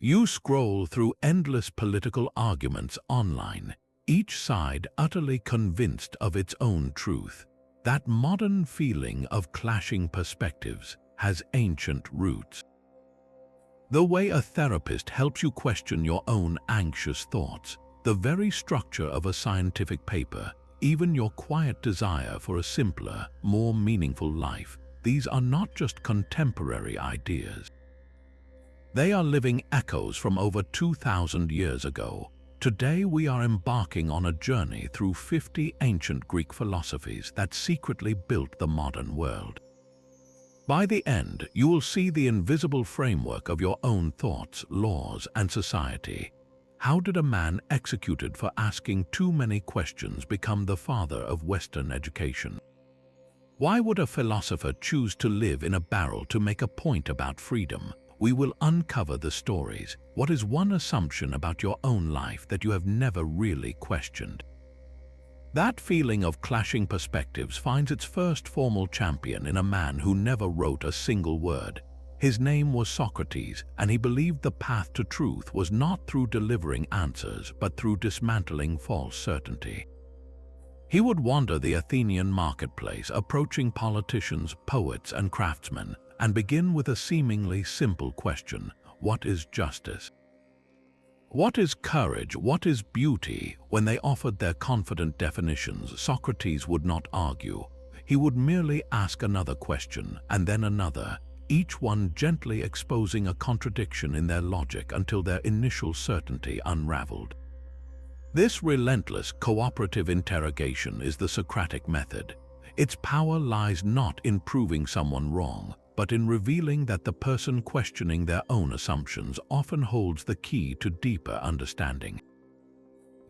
You scroll through endless political arguments online, each side utterly convinced of its own truth. That modern feeling of clashing perspectives has ancient roots. The way a therapist helps you question your own anxious thoughts, the very structure of a scientific paper, even your quiet desire for a simpler, more meaningful life, these are not just contemporary ideas. They are living echoes from over 2,000 years ago. Today we are embarking on a journey through 50 ancient Greek philosophies that secretly built the modern world. By the end, you will see the invisible framework of your own thoughts, laws, and society. How did a man executed for asking too many questions become the father of Western education? Why would a philosopher choose to live in a barrel to make a point about freedom? We will uncover the stories. What is one assumption about your own life that you have never really questioned? That feeling of clashing perspectives finds its first formal champion in a man who never wrote a single word. His name was Socrates, and he believed the path to truth was not through delivering answers, but through dismantling false certainty. He would wander the Athenian marketplace, approaching politicians, poets, and craftsmen, and begin with a seemingly simple question: what is justice? What is courage? What is beauty? When they offered their confident definitions, Socrates would not argue. He would merely ask another question, and then another, each one gently exposing a contradiction in their logic until their initial certainty unraveled. This relentless, cooperative interrogation is the Socratic method. Its power lies not in proving someone wrong, but in revealing that the person questioning their own assumptions often holds the key to deeper understanding.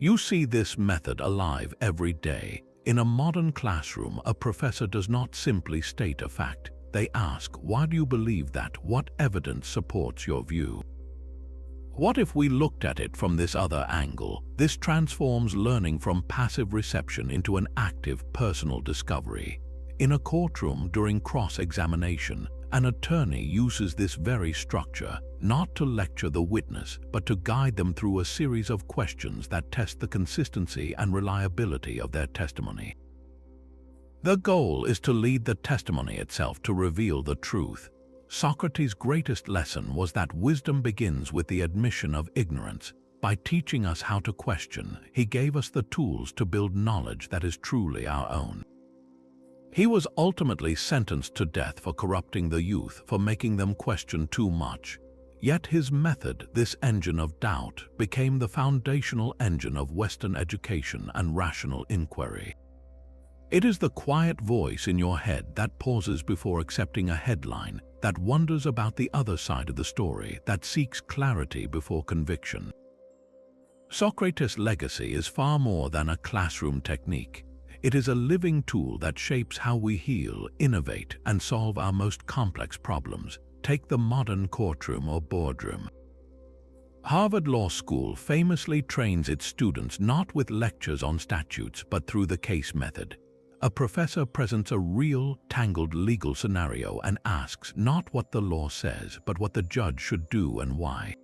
You see this method alive every day. In a modern classroom, a professor does not simply state a fact. They ask, why do you believe that? What evidence supports your view? What if we looked at it from this other angle? This transforms learning from passive reception into an active personal discovery. In a courtroom during cross-examination, an attorney uses this very structure, not to lecture the witness, but to guide them through a series of questions that test the consistency and reliability of their testimony. The goal is to lead the testimony itself to reveal the truth. Socrates' greatest lesson was that wisdom begins with the admission of ignorance. By teaching us how to question, he gave us the tools to build knowledge that is truly our own. He was ultimately sentenced to death for corrupting the youth, for making them question too much. Yet his method, this engine of doubt, became the foundational engine of Western education and rational inquiry. It is the quiet voice in your head that pauses before accepting a headline, that wonders about the other side of the story, that seeks clarity before conviction. Socrates' legacy is far more than a classroom technique. It is a living tool that shapes how we heal, innovate, and solve our most complex problems. Take the modern courtroom or boardroom. Harvard Law School famously trains its students not with lectures on statutes, but through the case method. A professor presents a real, tangled legal scenario and asks not what the law says, but what the judge should do and why.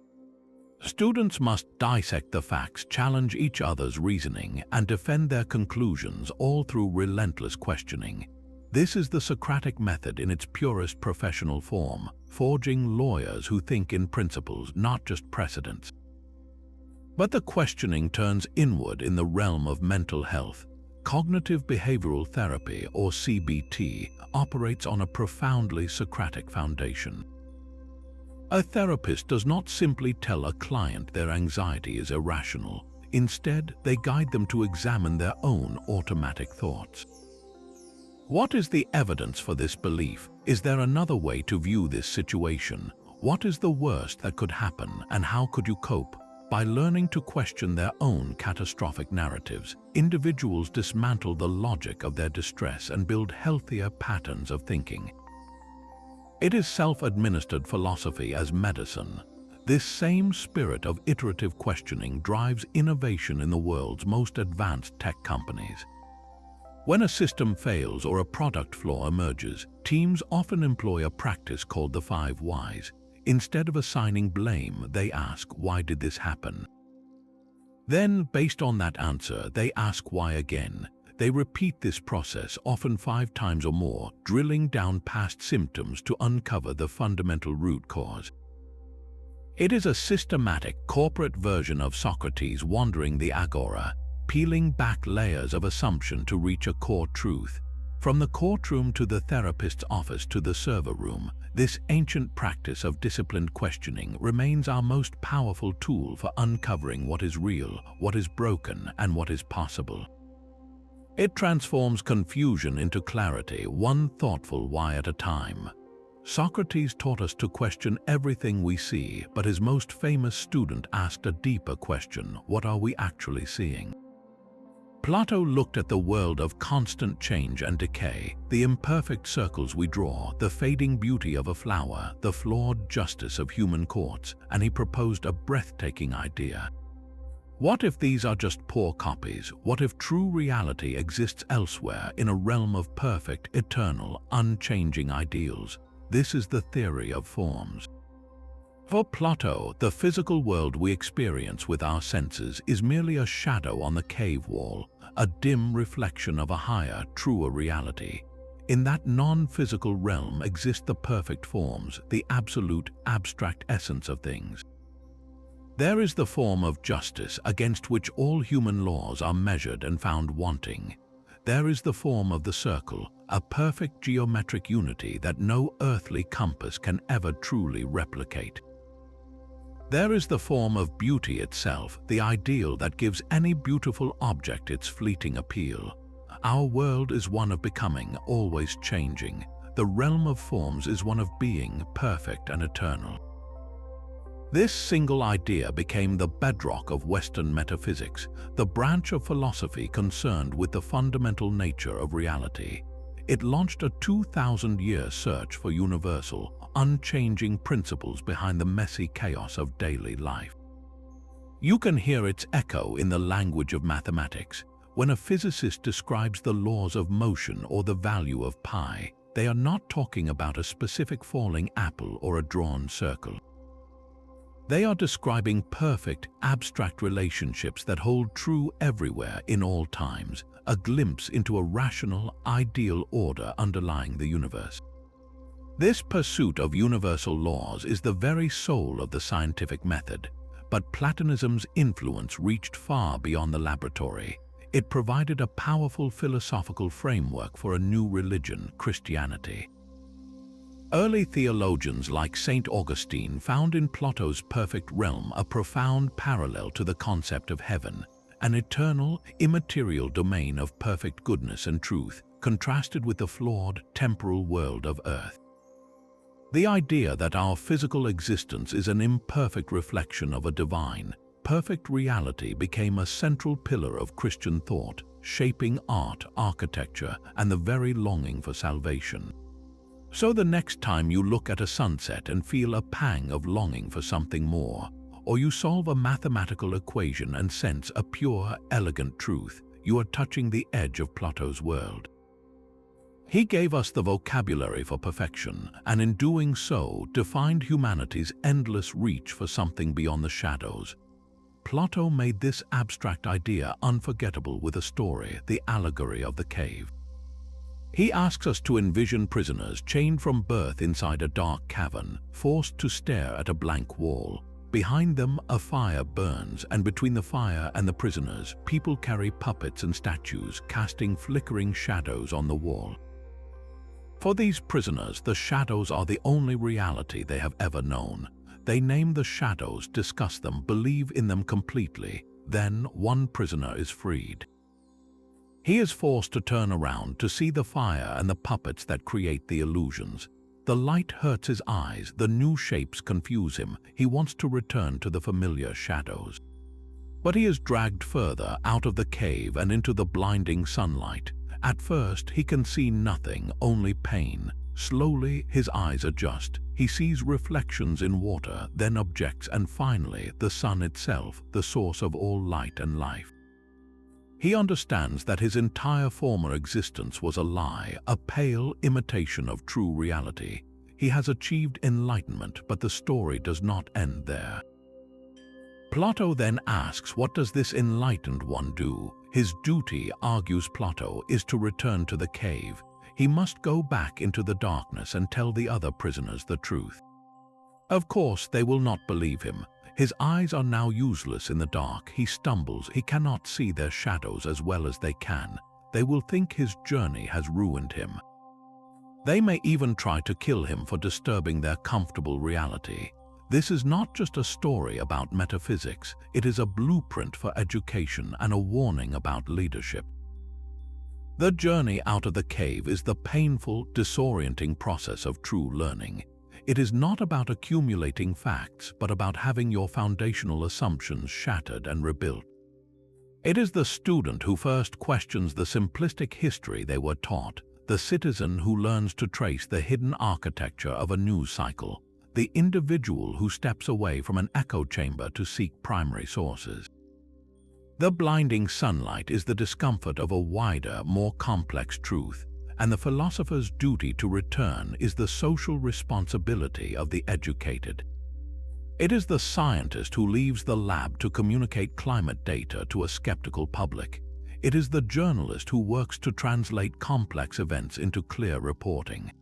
Students must dissect the facts, challenge each other's reasoning, and defend their conclusions, all through relentless questioning. This is the Socratic method in its purest professional form, forging lawyers who think in principles, not just precedents. But the questioning turns inward in the realm of mental health. Cognitive behavioral therapy, or CBT, operates on a profoundly Socratic foundation. A therapist does not simply tell a client their anxiety is irrational. Instead, they guide them to examine their own automatic thoughts. What is the evidence for this belief? Is there another way to view this situation? What is the worst that could happen, and how could you cope? By learning to question their own catastrophic narratives, individuals dismantle the logic of their distress and build healthier patterns of thinking. It is self-administered philosophy as medicine. This same spirit of iterative questioning drives innovation in the world's most advanced tech companies. When a system fails or a product flaw emerges, teams often employ a practice called the 5 whys. Instead of assigning blame, they ask, why did this happen? Then, based on that answer, they ask why again. They repeat this process, often 5 times or more, drilling down past symptoms to uncover the fundamental root cause. It is a systematic, corporate version of Socrates wandering the agora, peeling back layers of assumption to reach a core truth. From the courtroom to the therapist's office to the server room, this ancient practice of disciplined questioning remains our most powerful tool for uncovering what is real, what is broken, and what is possible. It transforms confusion into clarity, one thoughtful why at a time. Socrates taught us to question everything we see, but his most famous student asked a deeper question: what are we actually seeing? Plato looked at the world of constant change and decay, the imperfect circles we draw, the fading beauty of a flower, the flawed justice of human courts, and he proposed a breathtaking idea. What if these are just poor copies? What if true reality exists elsewhere in a realm of perfect, eternal, unchanging ideals? This is the theory of forms. For Plato, the physical world we experience with our senses is merely a shadow on the cave wall, a dim reflection of a higher, truer reality. In that non-physical realm exist the perfect forms, the absolute, abstract essence of things. There is the form of justice against which all human laws are measured and found wanting. There is the form of the circle, a perfect geometric unity that no earthly compass can ever truly replicate. There is the form of beauty itself, the ideal that gives any beautiful object its fleeting appeal. Our world is one of becoming, always changing. The realm of forms is one of being, perfect and eternal. This single idea became the bedrock of Western metaphysics, the branch of philosophy concerned with the fundamental nature of reality. It launched a 2,000-year search for universal, unchanging principles behind the messy chaos of daily life. You can hear its echo in the language of mathematics. When a physicist describes the laws of motion or the value of pi, they are not talking about a specific falling apple or a drawn circle. They are describing perfect, abstract relationships that hold true everywhere in all times, a glimpse into a rational, ideal order underlying the universe. This pursuit of universal laws is the very soul of the scientific method, but Platonism's influence reached far beyond the laboratory. It provided a powerful philosophical framework for a new religion, Christianity. Early theologians like St. Augustine found in Plato's perfect realm a profound parallel to the concept of heaven, an eternal, immaterial domain of perfect goodness and truth, contrasted with the flawed, temporal world of earth. The idea that our physical existence is an imperfect reflection of a divine, perfect reality became a central pillar of Christian thought, shaping art, architecture, and the very longing for salvation. So the next time you look at a sunset and feel a pang of longing for something more, or you solve a mathematical equation and sense a pure, elegant truth, you are touching the edge of Plato's world. He gave us the vocabulary for perfection, and in doing so, defined humanity's endless reach for something beyond the shadows. Plato made this abstract idea unforgettable with a story, the allegory of the cave. He asks us to envision prisoners chained from birth inside a dark cavern, forced to stare at a blank wall. Behind them, a fire burns, and between the fire and the prisoners, people carry puppets and statues, casting flickering shadows on the wall. For these prisoners, the shadows are the only reality they have ever known. They name the shadows, discuss them, believe in them completely. Then, one prisoner is freed. He is forced to turn around to see the fire and the puppets that create the illusions. The light hurts his eyes, the new shapes confuse him. He wants to return to the familiar shadows. But he is dragged further out of the cave and into the blinding sunlight. At first, he can see nothing, only pain. Slowly, his eyes adjust. He sees reflections in water, then objects, and finally, the sun itself, the source of all light and life. He understands that his entire former existence was a lie, a pale imitation of true reality. He has achieved enlightenment, but the story does not end there. Plato then asks, what does this enlightened one do? His duty, argues Plato, is to return to the cave. He must go back into the darkness and tell the other prisoners the truth. Of course, they will not believe him. His eyes are now useless in the dark. He stumbles. He cannot see their shadows as well as they can. They will think his journey has ruined him. They may even try to kill him for disturbing their comfortable reality. This is not just a story about metaphysics. It is a blueprint for education and a warning about leadership. The journey out of the cave is the painful, disorienting process of true learning. It is not about accumulating facts, but about having your foundational assumptions shattered and rebuilt. It is the student who first questions the simplistic history they were taught, the citizen who learns to trace the hidden architecture of a news cycle, the individual who steps away from an echo chamber to seek primary sources. The blinding sunlight is the discomfort of a wider, more complex truth, and the philosopher's duty to return is the social responsibility of the educated. It is the scientist who leaves the lab to communicate climate data to a skeptical public. It is the journalist who works to translate complex events into clear reporting.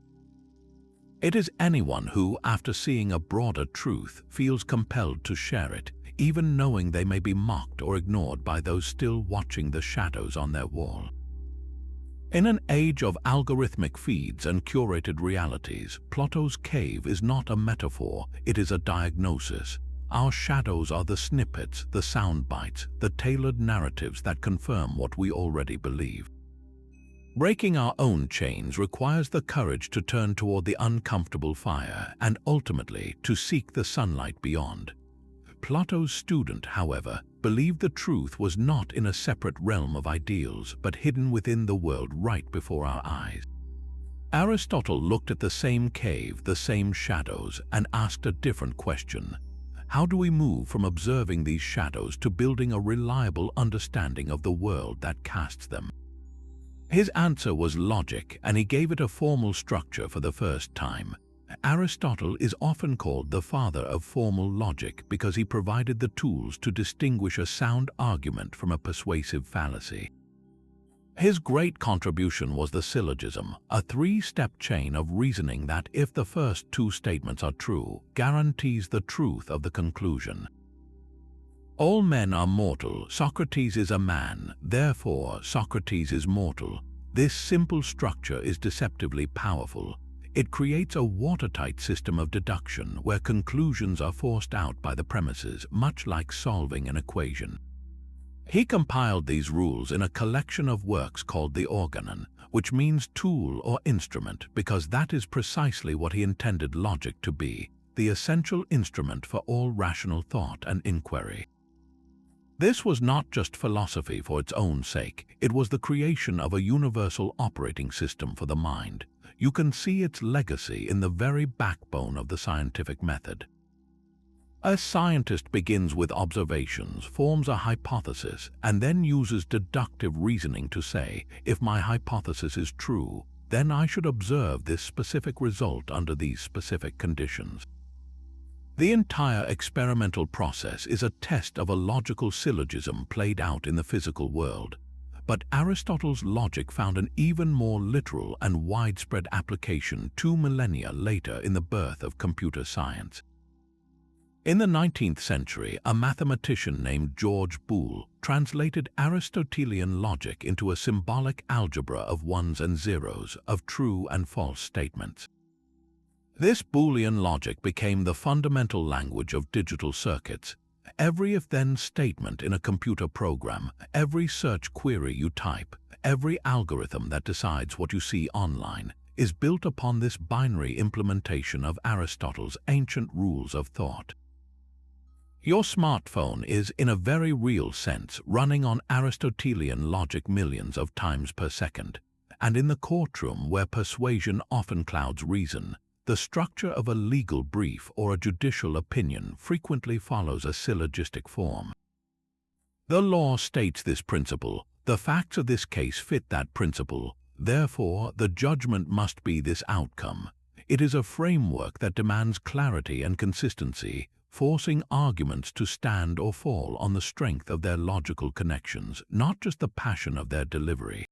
It is anyone who, after seeing a broader truth, feels compelled to share it, even knowing they may be mocked or ignored by those still watching the shadows on their wall. In an age of algorithmic feeds and curated realities, Plato's cave is not a metaphor, it is a diagnosis. Our shadows are the snippets, the sound bites, the tailored narratives that confirm what we already believe. Breaking our own chains requires the courage to turn toward the uncomfortable fire and ultimately to seek the sunlight beyond. Plato's student, however, believed the truth was not in a separate realm of ideals, but hidden within the world right before our eyes. Aristotle looked at the same cave, the same shadows, and asked a different question. How do we move from observing these shadows to building a reliable understanding of the world that casts them? His answer was logic, and he gave it a formal structure for the first time. Aristotle is often called the father of formal logic because he provided the tools to distinguish a sound argument from a persuasive fallacy. His great contribution was the syllogism, a three-step chain of reasoning that, if the first two statements are true, guarantees the truth of the conclusion. All men are mortal. Socrates is a man, therefore Socrates is mortal. This simple structure is deceptively powerful. It creates a watertight system of deduction where conclusions are forced out by the premises, much like solving an equation. He compiled these rules in a collection of works called the Organon, which means tool or instrument, because that is precisely what he intended logic to be, the essential instrument for all rational thought and inquiry. This was not just philosophy for its own sake, it was the creation of a universal operating system for the mind. You can see its legacy in the very backbone of the scientific method. A scientist begins with observations, forms a hypothesis, and then uses deductive reasoning to say, if my hypothesis is true, then I should observe this specific result under these specific conditions. The entire experimental process is a test of a logical syllogism played out in the physical world. But Aristotle's logic found an even more literal and widespread application 2 millennia later in the birth of computer science. In the 19th century, a mathematician named George Boole translated Aristotelian logic into a symbolic algebra of ones and zeros, of true and false statements. This Boolean logic became the fundamental language of digital circuits. Every if-then statement in a computer program, every search query you type, every algorithm that decides what you see online, is built upon this binary implementation of Aristotle's ancient rules of thought. Your smartphone is, in a very real sense, running on Aristotelian logic millions of times per second. And in the courtroom, where persuasion often clouds reason, the structure of a legal brief or a judicial opinion frequently follows a syllogistic form. The law states this principle, the facts of this case fit that principle, therefore the judgment must be this outcome. It is a framework that demands clarity and consistency, forcing arguments to stand or fall on the strength of their logical connections, not just the passion of their delivery.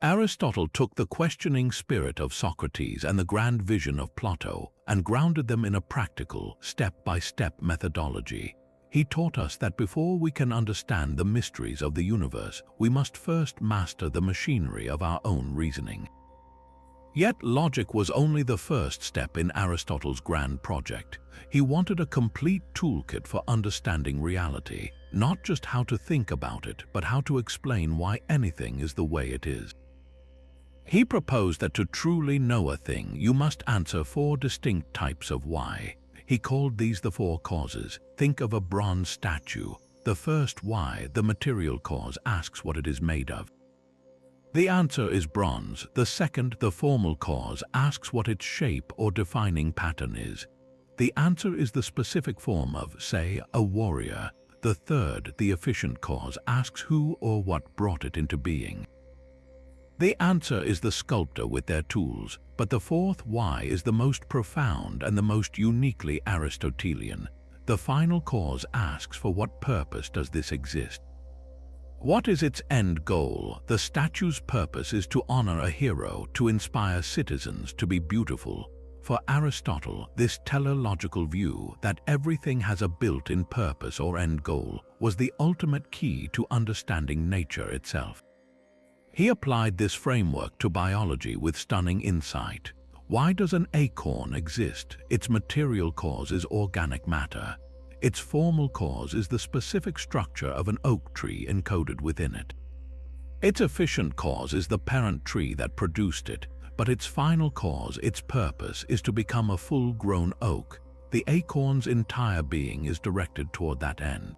Aristotle took the questioning spirit of Socrates and the grand vision of Plato and grounded them in a practical, step-by-step methodology. He taught us that before we can understand the mysteries of the universe, we must first master the machinery of our own reasoning. Yet logic was only the first step in Aristotle's grand project. He wanted a complete toolkit for understanding reality, not just how to think about it, but how to explain why anything is the way it is. He proposed that to truly know a thing, you must answer 4 distinct types of why. He called these the 4 causes. Think of a bronze statue. The first why, the material cause, asks what it is made of. The answer is bronze. The second, the formal cause, asks what its shape or defining pattern is. The answer is the specific form of, say, a warrior. The third, the efficient cause, asks who or what brought it into being. The answer is the sculptor with their tools, but the fourth why is the most profound and the most uniquely Aristotelian. The final cause asks for what purpose does this exist. What is its end goal? The statue's purpose is to honor a hero, to inspire citizens, to be beautiful. For Aristotle, this teleological view that everything has a built-in purpose or end goal was the ultimate key to understanding nature itself. He applied this framework to biology with stunning insight. Why does an acorn exist? Its material cause is organic matter. Its formal cause is the specific structure of an oak tree encoded within it. Its efficient cause is the parent tree that produced it, but its final cause, its purpose, is to become a full-grown oak. The acorn's entire being is directed toward that end.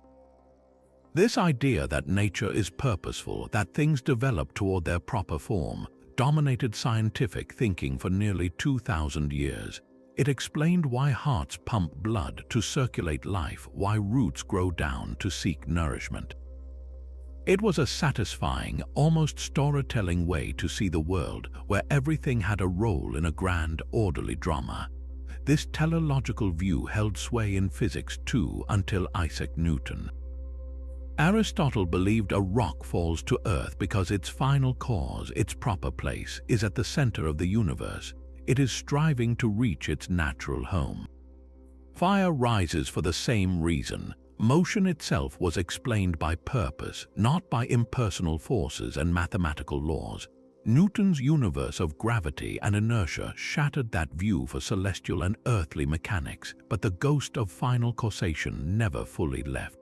This idea that nature is purposeful, that things develop toward their proper form, dominated scientific thinking for nearly 2,000 years. It explained why hearts pump blood to circulate life, why roots grow down to seek nourishment. It was a satisfying, almost storytelling way to see the world, where everything had a role in a grand, orderly drama. This teleological view held sway in physics too until Isaac Newton. Aristotle believed a rock falls to earth because its final cause, its proper place, is at the center of the universe. It is striving to reach its natural home. Fire rises for the same reason. Motion itself was explained by purpose, not by impersonal forces and mathematical laws. Newton's universe of gravity and inertia shattered that view for celestial and earthly mechanics, but the ghost of final causation never fully left.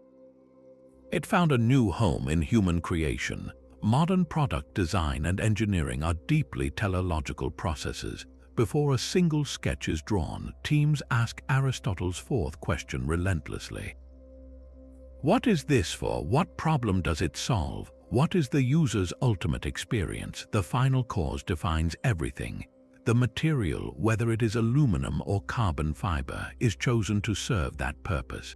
It found a new home in human creation. Modern product design and engineering are deeply teleological processes. Before a single sketch is drawn, teams ask Aristotle's 4th question relentlessly. What is this for? What problem does it solve? What is the user's ultimate experience? The final cause defines everything. The material, whether it is aluminum or carbon fiber, is chosen to serve that purpose.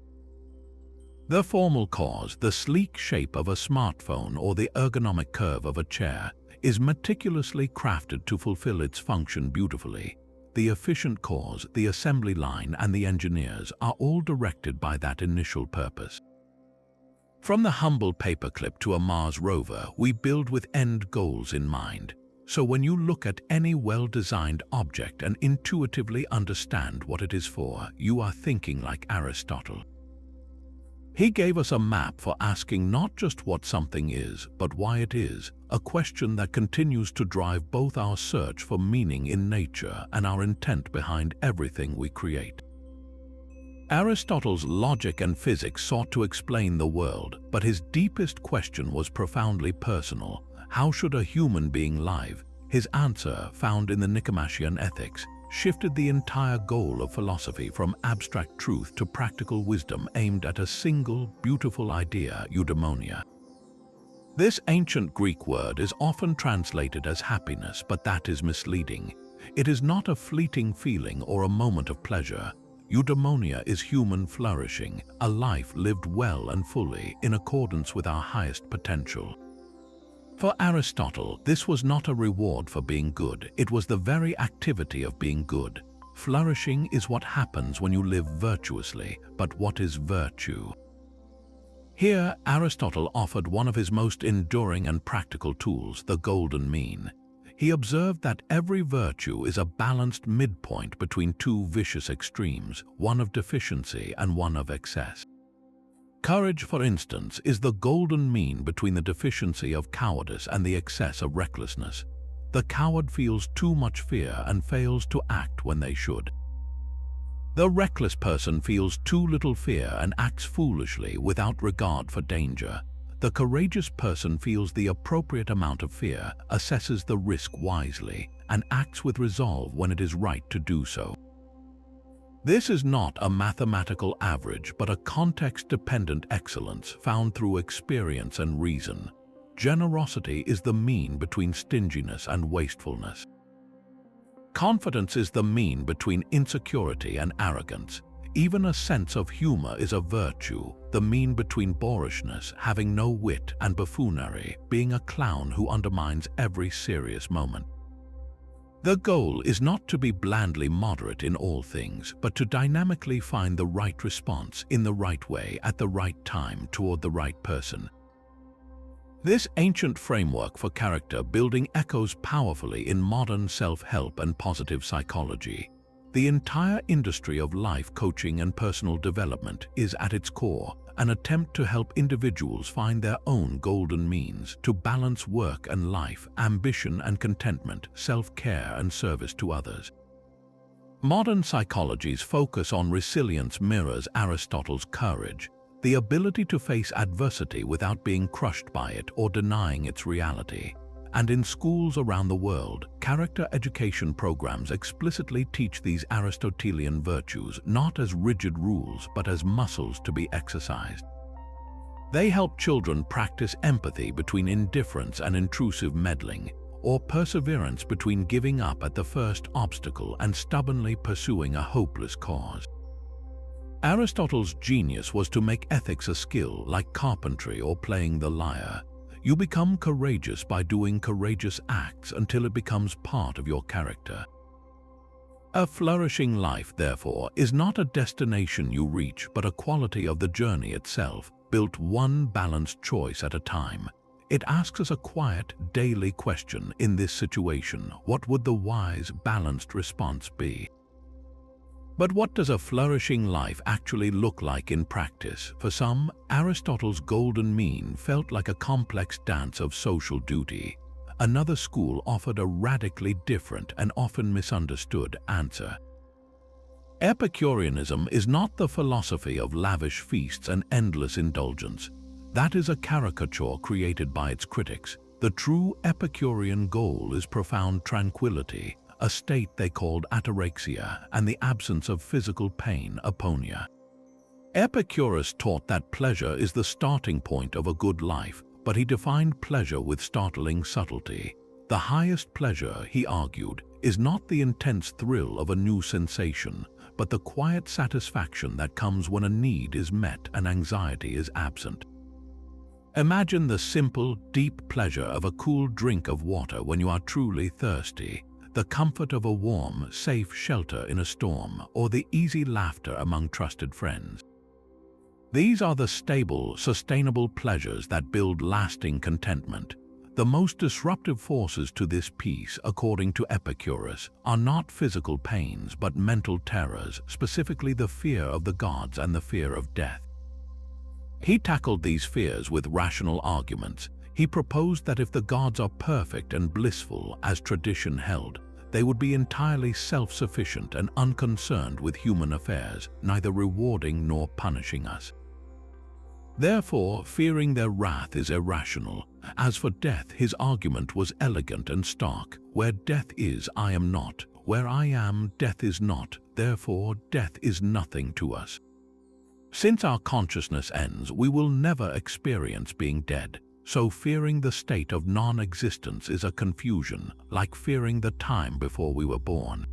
The formal cause, the sleek shape of a smartphone or the ergonomic curve of a chair, is meticulously crafted to fulfill its function beautifully. The efficient cause, the assembly line, and the engineers are all directed by that initial purpose. From the humble paperclip to a Mars rover, we build with end goals in mind. So when you look at any well-designed object and intuitively understand what it is for, you are thinking like Aristotle. He gave us a map for asking not just what something is, but why it is, a question that continues to drive both our search for meaning in nature and our intent behind everything we create. Aristotle's logic and physics sought to explain the world, but his deepest question was profoundly personal. How should a human being live? His answer, found in the Nicomachean Ethics, shifted the entire goal of philosophy from abstract truth to practical wisdom aimed at a single, beautiful idea, eudaimonia. This ancient Greek word is often translated as happiness, but that is misleading. It is not a fleeting feeling or a moment of pleasure. Eudaimonia is human flourishing, a life lived well and fully in accordance with our highest potential. For Aristotle, this was not a reward for being good, it was the very activity of being good. Flourishing is what happens when you live virtuously, but what is virtue? Here, Aristotle offered one of his most enduring and practical tools, the golden mean. He observed that every virtue is a balanced midpoint between two vicious extremes, one of deficiency and one of excess. Courage, for instance, is the golden mean between the deficiency of cowardice and the excess of recklessness. The coward feels too much fear and fails to act when they should. The reckless person feels too little fear and acts foolishly without regard for danger. The courageous person feels the appropriate amount of fear, assesses the risk wisely, and acts with resolve when it is right to do so. This is not a mathematical average, but a context-dependent excellence found through experience and reason. Generosity is the mean between stinginess and wastefulness. Confidence is the mean between insecurity and arrogance. Even a sense of humor is a virtue, the mean between boorishness, having no wit, and buffoonery, being a clown who undermines every serious moment. The goal is not to be blandly moderate in all things, but to dynamically find the right response in the right way at the right time toward the right person. This ancient framework for character building echoes powerfully in modern self-help and positive psychology. The entire industry of life coaching and personal development is at its core an attempt to help individuals find their own golden means to balance work and life, ambition and contentment, self-care and service to others. Modern psychology's focus on resilience mirrors Aristotle's courage, the ability to face adversity without being crushed by it or denying its reality. And in schools around the world, character education programs explicitly teach these Aristotelian virtues not as rigid rules but as muscles to be exercised. They help children practice empathy between indifference and intrusive meddling, or perseverance between giving up at the first obstacle and stubbornly pursuing a hopeless cause. Aristotle's genius was to make ethics a skill like carpentry or playing the lyre. You become courageous by doing courageous acts until it becomes part of your character. A flourishing life, therefore, is not a destination you reach but a quality of the journey itself, built one balanced choice at a time. It asks us a quiet, daily question in this situation: what would the wise, balanced response be? But what does a flourishing life actually look like in practice? For some, Aristotle's golden mean felt like a complex dance of social duty. Another school offered a radically different and often misunderstood answer. Epicureanism is not the philosophy of lavish feasts and endless indulgence. That is a caricature created by its critics. The true Epicurean goal is profound tranquility, a state they called ataraxia, and the absence of physical pain, aponia. Epicurus taught that pleasure is the starting point of a good life, but he defined pleasure with startling subtlety. The highest pleasure, he argued, is not the intense thrill of a new sensation, but the quiet satisfaction that comes when a need is met and anxiety is absent. Imagine the simple, deep pleasure of a cool drink of water when you are truly thirsty, the comfort of a warm, safe shelter in a storm, or the easy laughter among trusted friends. These are the stable, sustainable pleasures that build lasting contentment. The most disruptive forces to this peace, according to Epicurus, are not physical pains but mental terrors, specifically the fear of the gods and the fear of death. He tackled these fears with rational arguments. He proposed that if the gods are perfect and blissful, as tradition held, they would be entirely self-sufficient and unconcerned with human affairs, neither rewarding nor punishing us. Therefore, fearing their wrath is irrational. As for death, his argument was elegant and stark. Where death is, I am not. Where I am, death is not. Therefore, death is nothing to us. Since our consciousness ends, we will never experience being dead. So fearing the state of non-existence is a confusion, like fearing the time before we were born.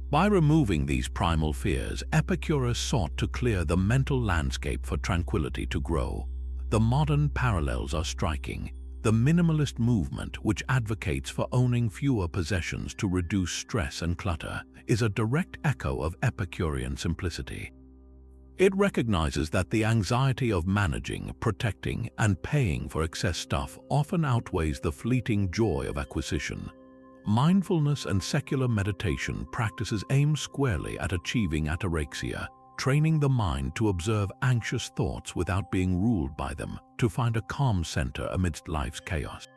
By removing these primal fears, Epicurus sought to clear the mental landscape for tranquility to grow. The modern parallels are striking. The minimalist movement, which advocates for owning fewer possessions to reduce stress and clutter, is a direct echo of Epicurean simplicity. It recognizes that the anxiety of managing, protecting, and paying for excess stuff often outweighs the fleeting joy of acquisition. Mindfulness and secular meditation practices aim squarely at achieving ataraxia, training the mind to observe anxious thoughts without being ruled by them, to find a calm center amidst life's chaos.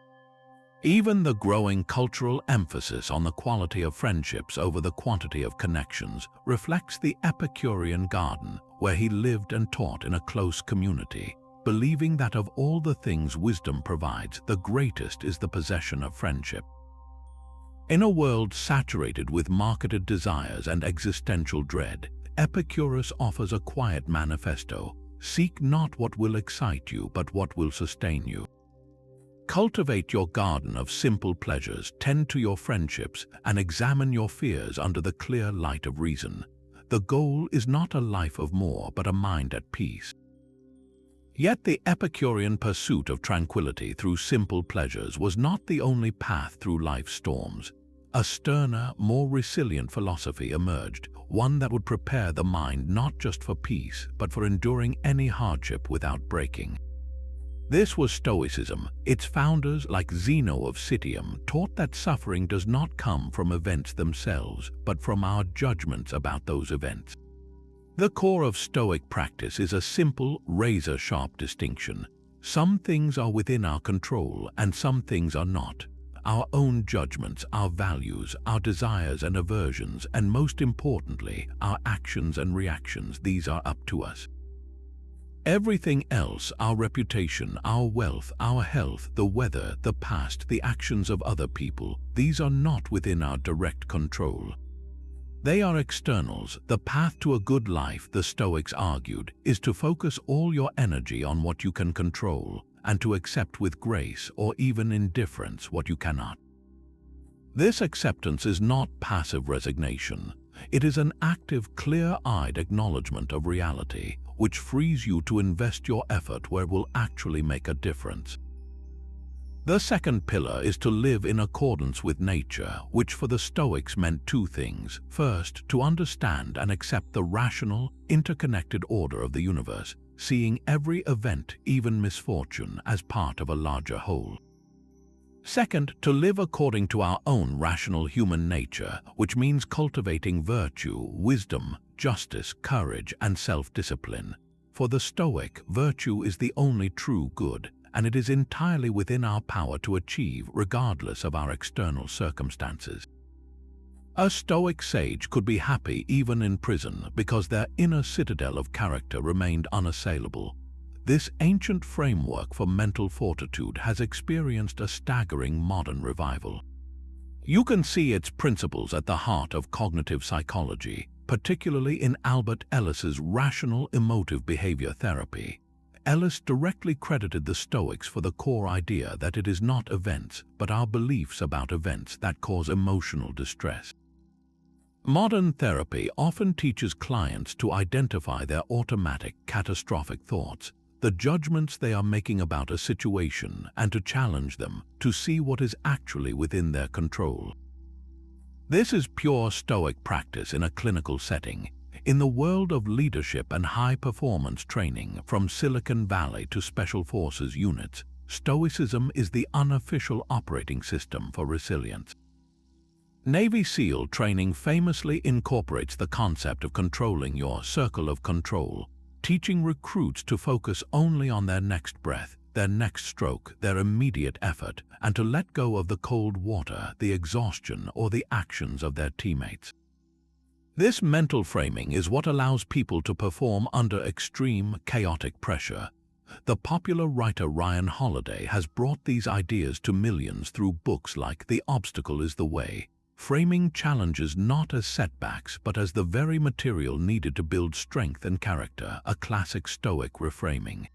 Even the growing cultural emphasis on the quality of friendships over the quantity of connections reflects the Epicurean garden, where he lived and taught in a close community, believing that of all the things wisdom provides, the greatest is the possession of friendship. In a world saturated with marketed desires and existential dread, Epicurus offers a quiet manifesto: seek not what will excite you, but what will sustain you. Cultivate your garden of simple pleasures, tend to your friendships, and examine your fears under the clear light of reason. The goal is not a life of more, but a mind at peace. Yet the Epicurean pursuit of tranquility through simple pleasures was not the only path through life's storms. A sterner, more resilient philosophy emerged, one that would prepare the mind not just for peace, but for enduring any hardship without breaking. This was Stoicism. Its founders, like Zeno of Citium, taught that suffering does not come from events themselves, but from our judgments about those events. The core of Stoic practice is a simple, razor-sharp distinction. Some things are within our control, and some things are not. Our own judgments, our values, our desires and aversions, and most importantly, our actions and reactions, these are up to us. Everything else, our reputation, our wealth, our health, the weather, the past, the actions of other people, these are not within our direct control. They are externals. The path to a good life, the Stoics argued, is to focus all your energy on what you can control, and to accept with grace or even indifference what you cannot. This acceptance is not passive resignation. It is an active, clear-eyed acknowledgement of reality, which frees you to invest your effort where it will actually make a difference. The second pillar is to live in accordance with nature, which for the Stoics meant two things. First, to understand and accept the rational, interconnected order of the universe, seeing every event, even misfortune, as part of a larger whole. Second, to live according to our own rational human nature, which means cultivating virtue, wisdom, justice, courage, and self-discipline. For the Stoic, virtue is the only true good, and it is entirely within our power to achieve regardless of our external circumstances. A Stoic sage could be happy even in prison because their inner citadel of character remained unassailable. This ancient framework for mental fortitude has experienced a staggering modern revival. You can see its principles at the heart of cognitive psychology, particularly in Albert Ellis's rational emotive behavior therapy. Ellis directly credited the Stoics for the core idea that it is not events, but our beliefs about events that cause emotional distress. Modern therapy often teaches clients to identify their automatic, catastrophic thoughts, the judgments they are making about a situation, and to challenge them, to see what is actually within their control. This is pure Stoic practice in a clinical setting. In the world of leadership and high-performance training, from Silicon Valley to Special Forces units, Stoicism is the unofficial operating system for resilience. Navy SEAL training famously incorporates the concept of controlling your circle of control, teaching recruits to focus only on their next breath, their next stroke, their immediate effort, and to let go of the cold water, the exhaustion, or the actions of their teammates. This mental framing is what allows people to perform under extreme, chaotic pressure. The popular writer Ryan Holiday has brought these ideas to millions through books like The Obstacle is the Way, framing challenges not as setbacks but as the very material needed to build strength and character, a classic Stoic reframing.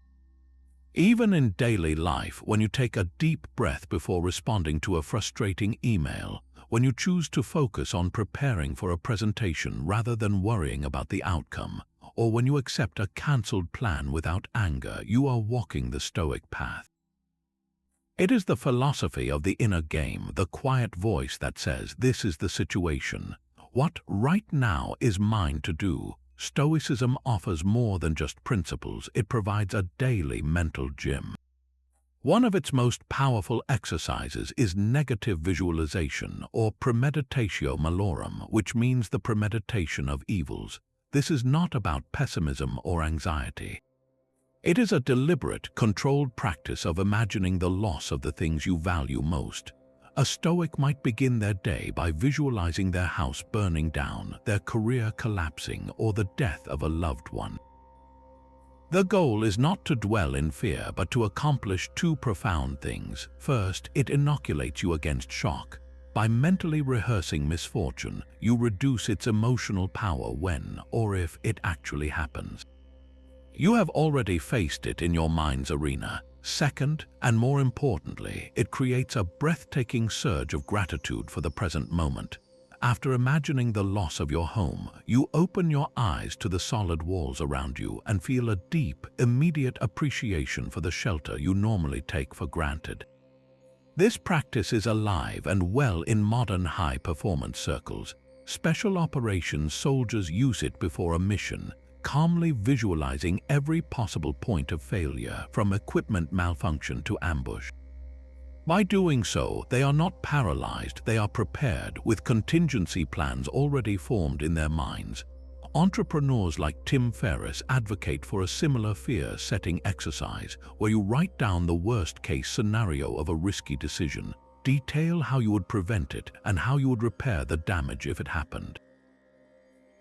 Even in daily life, when you take a deep breath before responding to a frustrating email, when you choose to focus on preparing for a presentation rather than worrying about the outcome, or when you accept a cancelled plan without anger, you are walking the Stoic path. It is the philosophy of the inner game, the quiet voice that says, "This is the situation. What right now is mine to do." Stoicism offers more than just principles, it provides a daily mental gym. One of its most powerful exercises is negative visualization, or premeditatio malorum, which means the premeditation of evils. This is not about pessimism or anxiety. It is a deliberate, controlled practice of imagining the loss of the things you value most. A Stoic might begin their day by visualizing their house burning down, their career collapsing, or the death of a loved one. The goal is not to dwell in fear, but to accomplish two profound things. First, it inoculates you against shock. By mentally rehearsing misfortune, you reduce its emotional power when, or if, it actually happens. You have already faced it in your mind's arena. Second, and more importantly, it creates a breathtaking surge of gratitude for the present moment. After imagining the loss of your home, you open your eyes to the solid walls around you and feel a deep, immediate appreciation for the shelter you normally take for granted. This practice is alive and well in modern high-performance circles. Special operations soldiers use it before a mission, calmly visualizing every possible point of failure, from equipment malfunction to ambush. By doing so, they are not paralyzed, they are prepared, with contingency plans already formed in their minds. Entrepreneurs like Tim Ferriss advocate for a similar fear-setting exercise, where you write down the worst-case scenario of a risky decision, detail how you would prevent it, and how you would repair the damage if it happened.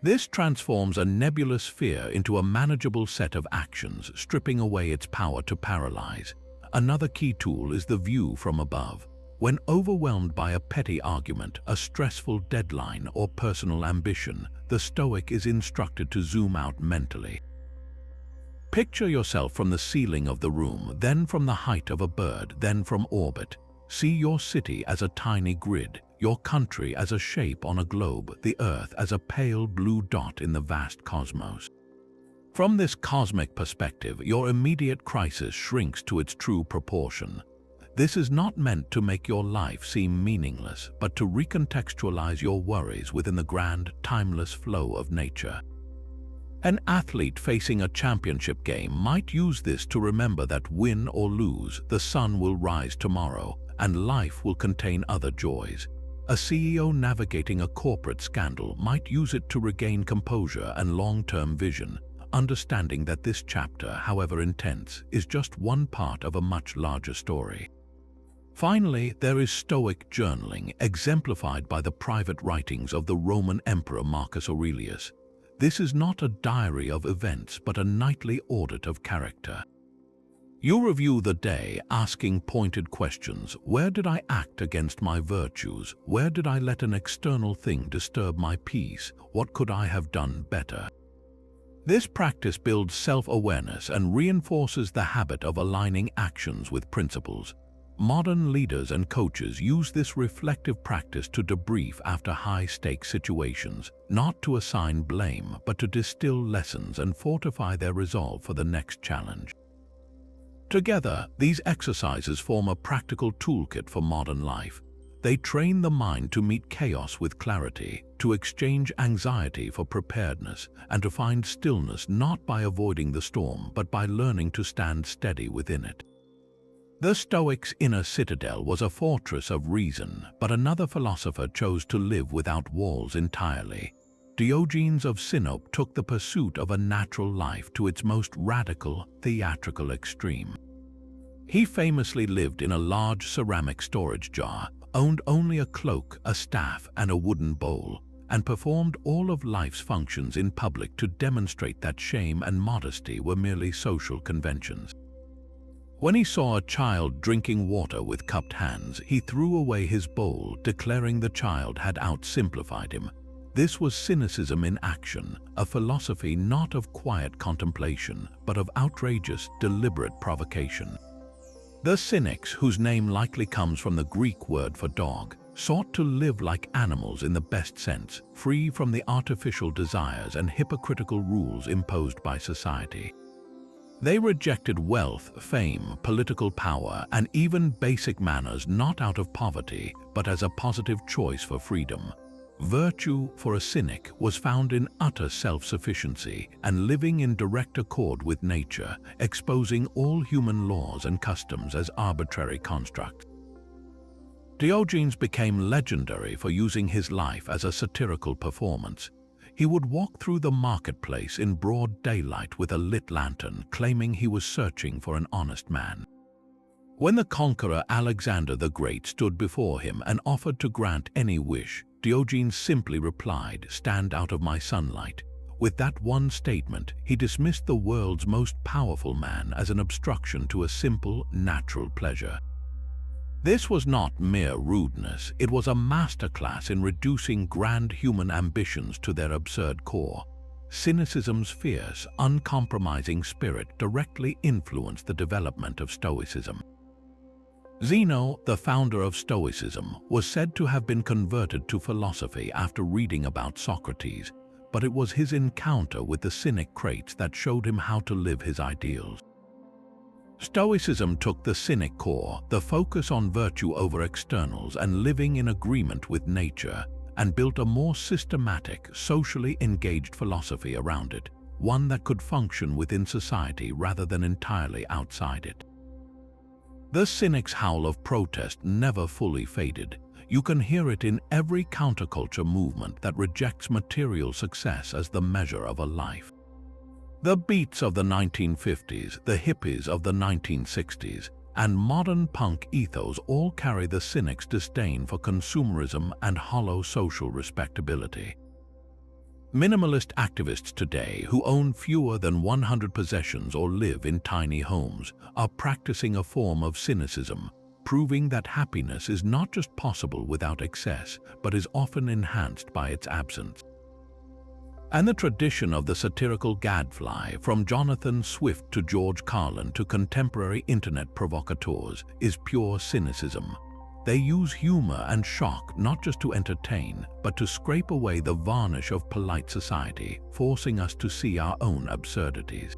This transforms a nebulous fear into a manageable set of actions, stripping away its power to paralyze. Another key tool is the view from above. When overwhelmed by a petty argument, a stressful deadline, or personal ambition, the Stoic is instructed to zoom out mentally. Picture yourself from the ceiling of the room, then from the height of a bird, then from orbit. See your city as a tiny grid, your country as a shape on a globe, the Earth as a pale blue dot in the vast cosmos. From this cosmic perspective, your immediate crisis shrinks to its true proportion. This is not meant to make your life seem meaningless, but to recontextualize your worries within the grand, timeless flow of nature. An athlete facing a championship game might use this to remember that, win or lose, the sun will rise tomorrow, and life will contain other joys. A CEO navigating a corporate scandal might use it to regain composure and long-term vision, understanding that this chapter, however intense, is just one part of a much larger story. Finally, there is Stoic journaling, exemplified by the private writings of the Roman Emperor Marcus Aurelius. This is not a diary of events, but a nightly audit of character. You review the day, asking pointed questions. Where did I act against my virtues? Where did I let an external thing disturb my peace? What could I have done better? This practice builds self-awareness and reinforces the habit of aligning actions with principles. Modern leaders and coaches use this reflective practice to debrief after high-stakes situations, not to assign blame, but to distill lessons and fortify their resolve for the next challenge. Together, these exercises form a practical toolkit for modern life. They train the mind to meet chaos with clarity, to exchange anxiety for preparedness, and to find stillness not by avoiding the storm, but by learning to stand steady within it. The Stoics' inner citadel was a fortress of reason, but another philosopher chose to live without walls entirely. Diogenes of Sinope took the pursuit of a natural life to its most radical, theatrical extreme. He famously lived in a large ceramic storage jar, owned only a cloak, a staff, and a wooden bowl, and performed all of life's functions in public to demonstrate that shame and modesty were merely social conventions. When he saw a child drinking water with cupped hands, he threw away his bowl, declaring the child had outsimplified him. This was cynicism in action, a philosophy not of quiet contemplation, but of outrageous, deliberate provocation. The Cynics, whose name likely comes from the Greek word for dog, sought to live like animals in the best sense, free from the artificial desires and hypocritical rules imposed by society. They rejected wealth, fame, political power, and even basic manners not out of poverty, but as a positive choice for freedom. Virtue, for a Cynic, was found in utter self-sufficiency and living in direct accord with nature, exposing all human laws and customs as arbitrary constructs. Diogenes became legendary for using his life as a satirical performance. He would walk through the marketplace in broad daylight with a lit lantern, claiming he was searching for an honest man. When the conqueror Alexander the Great stood before him and offered to grant any wish, Diogenes simply replied, "Stand out of my sunlight." With that one statement, he dismissed the world's most powerful man as an obstruction to a simple, natural pleasure. This was not mere rudeness, it was a masterclass in reducing grand human ambitions to their absurd core. Cynicism's fierce, uncompromising spirit directly influenced the development of Stoicism. Zeno, the founder of Stoicism, was said to have been converted to philosophy after reading about Socrates, but it was his encounter with the Cynic Crates that showed him how to live his ideals. Stoicism took the Cynic core, the focus on virtue over externals and living in agreement with nature, and built a more systematic, socially engaged philosophy around it, one that could function within society rather than entirely outside it. The Cynic's howl of protest never fully faded. You can hear it in every counterculture movement that rejects material success as the measure of a life. The Beats of the 1950s, the hippies of the 1960s, and modern punk ethos all carry the Cynic's disdain for consumerism and hollow social respectability. Minimalist activists today, who own fewer than 100 possessions or live in tiny homes, are practicing a form of cynicism, proving that happiness is not just possible without excess, but is often enhanced by its absence. And the tradition of the satirical gadfly, from Jonathan Swift to George Carlin to contemporary internet provocateurs, is pure cynicism. They use humor and shock not just to entertain, but to scrape away the varnish of polite society, forcing us to see our own absurdities.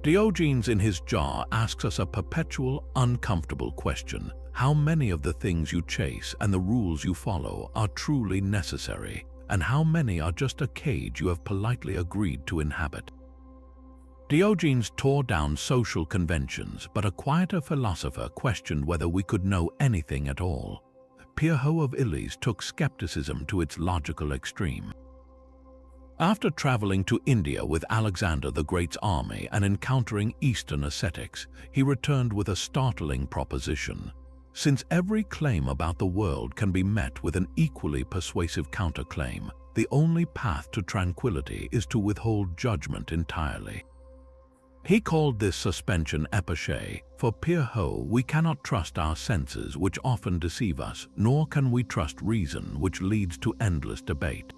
Diogenes in his jar asks us a perpetual, uncomfortable question: how many of the things you chase and the rules you follow are truly necessary, and how many are just a cage you have politely agreed to inhabit? Diogenes tore down social conventions, but a quieter philosopher questioned whether we could know anything at all. Pirho of Illes took skepticism to its logical extreme. After traveling to India with Alexander the Great's army and encountering Eastern ascetics, he returned with a startling proposition. Since every claim about the world can be met with an equally persuasive counterclaim, the only path to tranquility is to withhold judgment entirely. He called this suspension épicé. For Pirho, we cannot trust our senses, which often deceive us, nor can we trust reason, which leads to endless debate.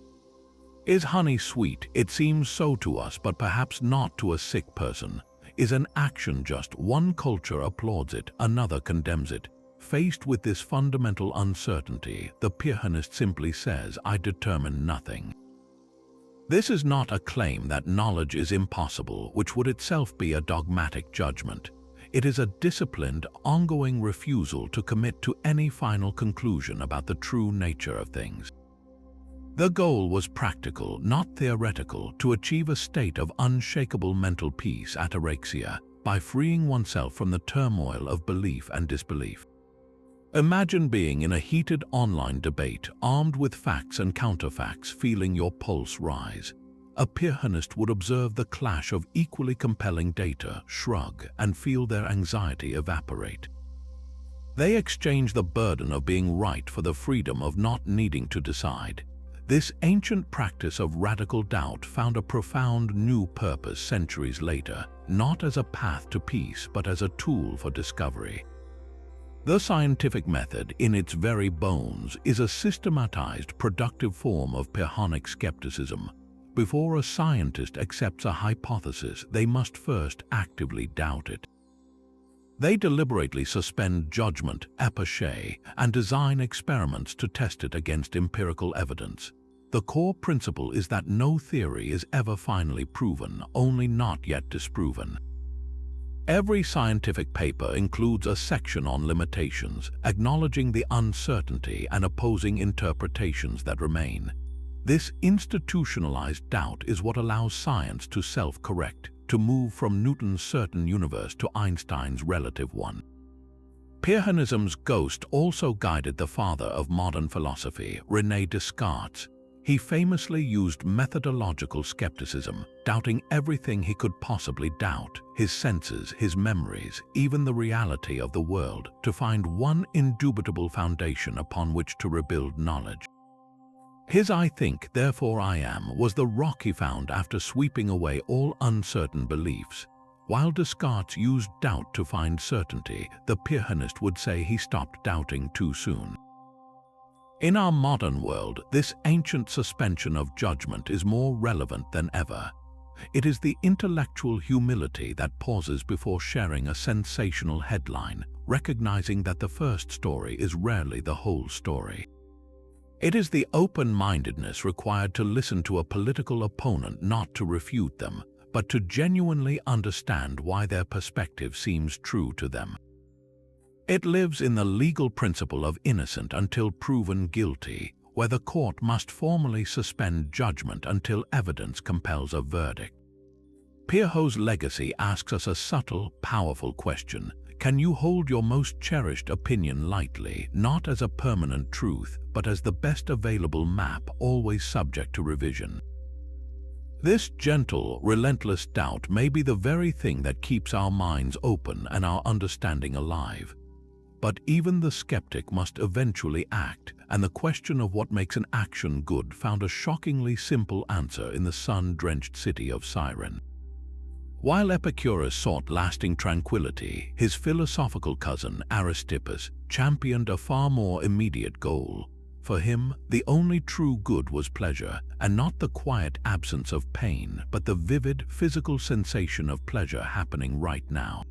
Is honey sweet? It seems so to us, but perhaps not to a sick person. Is an action just? One culture applauds it, another condemns it. Faced with this fundamental uncertainty, the Pirhonist simply says, "I determine nothing." This is not a claim that knowledge is impossible, which would itself be a dogmatic judgment. It is a disciplined, ongoing refusal to commit to any final conclusion about the true nature of things. The goal was practical, not theoretical, to achieve a state of unshakable mental peace, ataraxia, by freeing oneself from the turmoil of belief and disbelief. Imagine being in a heated online debate, armed with facts and counterfacts, feeling your pulse rise. A Pirhonist would observe the clash of equally compelling data, shrug, and feel their anxiety evaporate. They exchange the burden of being right for the freedom of not needing to decide. This ancient practice of radical doubt found a profound new purpose centuries later, not as a path to peace, but as a tool for discovery. The scientific method, in its very bones, is a systematized, productive form of Pirhonic skepticism. Before a scientist accepts a hypothesis, they must first actively doubt it. They deliberately suspend judgment, épicé, and design experiments to test it against empirical evidence. The core principle is that no theory is ever finally proven, only not yet disproven. Every scientific paper includes a section on limitations, acknowledging the uncertainty and opposing interpretations that remain. This institutionalized doubt is what allows science to self-correct, to move from Newton's certain universe to Einstein's relative one. Pyrrhonism's ghost also guided the father of modern philosophy, René Descartes. He famously used methodological skepticism, doubting everything he could possibly doubt, his senses, his memories, even the reality of the world, to find one indubitable foundation upon which to rebuild knowledge. His "I think, therefore I am" was the rock he found after sweeping away all uncertain beliefs. While Descartes used doubt to find certainty, the Pyrrhonist would say he stopped doubting too soon. In our modern world, this ancient suspension of judgment is more relevant than ever. It is the intellectual humility that pauses before sharing a sensational headline, recognizing that the first story is rarely the whole story. It is the open-mindedness required to listen to a political opponent, not to refute them, but to genuinely understand why their perspective seems true to them. It lives in the legal principle of innocent until proven guilty, where the court must formally suspend judgment until evidence compels a verdict. Pyrrho's legacy asks us a subtle, powerful question. Can you hold your most cherished opinion lightly, not as a permanent truth, but as the best available map, always subject to revision? This gentle, relentless doubt may be the very thing that keeps our minds open and our understanding alive. But even the skeptic must eventually act, and the question of what makes an action good found a shockingly simple answer in the sun-drenched city of Cyrene. While Epicurus sought lasting tranquility, his philosophical cousin Aristippus championed a far more immediate goal. For him, the only true good was pleasure, and not the quiet absence of pain, but the vivid, physical sensation of pleasure happening right now.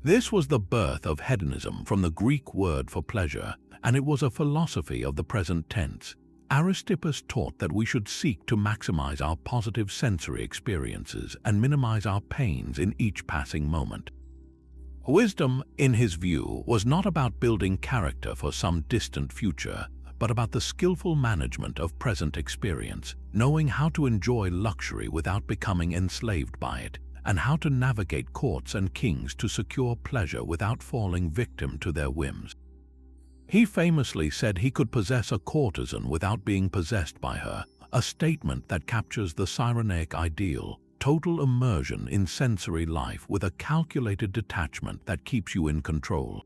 This was the birth of hedonism from the Greek word for pleasure, and it was a philosophy of the present tense. Aristippus taught that we should seek to maximize our positive sensory experiences and minimize our pains in each passing moment. Wisdom, in his view, was not about building character for some distant future, but about the skillful management of present experience, knowing how to enjoy luxury without becoming enslaved by it, and how to navigate courts and kings to secure pleasure without falling victim to their whims. He famously said he could possess a courtesan without being possessed by her, a statement that captures the Cyrenaic ideal, total immersion in sensory life with a calculated detachment that keeps you in control.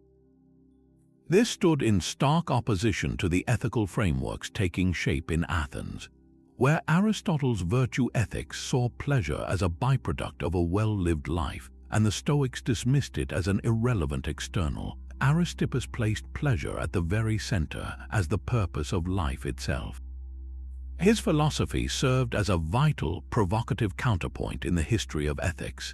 This stood in stark opposition to the ethical frameworks taking shape in Athens, where Aristotle's virtue ethics saw pleasure as a byproduct of a well-lived life, and the Stoics dismissed it as an irrelevant external. Aristippus placed pleasure at the very center, as the purpose of life itself. His philosophy served as a vital, provocative counterpoint in the history of ethics.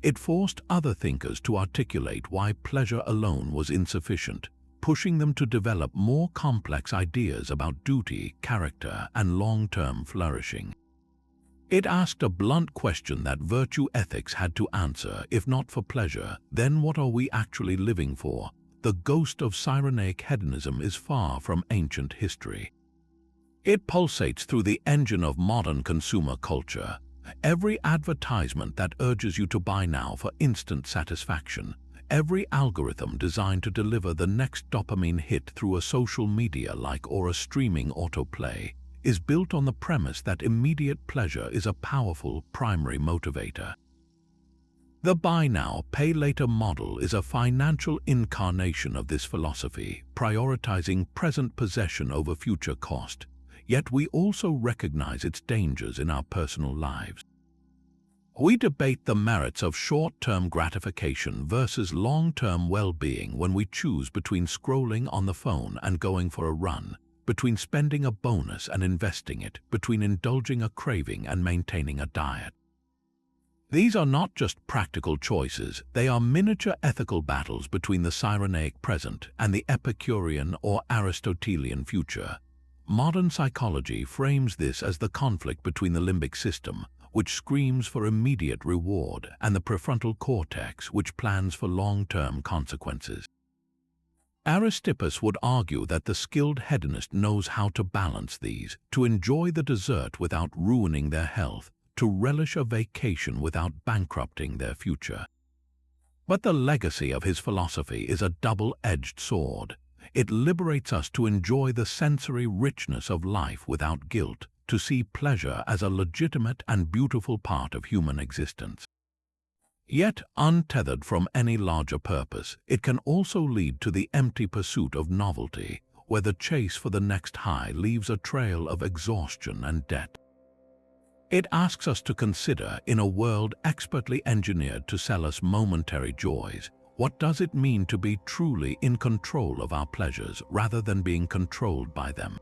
It forced other thinkers to articulate why pleasure alone was insufficient, pushing them to develop more complex ideas about duty, character, and long-term flourishing. It asked a blunt question that virtue ethics had to answer. If not for pleasure, then what are we actually living for? The ghost of Cyrenaic hedonism is far from ancient history. It pulsates through the engine of modern consumer culture. Every advertisement that urges you to buy now for instant satisfaction, every algorithm designed to deliver the next dopamine hit through a social media like or a streaming autoplay, is built on the premise that immediate pleasure is a powerful primary motivator. The buy now, pay later model is a financial incarnation of this philosophy, prioritizing present possession over future cost, yet we also recognize its dangers in our personal lives. We debate the merits of short-term gratification versus long-term well-being when we choose between scrolling on the phone and going for a run, between spending a bonus and investing it, between indulging a craving and maintaining a diet. These are not just practical choices, they are miniature ethical battles between the Cyrenaic present and the Epicurean or Aristotelian future. Modern psychology frames this as the conflict between the limbic system, which screams for immediate reward, and the prefrontal cortex, which plans for long-term consequences. Aristippus would argue that the skilled hedonist knows how to balance these, to enjoy the dessert without ruining their health, to relish a vacation without bankrupting their future. But the legacy of his philosophy is a double-edged sword. It liberates us to enjoy the sensory richness of life without guilt, to see pleasure as a legitimate and beautiful part of human existence. Yet, untethered from any larger purpose, it can also lead to the empty pursuit of novelty, where the chase for the next high leaves a trail of exhaustion and debt. It asks us to consider, in a world expertly engineered to sell us momentary joys, what does it mean to be truly in control of our pleasures rather than being controlled by them?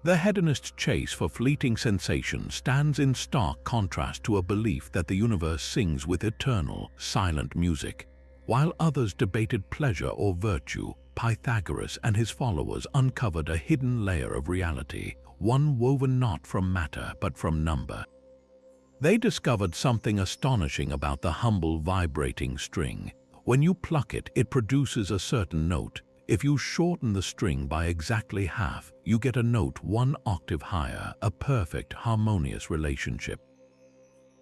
The hedonist's chase for fleeting sensation stands in stark contrast to a belief that the universe sings with eternal, silent music. While others debated pleasure or virtue, Pythagoras and his followers uncovered a hidden layer of reality, one woven not from matter but from number. They discovered something astonishing about the humble vibrating string. When you pluck it, it produces a certain note. If you shorten the string by exactly half, you get a note one octave higher, a perfect, harmonious relationship.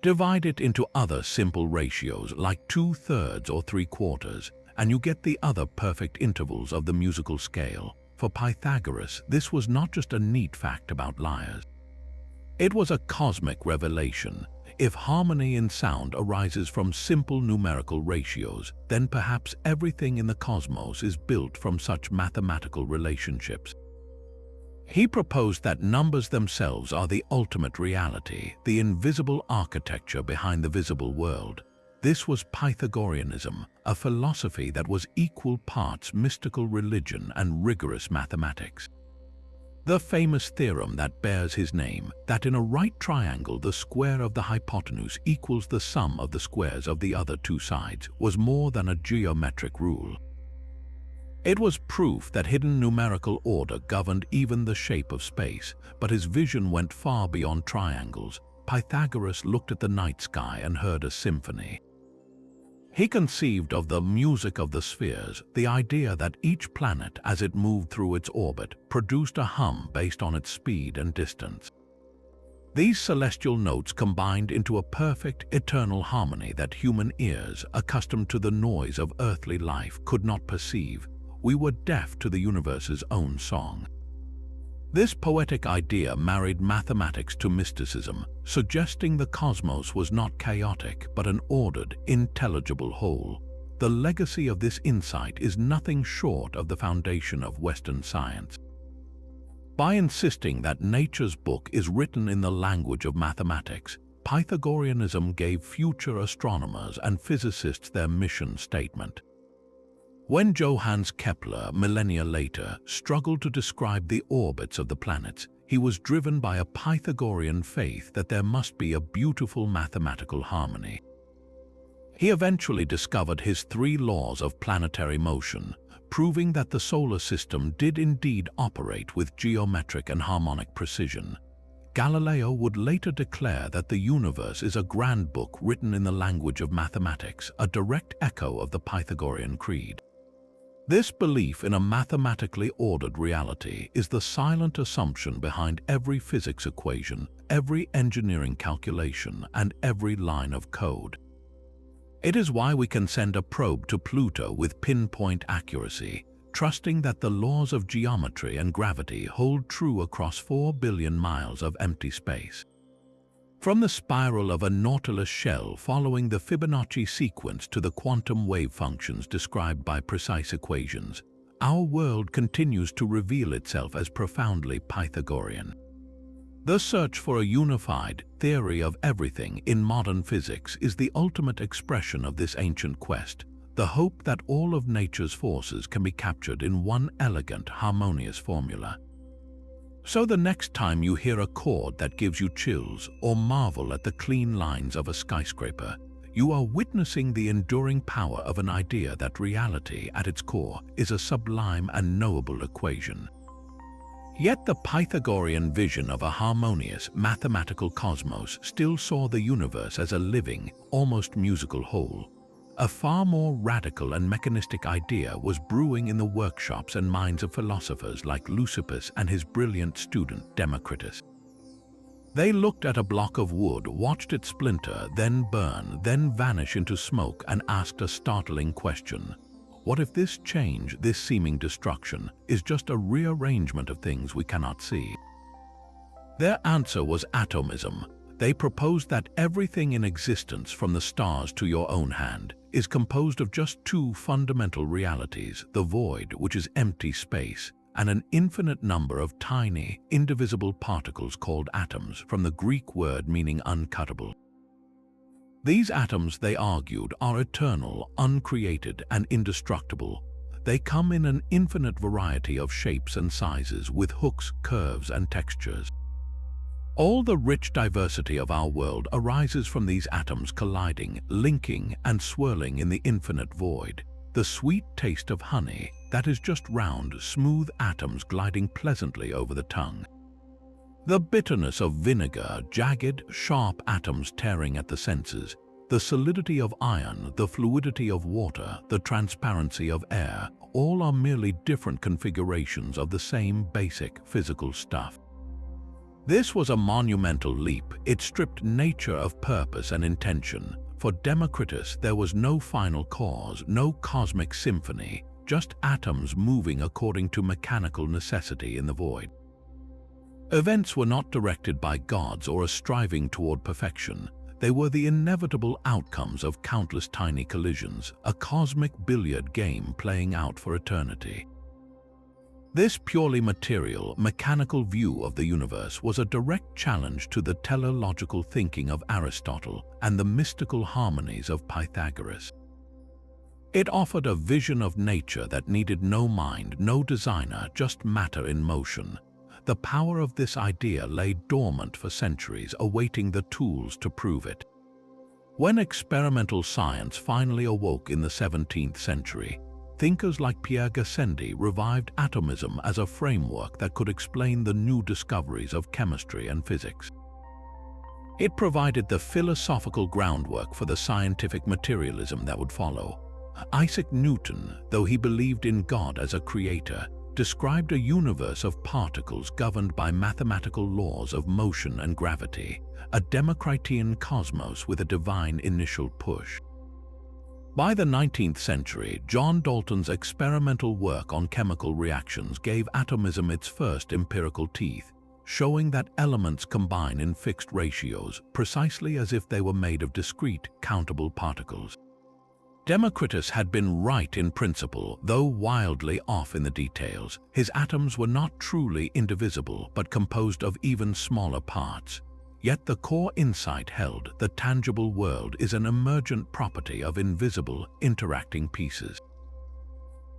Divide it into other simple ratios like 2/3 or 3/4, and you get the other perfect intervals of the musical scale. For Pythagoras, this was not just a neat fact about lyres. It was a cosmic revelation. If harmony in sound arises from simple numerical ratios, then perhaps everything in the cosmos is built from such mathematical relationships. He proposed that numbers themselves are the ultimate reality, the invisible architecture behind the visible world. This was Pythagoreanism, a philosophy that was equal parts mystical religion and rigorous mathematics. The famous theorem that bears his name, that in a right triangle the square of the hypotenuse equals the sum of the squares of the other two sides, was more than a geometric rule. It was proof that hidden numerical order governed even the shape of space, but his vision went far beyond triangles. Pythagoras looked at the night sky and heard a symphony. He conceived of the music of the spheres, the idea that each planet, as it moved through its orbit, produced a hum based on its speed and distance. These celestial notes combined into a perfect, eternal harmony that human ears, accustomed to the noise of earthly life, could not perceive. We were deaf to the universe's own song. This poetic idea married mathematics to mysticism, suggesting the cosmos was not chaotic but an ordered, intelligible whole. The legacy of this insight is nothing short of the foundation of Western science. By insisting that nature's book is written in the language of mathematics, Pythagoreanism gave future astronomers and physicists their mission statement. When Johannes Kepler, millennia later, struggled to describe the orbits of the planets, he was driven by a Pythagorean faith that there must be a beautiful mathematical harmony. He eventually discovered his 3 laws of planetary motion, proving that the solar system did indeed operate with geometric and harmonic precision. Galileo would later declare that the universe is a grand book written in the language of mathematics, a direct echo of the Pythagorean creed. This belief in a mathematically ordered reality is the silent assumption behind every physics equation, every engineering calculation, and every line of code. It is why we can send a probe to Pluto with pinpoint accuracy, trusting that the laws of geometry and gravity hold true across 4 billion miles of empty space. From the spiral of a Nautilus shell following the Fibonacci sequence to the quantum wave functions described by precise equations, our world continues to reveal itself as profoundly Pythagorean. The search for a unified theory of everything in modern physics is the ultimate expression of this ancient quest, the hope that all of nature's forces can be captured in one elegant, harmonious formula. So the next time you hear a chord that gives you chills or marvel at the clean lines of a skyscraper, you are witnessing the enduring power of an idea that reality at its core is a sublime and knowable equation. Yet the Pythagorean vision of a harmonious, mathematical cosmos still saw the universe as a living, almost musical whole. A far more radical and mechanistic idea was brewing in the workshops and minds of philosophers like Leucippus and his brilliant student Democritus. They looked at a block of wood, watched it splinter, then burn, then vanish into smoke, and asked a startling question. What if this change, this seeming destruction, is just a rearrangement of things we cannot see? Their answer was atomism. They proposed that everything in existence, from the stars to your own hand, is composed of just two fundamental realities: the void, which is empty space, and an infinite number of tiny, indivisible particles called atoms, from the Greek word meaning uncuttable. These atoms, they argued, are eternal, uncreated, and indestructible. They come in an infinite variety of shapes and sizes, with hooks, curves, and textures. All the rich diversity of our world arises from these atoms colliding, linking, and swirling in the infinite void. The sweet taste of honey, that is just round, smooth atoms gliding pleasantly over the tongue. The bitterness of vinegar, jagged, sharp atoms tearing at the senses. The solidity of iron, the fluidity of water, the transparency of air, all are merely different configurations of the same basic physical stuff. This was a monumental leap. It stripped nature of purpose and intention. For Democritus, there was no final cause, no cosmic symphony, just atoms moving according to mechanical necessity in the void. Events were not directed by gods or a striving toward perfection. They were the inevitable outcomes of countless tiny collisions, a cosmic billiard game playing out for eternity. This purely material, mechanical view of the universe was a direct challenge to the teleological thinking of Aristotle and the mystical harmonies of Pythagoras. It offered a vision of nature that needed no mind, no designer, just matter in motion. The power of this idea lay dormant for centuries, awaiting the tools to prove it. When experimental science finally awoke in the 17th century, thinkers like Pierre Gassendi revived atomism as a framework that could explain the new discoveries of chemistry and physics. It provided the philosophical groundwork for the scientific materialism that would follow. Isaac Newton, though he believed in God as a creator, described a universe of particles governed by mathematical laws of motion and gravity, a Democritean cosmos with a divine initial push. By the 19th century, John Dalton's experimental work on chemical reactions gave atomism its first empirical teeth, showing that elements combine in fixed ratios, precisely as if they were made of discrete, countable particles. Democritus had been right in principle, though wildly off in the details. His atoms were not truly indivisible, but composed of even smaller parts. Yet the core insight held: the tangible world is an emergent property of invisible, interacting pieces.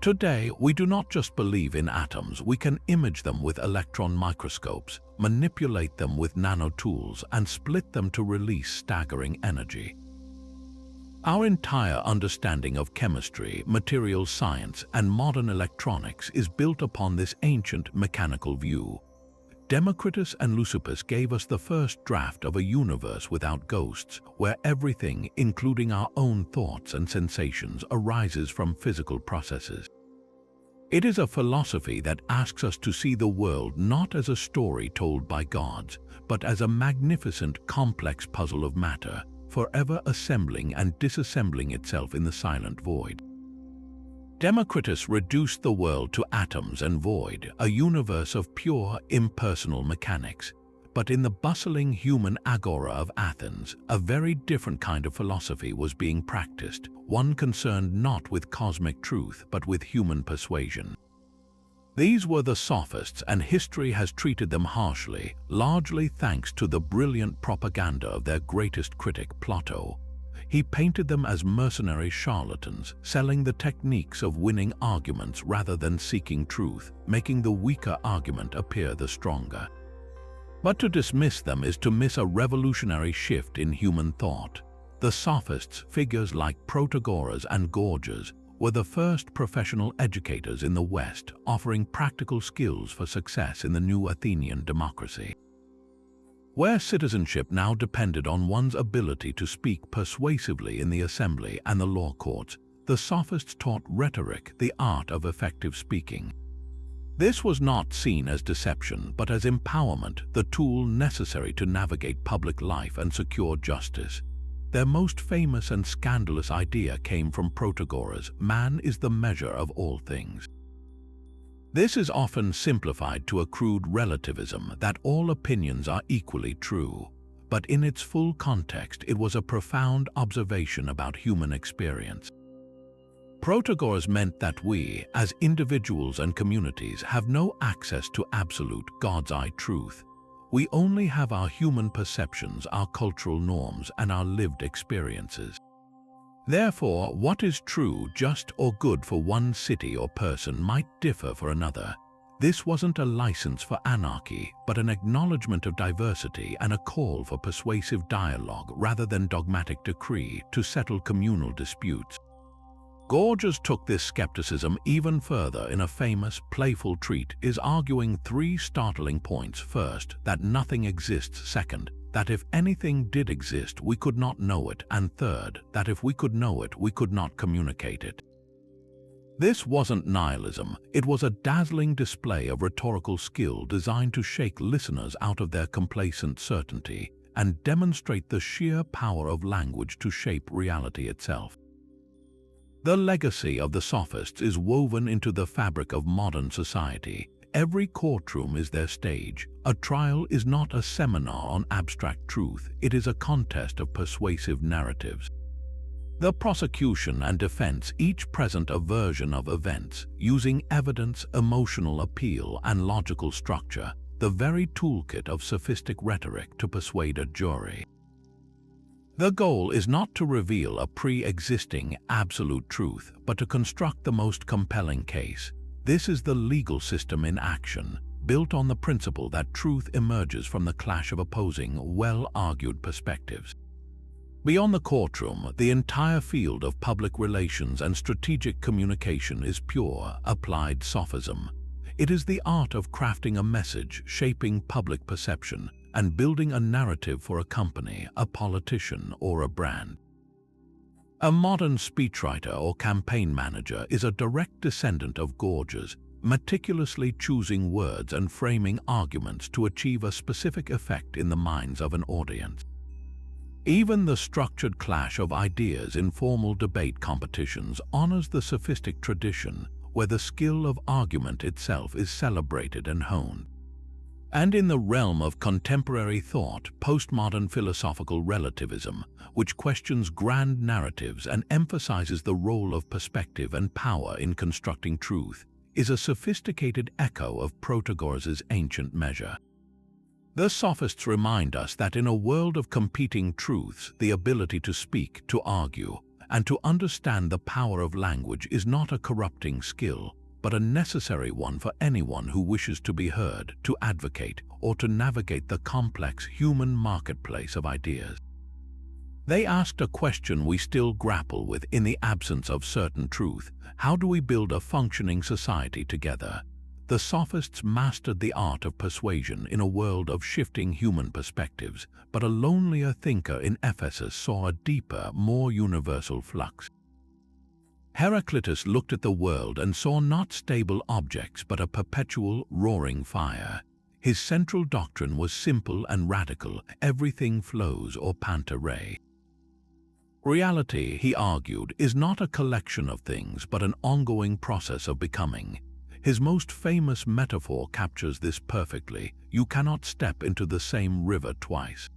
Today, we do not just believe in atoms, we can image them with electron microscopes, manipulate them with nanotools, and split them to release staggering energy. Our entire understanding of chemistry, materials science, and modern electronics is built upon this ancient mechanical view. Democritus and Leucippus gave us the first draft of a universe without ghosts, where everything, including our own thoughts and sensations, arises from physical processes. It is a philosophy that asks us to see the world not as a story told by gods, but as a magnificent, complex puzzle of matter, forever assembling and disassembling itself in the silent void. Democritus reduced the world to atoms and void, a universe of pure, impersonal mechanics. But in the bustling human agora of Athens, a very different kind of philosophy was being practiced, one concerned not with cosmic truth but with human persuasion. These were the Sophists, and history has treated them harshly, largely thanks to the brilliant propaganda of their greatest critic, Plato. He painted them as mercenary charlatans, selling the techniques of winning arguments rather than seeking truth, making the weaker argument appear the stronger. But to dismiss them is to miss a revolutionary shift in human thought. The Sophists, figures like Protagoras and Gorgias, were the first professional educators in the West, offering practical skills for success in the new Athenian democracy. Where citizenship now depended on one's ability to speak persuasively in the assembly and the law courts, the Sophists taught rhetoric, the art of effective speaking. This was not seen as deception, but as empowerment, the tool necessary to navigate public life and secure justice. Their most famous and scandalous idea came from Protagoras: man is the measure of all things. This is often simplified to a crude relativism that all opinions are equally true, but in its full context it was a profound observation about human experience. Protagoras meant that we, as individuals and communities, have no access to absolute God's-eye truth. We only have our human perceptions, our cultural norms, and our lived experiences. Therefore, what is true, just, or good for one city or person might differ for another. This wasn't a license for anarchy, but an acknowledgement of diversity and a call for persuasive dialogue rather than dogmatic decree to settle communal disputes. Gorgias took this skepticism even further in a famous, playful treat, is arguing three startling points. First, that nothing exists. Second, that if anything did exist, we could not know it. And third, that if we could know it, we could not communicate it. This wasn't nihilism. It was a dazzling display of rhetorical skill designed to shake listeners out of their complacent certainty and demonstrate the sheer power of language to shape reality itself. The legacy of the Sophists is woven into the fabric of modern society. Every courtroom is their stage. A trial is not a seminar on abstract truth, it is a contest of persuasive narratives. The prosecution and defense each present a version of events, using evidence, emotional appeal, and logical structure, the very toolkit of sophistic rhetoric to persuade a jury. The goal is not to reveal a pre-existing absolute truth, but to construct the most compelling case. This is the legal system in action, built on the principle that truth emerges from the clash of opposing, well-argued perspectives. Beyond the courtroom, the entire field of public relations and strategic communication is pure, applied sophism. It is the art of crafting a message, shaping public perception, and building a narrative for a company, a politician, or a brand. A modern speechwriter or campaign manager is a direct descendant of Gorgias, meticulously choosing words and framing arguments to achieve a specific effect in the minds of an audience. Even the structured clash of ideas in formal debate competitions honors the sophistic tradition, where the skill of argument itself is celebrated and honed. And in the realm of contemporary thought, postmodern philosophical relativism, which questions grand narratives and emphasizes the role of perspective and power in constructing truth, is a sophisticated echo of Protagoras' ancient measure. The Sophists remind us that in a world of competing truths, the ability to speak, to argue, and to understand the power of language is not a corrupting skill, but a necessary one for anyone who wishes to be heard, to advocate, or to navigate the complex human marketplace of ideas. They asked a question we still grapple with in the absence of certain truth: how do we build a functioning society together? The Sophists mastered the art of persuasion in a world of shifting human perspectives, but a lonelier thinker in Ephesus saw a deeper, more universal flux. Heraclitus looked at the world and saw not stable objects but a perpetual, roaring fire. His central doctrine was simple and radical: everything flows or panta rei. Reality, he argued, is not a collection of things but an ongoing process of becoming. His most famous metaphor captures this perfectly: you cannot step into the same river twice.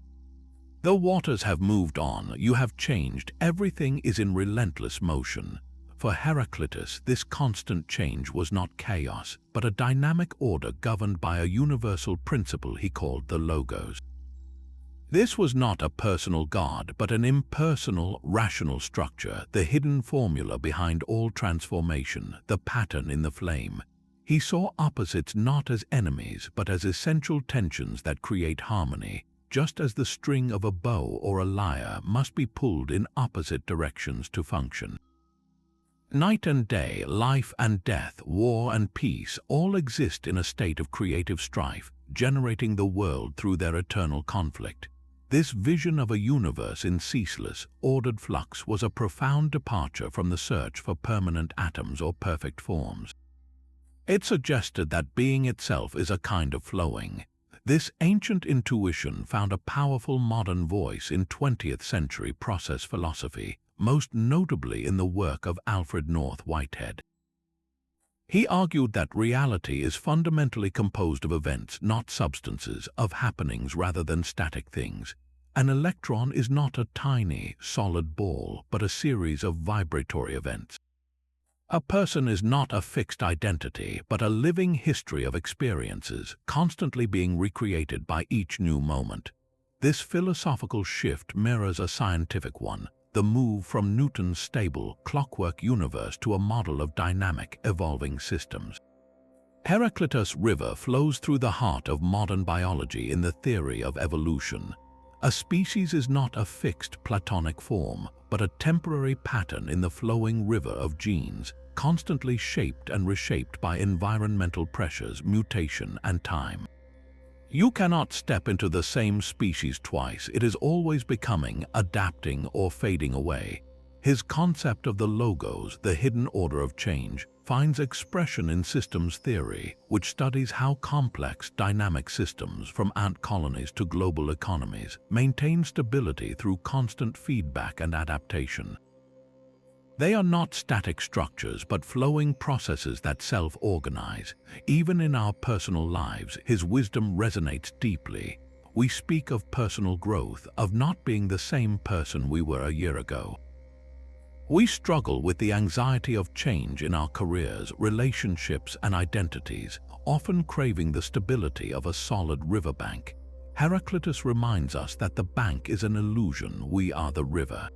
The waters have moved on, you have changed, everything is in relentless motion. For Heraclitus, this constant change was not chaos, but a dynamic order governed by a universal principle he called the logos. This was not a personal god, but an impersonal, rational structure, the hidden formula behind all transformation, the pattern in the flame. He saw opposites not as enemies, but as essential tensions that create harmony, just as the string of a bow or a lyre must be pulled in opposite directions to function. Night and day, life and death, war and peace all exist in a state of creative strife, generating the world through their eternal conflict. This vision of a universe in ceaseless, ordered flux was a profound departure from the search for permanent atoms or perfect forms. It suggested that being itself is a kind of flowing. This ancient intuition found a powerful modern voice in 20th century process philosophy, most notably in the work of Alfred North Whitehead. He argued that reality is fundamentally composed of events, not substances, of happenings rather than static things. An electron is not a tiny, solid ball, but a series of vibratory events. A person is not a fixed identity, but a living history of experiences, constantly being recreated by each new moment. This philosophical shift mirrors a scientific one, the move from Newton's stable, clockwork universe to a model of dynamic, evolving systems. Heraclitus River flows through the heart of modern biology in the theory of evolution. A species is not a fixed Platonic form, but a temporary pattern in the flowing river of genes, constantly shaped and reshaped by environmental pressures, mutation, and time. You cannot step into the same species twice. It is always becoming, adapting, or fading away. His concept of the logos, the hidden order of change, finds expression in systems theory, which studies how complex, dynamic systems, from ant colonies to global economies, maintain stability through constant feedback and adaptation. They are not static structures, but flowing processes that self-organize. Even in our personal lives, his wisdom resonates deeply. We speak of personal growth, of not being the same person we were a year ago. We struggle with the anxiety of change in our careers, relationships, and identities, often craving the stability of a solid riverbank. Heraclitus reminds us that the bank is an illusion, we are the river.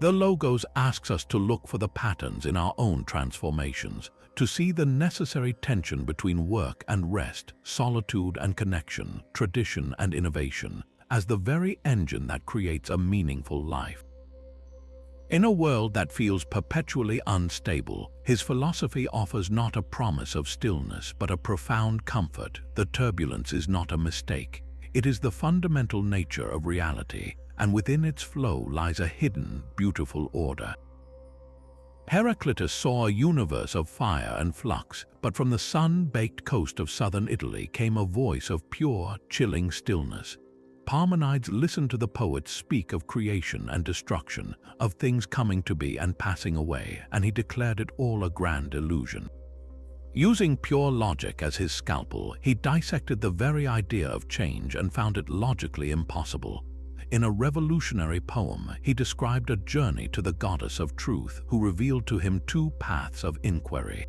The Logos asks us to look for the patterns in our own transformations, to see the necessary tension between work and rest, solitude and connection, tradition and innovation, as the very engine that creates a meaningful life. In a world that feels perpetually unstable, his philosophy offers not a promise of stillness but a profound comfort. The turbulence is not a mistake. It is the fundamental nature of reality, and within its flow lies a hidden, beautiful order. Heraclitus saw a universe of fire and flux, but from the sun-baked coast of southern Italy came a voice of pure, chilling stillness. Parmenides listened to the poets speak of creation and destruction, of things coming to be and passing away, and he declared it all a grand illusion. Using pure logic as his scalpel, he dissected the very idea of change and found it logically impossible. In a revolutionary poem, he described a journey to the goddess of truth, who revealed to him two paths of inquiry.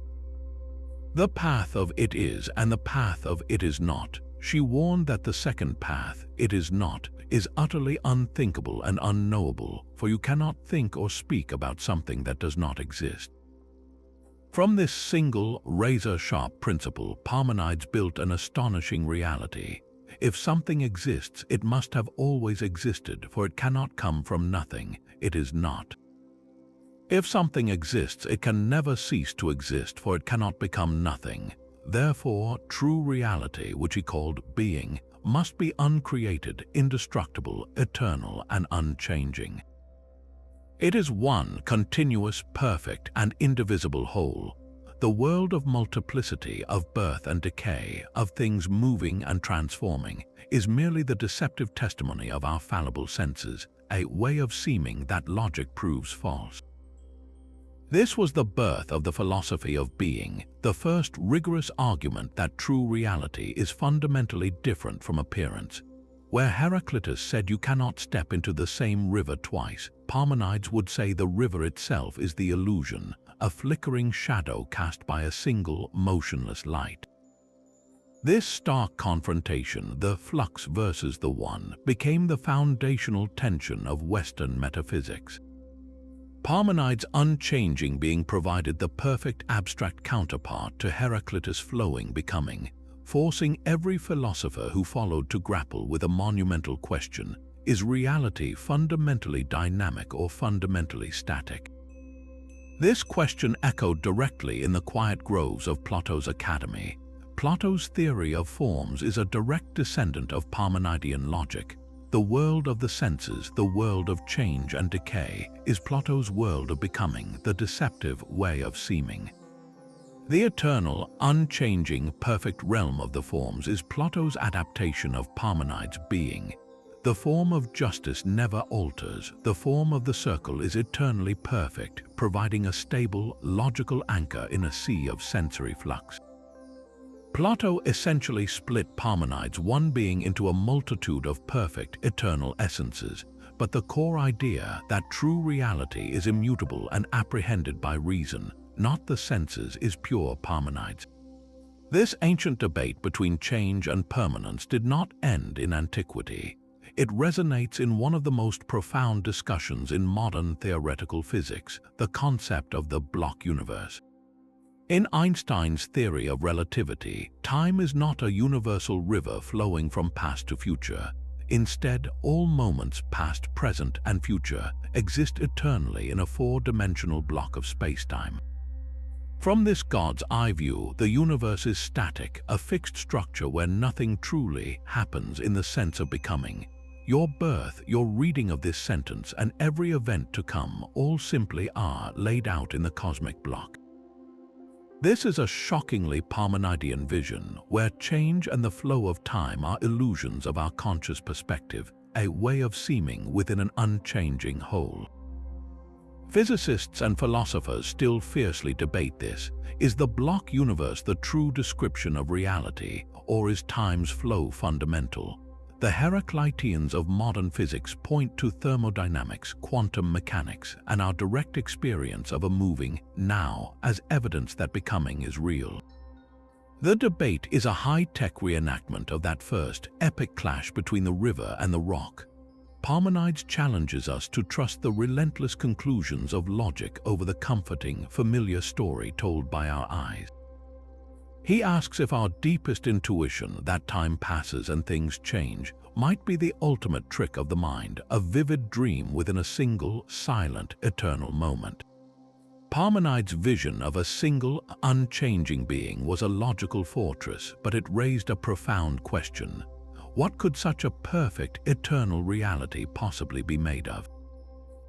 The path of it is and the path of it is not. She warned that the second path, it is not, is utterly unthinkable and unknowable, for you cannot think or speak about something that does not exist. From this single, razor-sharp principle, Parmenides built an astonishing reality. If something exists, it must have always existed, for it cannot come from nothing. It is not. If something exists, it can never cease to exist, for it cannot become nothing. Therefore, true reality, which he called being, must be uncreated, indestructible, eternal, and unchanging. It is one continuous, perfect, and indivisible whole. The world of multiplicity, of birth and decay, of things moving and transforming, is merely the deceptive testimony of our fallible senses, a way of seeming that logic proves false. This was the birth of the philosophy of being, the first rigorous argument that true reality is fundamentally different from appearance. Where Heraclitus said you cannot step into the same river twice, Parmenides would say the river itself is the illusion, a flickering shadow cast by a single, motionless light. This stark confrontation, the flux versus the one, became the foundational tension of Western metaphysics. Parmenides' unchanging being provided the perfect abstract counterpart to Heraclitus' flowing becoming, forcing every philosopher who followed to grapple with a monumental question: is reality fundamentally dynamic or fundamentally static? This question echoed directly in the quiet groves of Plato's academy. Plato's theory of forms is a direct descendant of Parmenidean logic. The world of the senses, the world of change and decay, is Plato's world of becoming, the deceptive way of seeming. The eternal, unchanging, perfect realm of the forms is Plato's adaptation of Parmenides' being. The form of justice never alters. The form of the circle is eternally perfect, providing a stable, logical anchor in a sea of sensory flux. Plato essentially split Parmenides' one being into a multitude of perfect, eternal essences, but the core idea that true reality is immutable and apprehended by reason, not the senses, is pure Parmenides. This ancient debate between change and permanence did not end in antiquity. It resonates in one of the most profound discussions in modern theoretical physics, the concept of the block universe. In Einstein's theory of relativity, time is not a universal river flowing from past to future. Instead, all moments, past, present, and future, exist eternally in a four-dimensional block of spacetime. From this God's eye view, the universe is static, a fixed structure where nothing truly happens in the sense of becoming. Your birth, your reading of this sentence, and every event to come all simply are laid out in the cosmic block. This is a shockingly Parmenidean vision, where change and the flow of time are illusions of our conscious perspective, a way of seeming within an unchanging whole. Physicists and philosophers still fiercely debate this. Is the block universe the true description of reality, or is time's flow fundamental? The Heracliteans of modern physics point to thermodynamics, quantum mechanics, and our direct experience of a moving now as evidence that becoming is real. The debate is a high-tech reenactment of that first epic clash between the river and the rock. Parmenides challenges us to trust the relentless conclusions of logic over the comforting, familiar story told by our eyes. He asks if our deepest intuition, that time passes and things change, might be the ultimate trick of the mind, a vivid dream within a single, silent, eternal moment. Parmenides' vision of a single, unchanging being was a logical fortress, but it raised a profound question. What could such a perfect, eternal reality possibly be made of?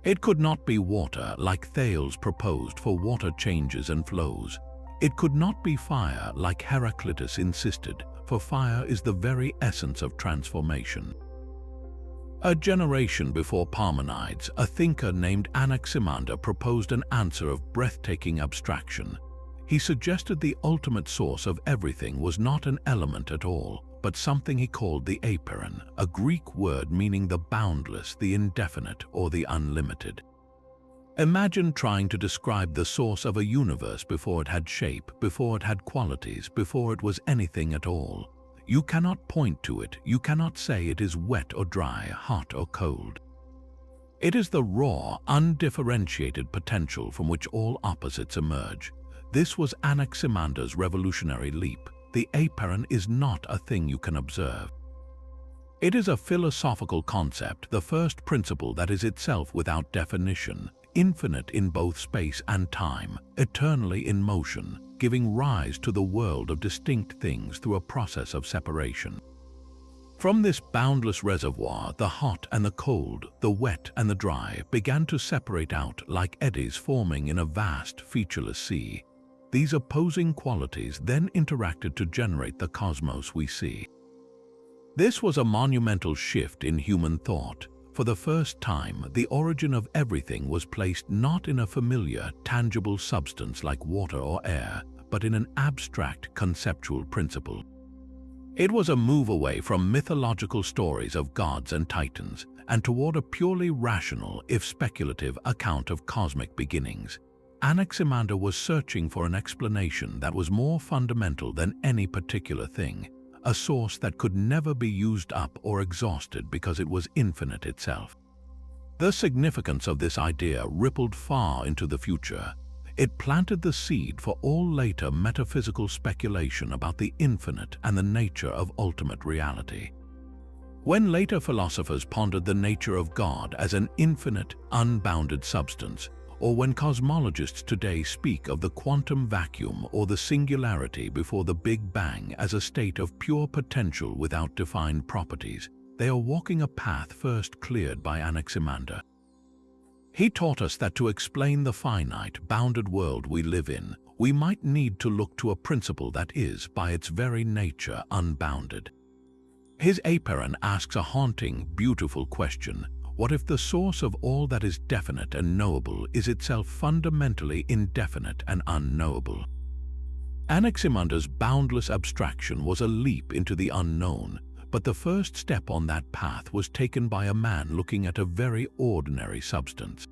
It could not be water, like Thales proposed, for water changes and flows. It could not be fire, like Heraclitus insisted, for fire is the very essence of transformation. A generation before Parmenides, a thinker named Anaximander proposed an answer of breathtaking abstraction. He suggested the ultimate source of everything was not an element at all, but something he called the Epicurean, a Greek word meaning the boundless, the indefinite, or the unlimited. Imagine trying to describe the source of a universe before it had shape, before it had qualities, before it was anything at all. You cannot point to it, you cannot say it is wet or dry, hot or cold. It is the raw, undifferentiated potential from which all opposites emerge. This was Anaximander's revolutionary leap. The Epicurean is not a thing you can observe. It is a philosophical concept, the first principle that is itself without definition, infinite in both space and time, eternally in motion, giving rise to the world of distinct things through a process of separation. From this boundless reservoir, the hot and the cold, the wet and the dry began to separate out like eddies forming in a vast, featureless sea. These opposing qualities then interacted to generate the cosmos we see. This was a monumental shift in human thought. For the first time, the origin of everything was placed not in a familiar, tangible substance like water or air, but in an abstract, conceptual principle. It was a move away from mythological stories of gods and titans, and toward a purely rational, if speculative, account of cosmic beginnings. Anaximander was searching for an explanation that was more fundamental than any particular thing, a source that could never be used up or exhausted because it was infinite itself. The significance of this idea rippled far into the future. It planted the seed for all later metaphysical speculation about the infinite and the nature of ultimate reality. When later philosophers pondered the nature of God as an infinite, unbounded substance, or when cosmologists today speak of the quantum vacuum or the singularity before the Big Bang as a state of pure potential without defined properties, they are walking a path first cleared by Anaximander. He taught us that to explain the finite, bounded world we live in, we might need to look to a principle that is, by its very nature, unbounded. His Epicurean asks a haunting, beautiful question: what if the source of all that is definite and knowable is itself fundamentally indefinite and unknowable? Anaximander's boundless abstraction was a leap into the unknown, but the first step on that path was taken by a man looking at a very ordinary substance.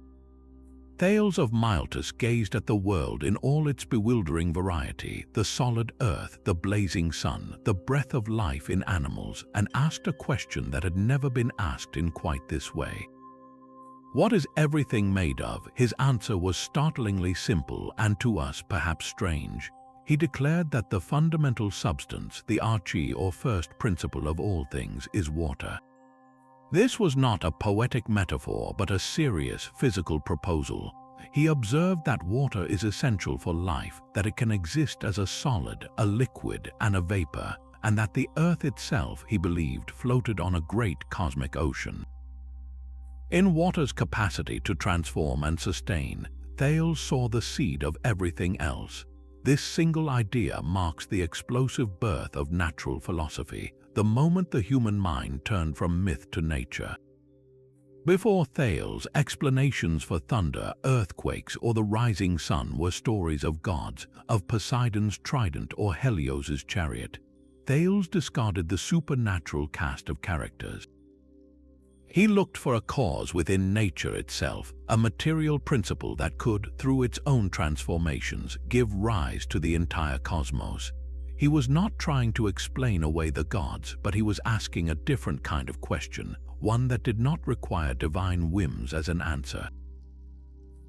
Thales of Miletus gazed at the world in all its bewildering variety, the solid earth, the blazing sun, the breath of life in animals, and asked a question that had never been asked in quite this way. What is everything made of? His answer was startlingly simple and to us perhaps strange. He declared that the fundamental substance, the archi or first principle of all things, is water. This was not a poetic metaphor but a serious physical proposal. He observed that water is essential for life, that it can exist as a solid, a liquid, and a vapor, and that the earth itself, he believed, floated on a great cosmic ocean. In water's capacity to transform and sustain, Thales saw the seed of everything else. This single idea marks the explosive birth of natural philosophy, the moment the human mind turned from myth to nature. Before Thales, explanations for thunder, earthquakes, or the rising sun were stories of gods, of Poseidon's trident or Helios's chariot. Thales discarded the supernatural cast of characters. He looked for a cause within nature itself, a material principle that could, through its own transformations, give rise to the entire cosmos. He was not trying to explain away the gods, but he was asking a different kind of question, one that did not require divine whims as an answer.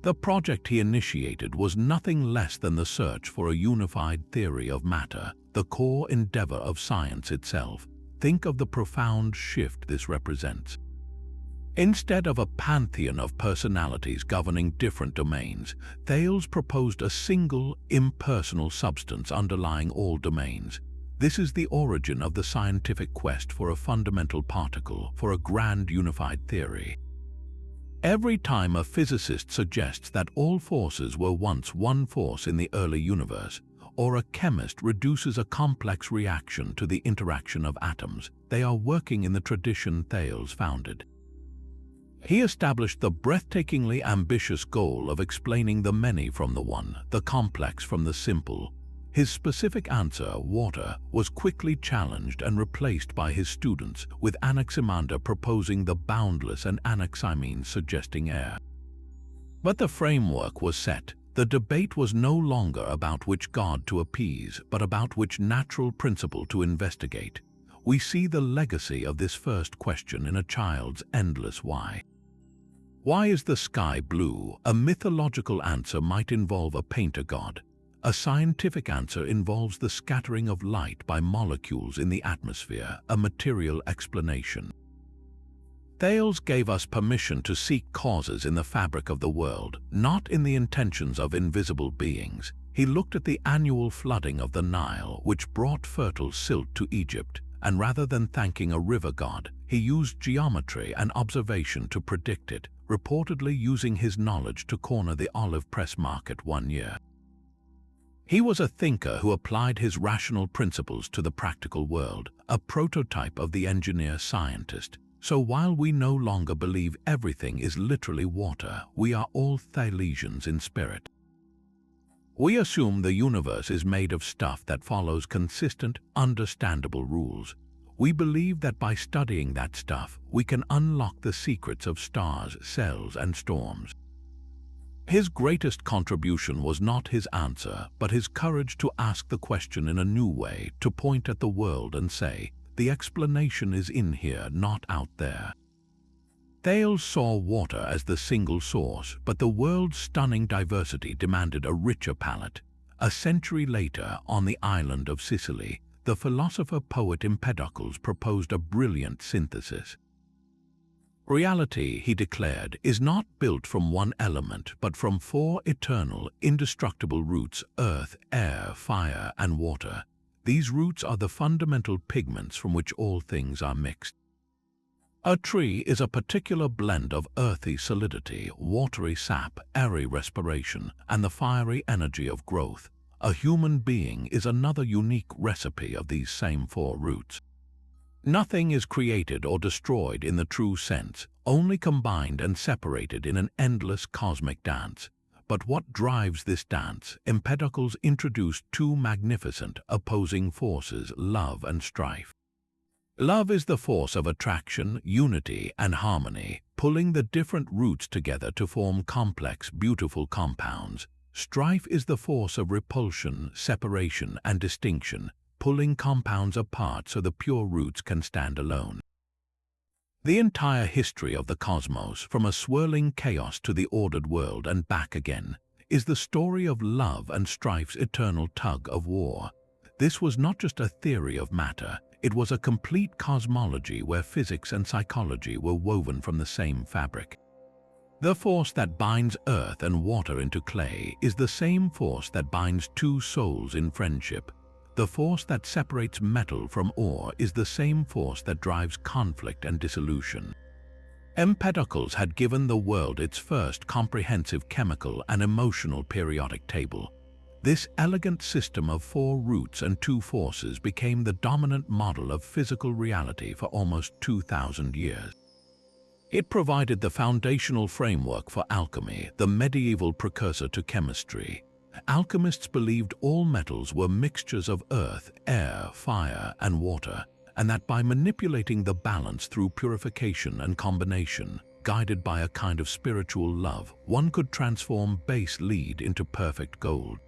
The project he initiated was nothing less than the search for a unified theory of matter, the core endeavor of science itself. Think of the profound shift this represents. Instead of a pantheon of personalities governing different domains, Thales proposed a single, impersonal substance underlying all domains. This is the origin of the scientific quest for a fundamental particle, for a grand unified theory. Every time a physicist suggests that all forces were once one force in the early universe, or a chemist reduces a complex reaction to the interaction of atoms, they are working in the tradition Thales founded. He established the breathtakingly ambitious goal of explaining the many from the one, the complex from the simple. His specific answer, water, was quickly challenged and replaced by his students, with Anaximander proposing the boundless and Anaximenes suggesting air. But the framework was set. The debate was no longer about which god to appease, but about which natural principle to investigate. We see the legacy of this first question in a child's endless why. Why is the sky blue? A mythological answer might involve a painter god. A scientific answer involves the scattering of light by molecules in the atmosphere, a material explanation. Thales gave us permission to seek causes in the fabric of the world, not in the intentions of invisible beings. He looked at the annual flooding of the Nile, which brought fertile silt to Egypt, and rather than thanking a river god, he used geometry and observation to predict it, reportedly using his knowledge to corner the olive press market one year. He was a thinker who applied his rational principles to the practical world, a prototype of the engineer-scientist. So while we no longer believe everything is literally water, we are all Thalesians in spirit. We assume the universe is made of stuff that follows consistent, understandable rules. We believe that by studying that stuff, we can unlock the secrets of stars, cells, and storms. His greatest contribution was not his answer, but his courage to ask the question in a new way, to point at the world and say, the explanation is in here, not out there. Thales saw water as the single source, but the world's stunning diversity demanded a richer palette. A century later, on the island of Sicily, the philosopher-poet Empedocles proposed a brilliant synthesis. Reality, he declared, is not built from one element, but from four eternal, indestructible roots: earth, air, fire, and water. These roots are the fundamental pigments from which all things are mixed. A tree is a particular blend of earthy solidity, watery sap, airy respiration, and the fiery energy of growth. A human being is another unique recipe of these same four roots. Nothing is created or destroyed in the true sense, only combined and separated in an endless cosmic dance. But what drives this dance? Empedocles introduced two magnificent, opposing forces: love and strife. Love is the force of attraction, unity, and harmony, pulling the different roots together to form complex, beautiful compounds. Strife is the force of repulsion, separation, and distinction, pulling compounds apart so the pure roots can stand alone. The entire history of the cosmos, from a swirling chaos to the ordered world and back again, is the story of love and strife's eternal tug of war. This was not just a theory of matter, it was a complete cosmology where physics and psychology were woven from the same fabric. The force that binds earth and water into clay is the same force that binds two souls in friendship. The force that separates metal from ore is the same force that drives conflict and dissolution. Empedocles had given the world its first comprehensive chemical and emotional periodic table. This elegant system of four roots and two forces became the dominant model of physical reality for almost 2,000 years. It provided the foundational framework for alchemy, the medieval precursor to chemistry. Alchemists believed all metals were mixtures of earth, air, fire, and water, and that by manipulating the balance through purification and combination, guided by a kind of spiritual love, one could transform base lead into perfect gold.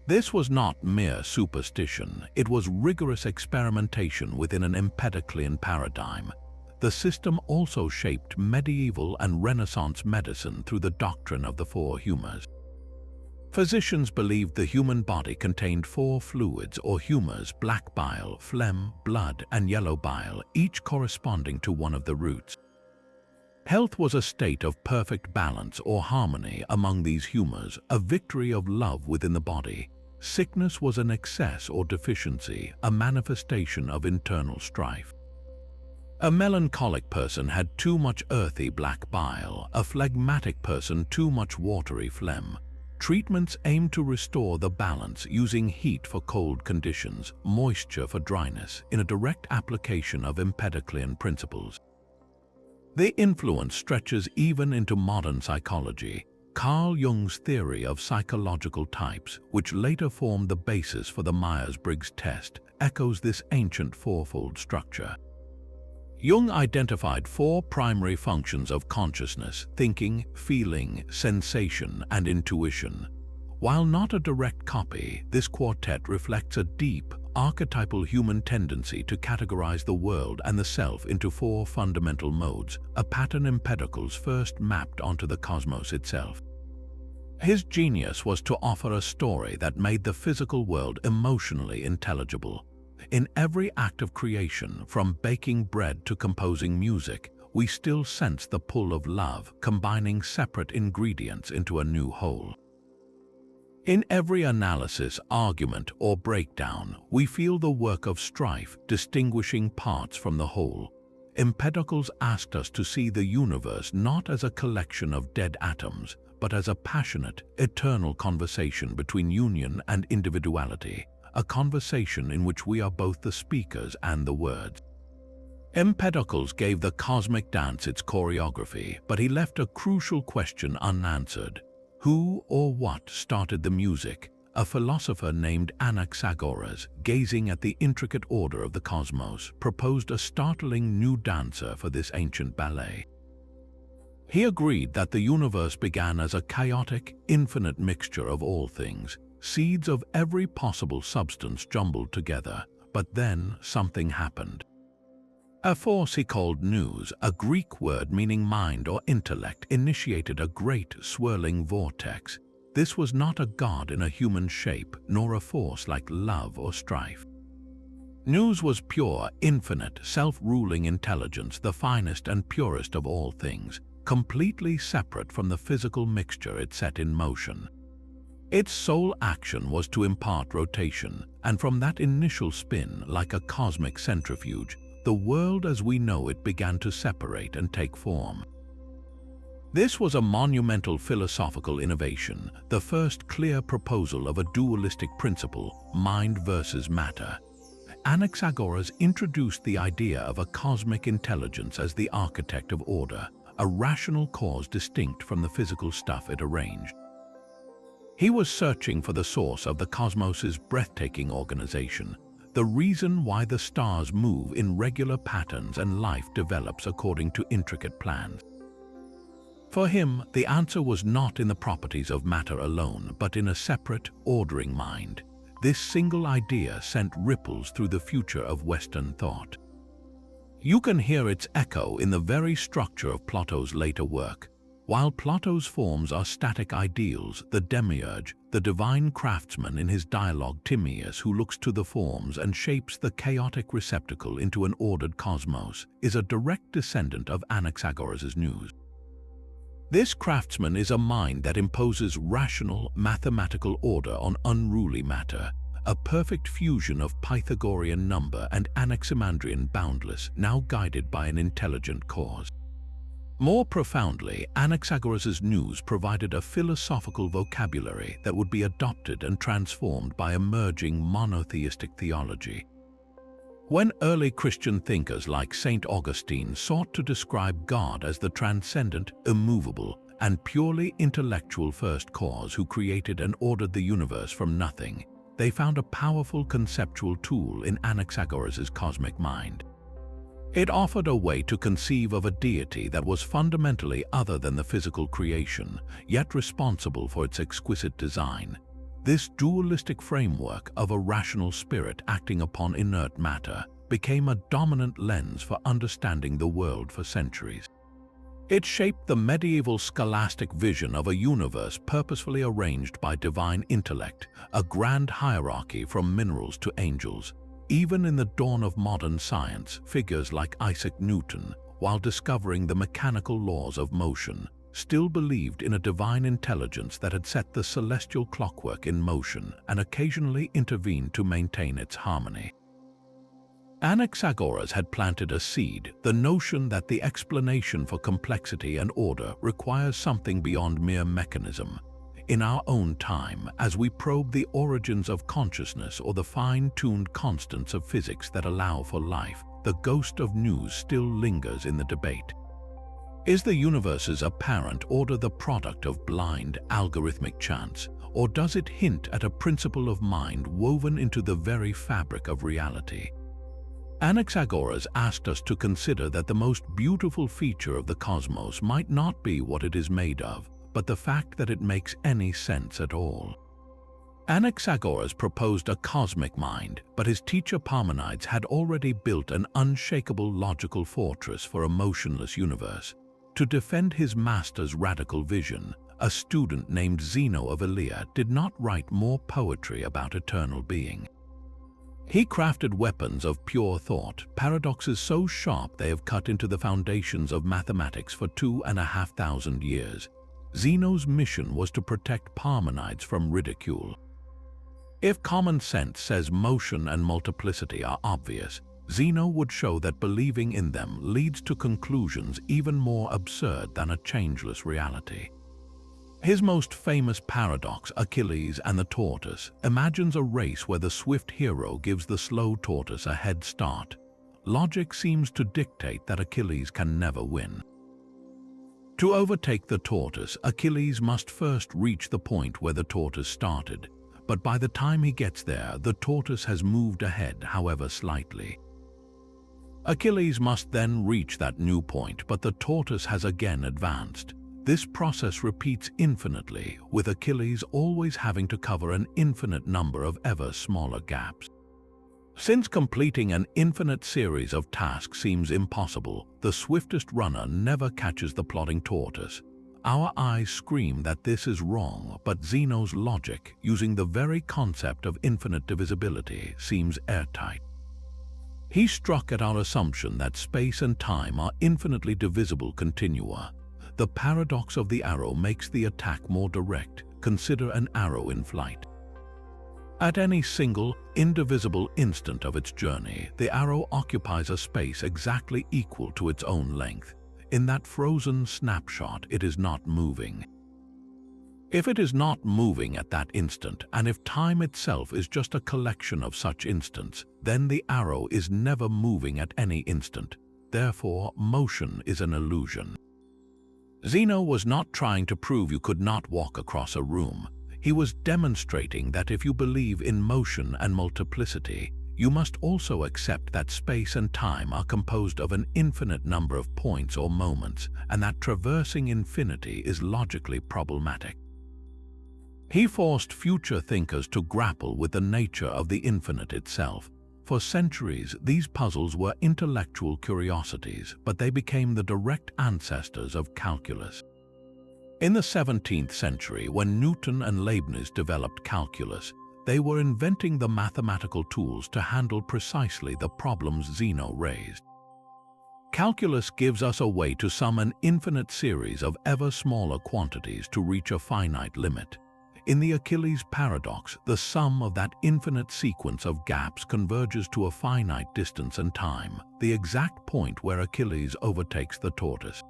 This was not mere superstition, it was rigorous experimentation within an Empedoclean paradigm. The system also shaped medieval and Renaissance medicine through the doctrine of the four humors. Physicians believed the human body contained four fluids or humors: black bile, phlegm, blood, and yellow bile, each corresponding to one of the roots. Health was a state of perfect balance or harmony among these humors, a victory of love within the body. Sickness was an excess or deficiency, a manifestation of internal strife. A melancholic person had too much earthy black bile, a phlegmatic person too much watery phlegm. Treatments aimed to restore the balance using heat for cold conditions, moisture for dryness, in a direct application of Empedoclean principles. The influence stretches even into modern psychology. Carl Jung's theory of psychological types, which later formed the basis for the Myers-Briggs test, echoes this ancient fourfold structure. Jung identified four primary functions of consciousness: thinking, feeling, sensation, and intuition. While not a direct copy, this quartet reflects a deep, archetypal human tendency to categorize the world and the self into four fundamental modes, a pattern Empedocles first mapped onto the cosmos itself. His genius was to offer a story that made the physical world emotionally intelligible. In every act of creation, from baking bread to composing music, we still sense the pull of love, combining separate ingredients into a new whole. In every analysis, argument, or breakdown, we feel the work of strife, distinguishing parts from the whole. Empedocles asked us to see the universe not as a collection of dead atoms, but as a passionate, eternal conversation between union and individuality, a conversation in which we are both the speakers and the words. Empedocles gave the cosmic dance its choreography, but he left a crucial question unanswered. Who or what started the music? A philosopher named Anaxagoras, gazing at the intricate order of the cosmos, proposed a startling new dancer for this ancient ballet. He agreed that the universe began as a chaotic, infinite mixture of all things, seeds of every possible substance jumbled together, but then something happened. A force he called nous, a Greek word meaning mind or intellect, initiated a great swirling vortex. This was not a god in a human shape, nor a force like love or strife. Nous was pure, infinite, self-ruling intelligence, the finest and purest of all things, completely separate from the physical mixture it set in motion. Its sole action was to impart rotation, and from that initial spin, like a cosmic centrifuge, the world as we know it began to separate and take form. This was a monumental philosophical innovation, the first clear proposal of a dualistic principle, mind versus matter. Anaxagoras introduced the idea of a cosmic intelligence as the architect of order, a rational cause distinct from the physical stuff it arranged. He was searching for the source of the cosmos's breathtaking organization, the reason why the stars move in regular patterns and life develops according to intricate plans. For him, the answer was not in the properties of matter alone, but in a separate, ordering mind. This single idea sent ripples through the future of Western thought. You can hear its echo in the very structure of Plato's later work. While Plato's forms are static ideals, the demiurge, the divine craftsman in his dialogue Timaeus who looks to the forms and shapes the chaotic receptacle into an ordered cosmos, is a direct descendant of Anaxagoras' nous. This craftsman is a mind that imposes rational, mathematical order on unruly matter, a perfect fusion of Pythagorean number and Anaximandrian boundless, now guided by an intelligent cause. More profoundly, Anaxagoras' nous provided a philosophical vocabulary that would be adopted and transformed by emerging monotheistic theology. When early Christian thinkers like St. Augustine sought to describe God as the transcendent, immovable, and purely intellectual first cause who created and ordered the universe from nothing, they found a powerful conceptual tool in Anaxagoras' cosmic mind. It offered a way to conceive of a deity that was fundamentally other than the physical creation, yet responsible for its exquisite design. This dualistic framework of a rational spirit acting upon inert matter became a dominant lens for understanding the world for centuries. It shaped the medieval scholastic vision of a universe purposefully arranged by divine intellect, a grand hierarchy from minerals to angels. Even in the dawn of modern science, figures like Isaac Newton, while discovering the mechanical laws of motion, still believed in a divine intelligence that had set the celestial clockwork in motion and occasionally intervened to maintain its harmony. Anaxagoras had planted a seed, the notion that the explanation for complexity and order requires something beyond mere mechanism. In our own time, as we probe the origins of consciousness or the fine-tuned constants of physics that allow for life, the ghost of nous still lingers in the debate. Is the universe's apparent order the product of blind, algorithmic chance, or does it hint at a principle of mind woven into the very fabric of reality? Anaxagoras asked us to consider that the most beautiful feature of the cosmos might not be what it is made of, but the fact that it makes any sense at all. Anaxagoras proposed a cosmic mind, but his teacher Parmenides had already built an unshakable logical fortress for a motionless universe. To defend his master's radical vision, a student named Zeno of Elea did not write more poetry about eternal being. He crafted weapons of pure thought, paradoxes so sharp they have cut into the foundations of mathematics for 2,500 years. Zeno's mission was to protect Parmenides from ridicule. If common sense says motion and multiplicity are obvious, Zeno would show that believing in them leads to conclusions even more absurd than a changeless reality. His most famous paradox, Achilles and the tortoise, imagines a race where the swift hero gives the slow tortoise a head start. Logic seems to dictate that Achilles can never win. To overtake the tortoise, Achilles must first reach the point where the tortoise started, but by the time he gets there, the tortoise has moved ahead, however slightly. Achilles must then reach that new point, but the tortoise has again advanced. This process repeats infinitely, with Achilles always having to cover an infinite number of ever smaller gaps. Since completing an infinite series of tasks seems impossible, the swiftest runner never catches the plodding tortoise. Our eyes scream that this is wrong, but Zeno's logic, using the very concept of infinite divisibility, seems airtight. He struck at our assumption that space and time are infinitely divisible continua. The paradox of the arrow makes the attack more direct. Consider an arrow in flight. At any single, indivisible instant of its journey, the arrow occupies a space exactly equal to its own length. In that frozen snapshot, it is not moving. If it is not moving at that instant, and if time itself is just a collection of such instants, then the arrow is never moving at any instant. Therefore, motion is an illusion. Zeno was not trying to prove you could not walk across a room. He was demonstrating that if you believe in motion and multiplicity, you must also accept that space and time are composed of an infinite number of points or moments, and that traversing infinity is logically problematic. He forced future thinkers to grapple with the nature of the infinite itself. For centuries, these puzzles were intellectual curiosities, but they became the direct ancestors of calculus. In the 17th century, when Newton and Leibniz developed calculus, they were inventing the mathematical tools to handle precisely the problems Zeno raised. Calculus gives us a way to sum an infinite series of ever smaller quantities to reach a finite limit. In the Achilles paradox, the sum of that infinite sequence of gaps converges to a finite distance and time, the exact point where Achilles overtakes the tortoise.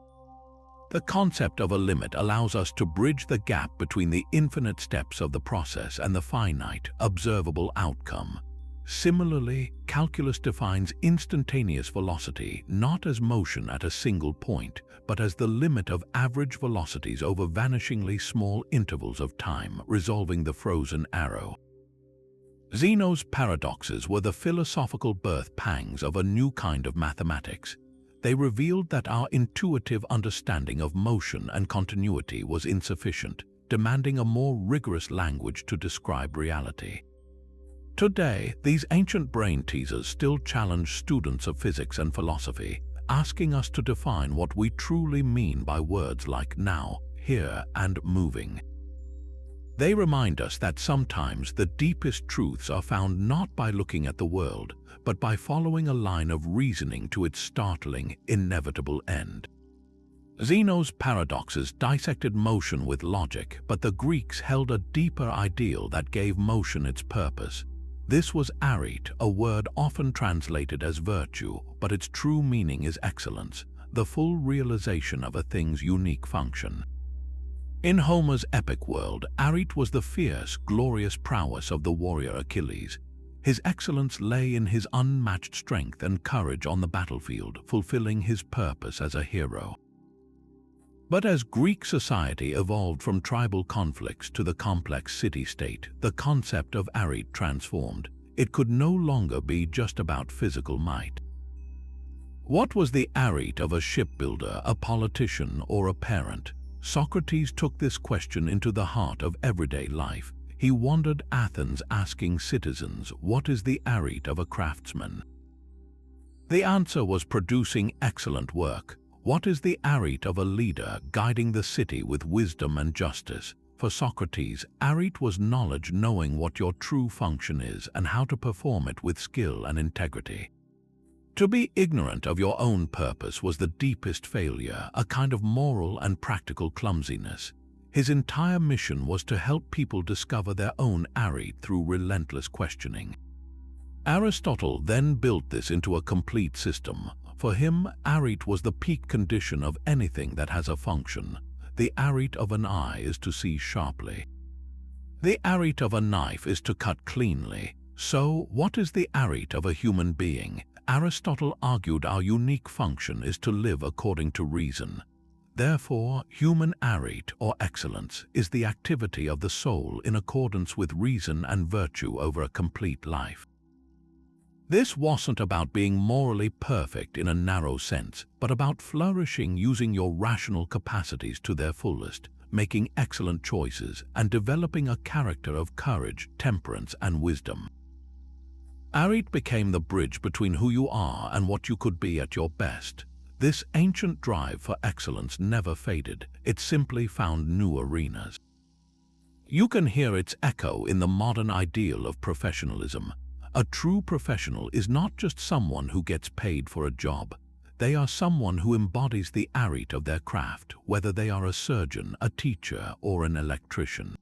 The concept of a limit allows us to bridge the gap between the infinite steps of the process and the finite, observable outcome. Similarly, calculus defines instantaneous velocity not as motion at a single point, but as the limit of average velocities over vanishingly small intervals of time, resolving the frozen arrow. Zeno's paradoxes were the philosophical birth pangs of a new kind of mathematics. They revealed that our intuitive understanding of motion and continuity was insufficient, demanding a more rigorous language to describe reality. Today, these ancient brain teasers still challenge students of physics and philosophy, asking us to define what we truly mean by words like now, here, and moving. They remind us that sometimes the deepest truths are found not by looking at the world, but by following a line of reasoning to its startling, inevitable end. Zeno's paradoxes dissected motion with logic, but the Greeks held a deeper ideal that gave motion its purpose. This was arete, a word often translated as virtue, but its true meaning is excellence, the full realization of a thing's unique function. In Homer's epic world, arete was the fierce, glorious prowess of the warrior Achilles. His excellence lay in his unmatched strength and courage on the battlefield, fulfilling his purpose as a hero. But as Greek society evolved from tribal conflicts to the complex city-state, the concept of arete transformed. It could no longer be just about physical might. What was the arete of a shipbuilder, a politician, or a parent? Socrates took this question into the heart of everyday life. He wandered Athens asking citizens, what is the arete of a craftsman? The answer was producing excellent work. What is the arete of a leader guiding the city with wisdom and justice? For Socrates, arete was knowledge, knowing what your true function is and how to perform it with skill and integrity. To be ignorant of your own purpose was the deepest failure, a kind of moral and practical clumsiness. His entire mission was to help people discover their own arete through relentless questioning. Aristotle then built this into a complete system. For him, arete was the peak condition of anything that has a function. The arete of an eye is to see sharply. The arete of a knife is to cut cleanly. So, what is the arete of a human being? Aristotle argued our unique function is to live according to reason. Therefore, human arete, or excellence, is the activity of the soul in accordance with reason and virtue over a complete life. This wasn't about being morally perfect in a narrow sense, but about flourishing using your rational capacities to their fullest, making excellent choices, and developing a character of courage, temperance, and wisdom. Arete became the bridge between who you are and what you could be at your best. This ancient drive for excellence never faded, it simply found new arenas. You can hear its echo in the modern ideal of professionalism. A true professional is not just someone who gets paid for a job. They are someone who embodies the arete of their craft, whether they are a surgeon, a teacher, or an electrician.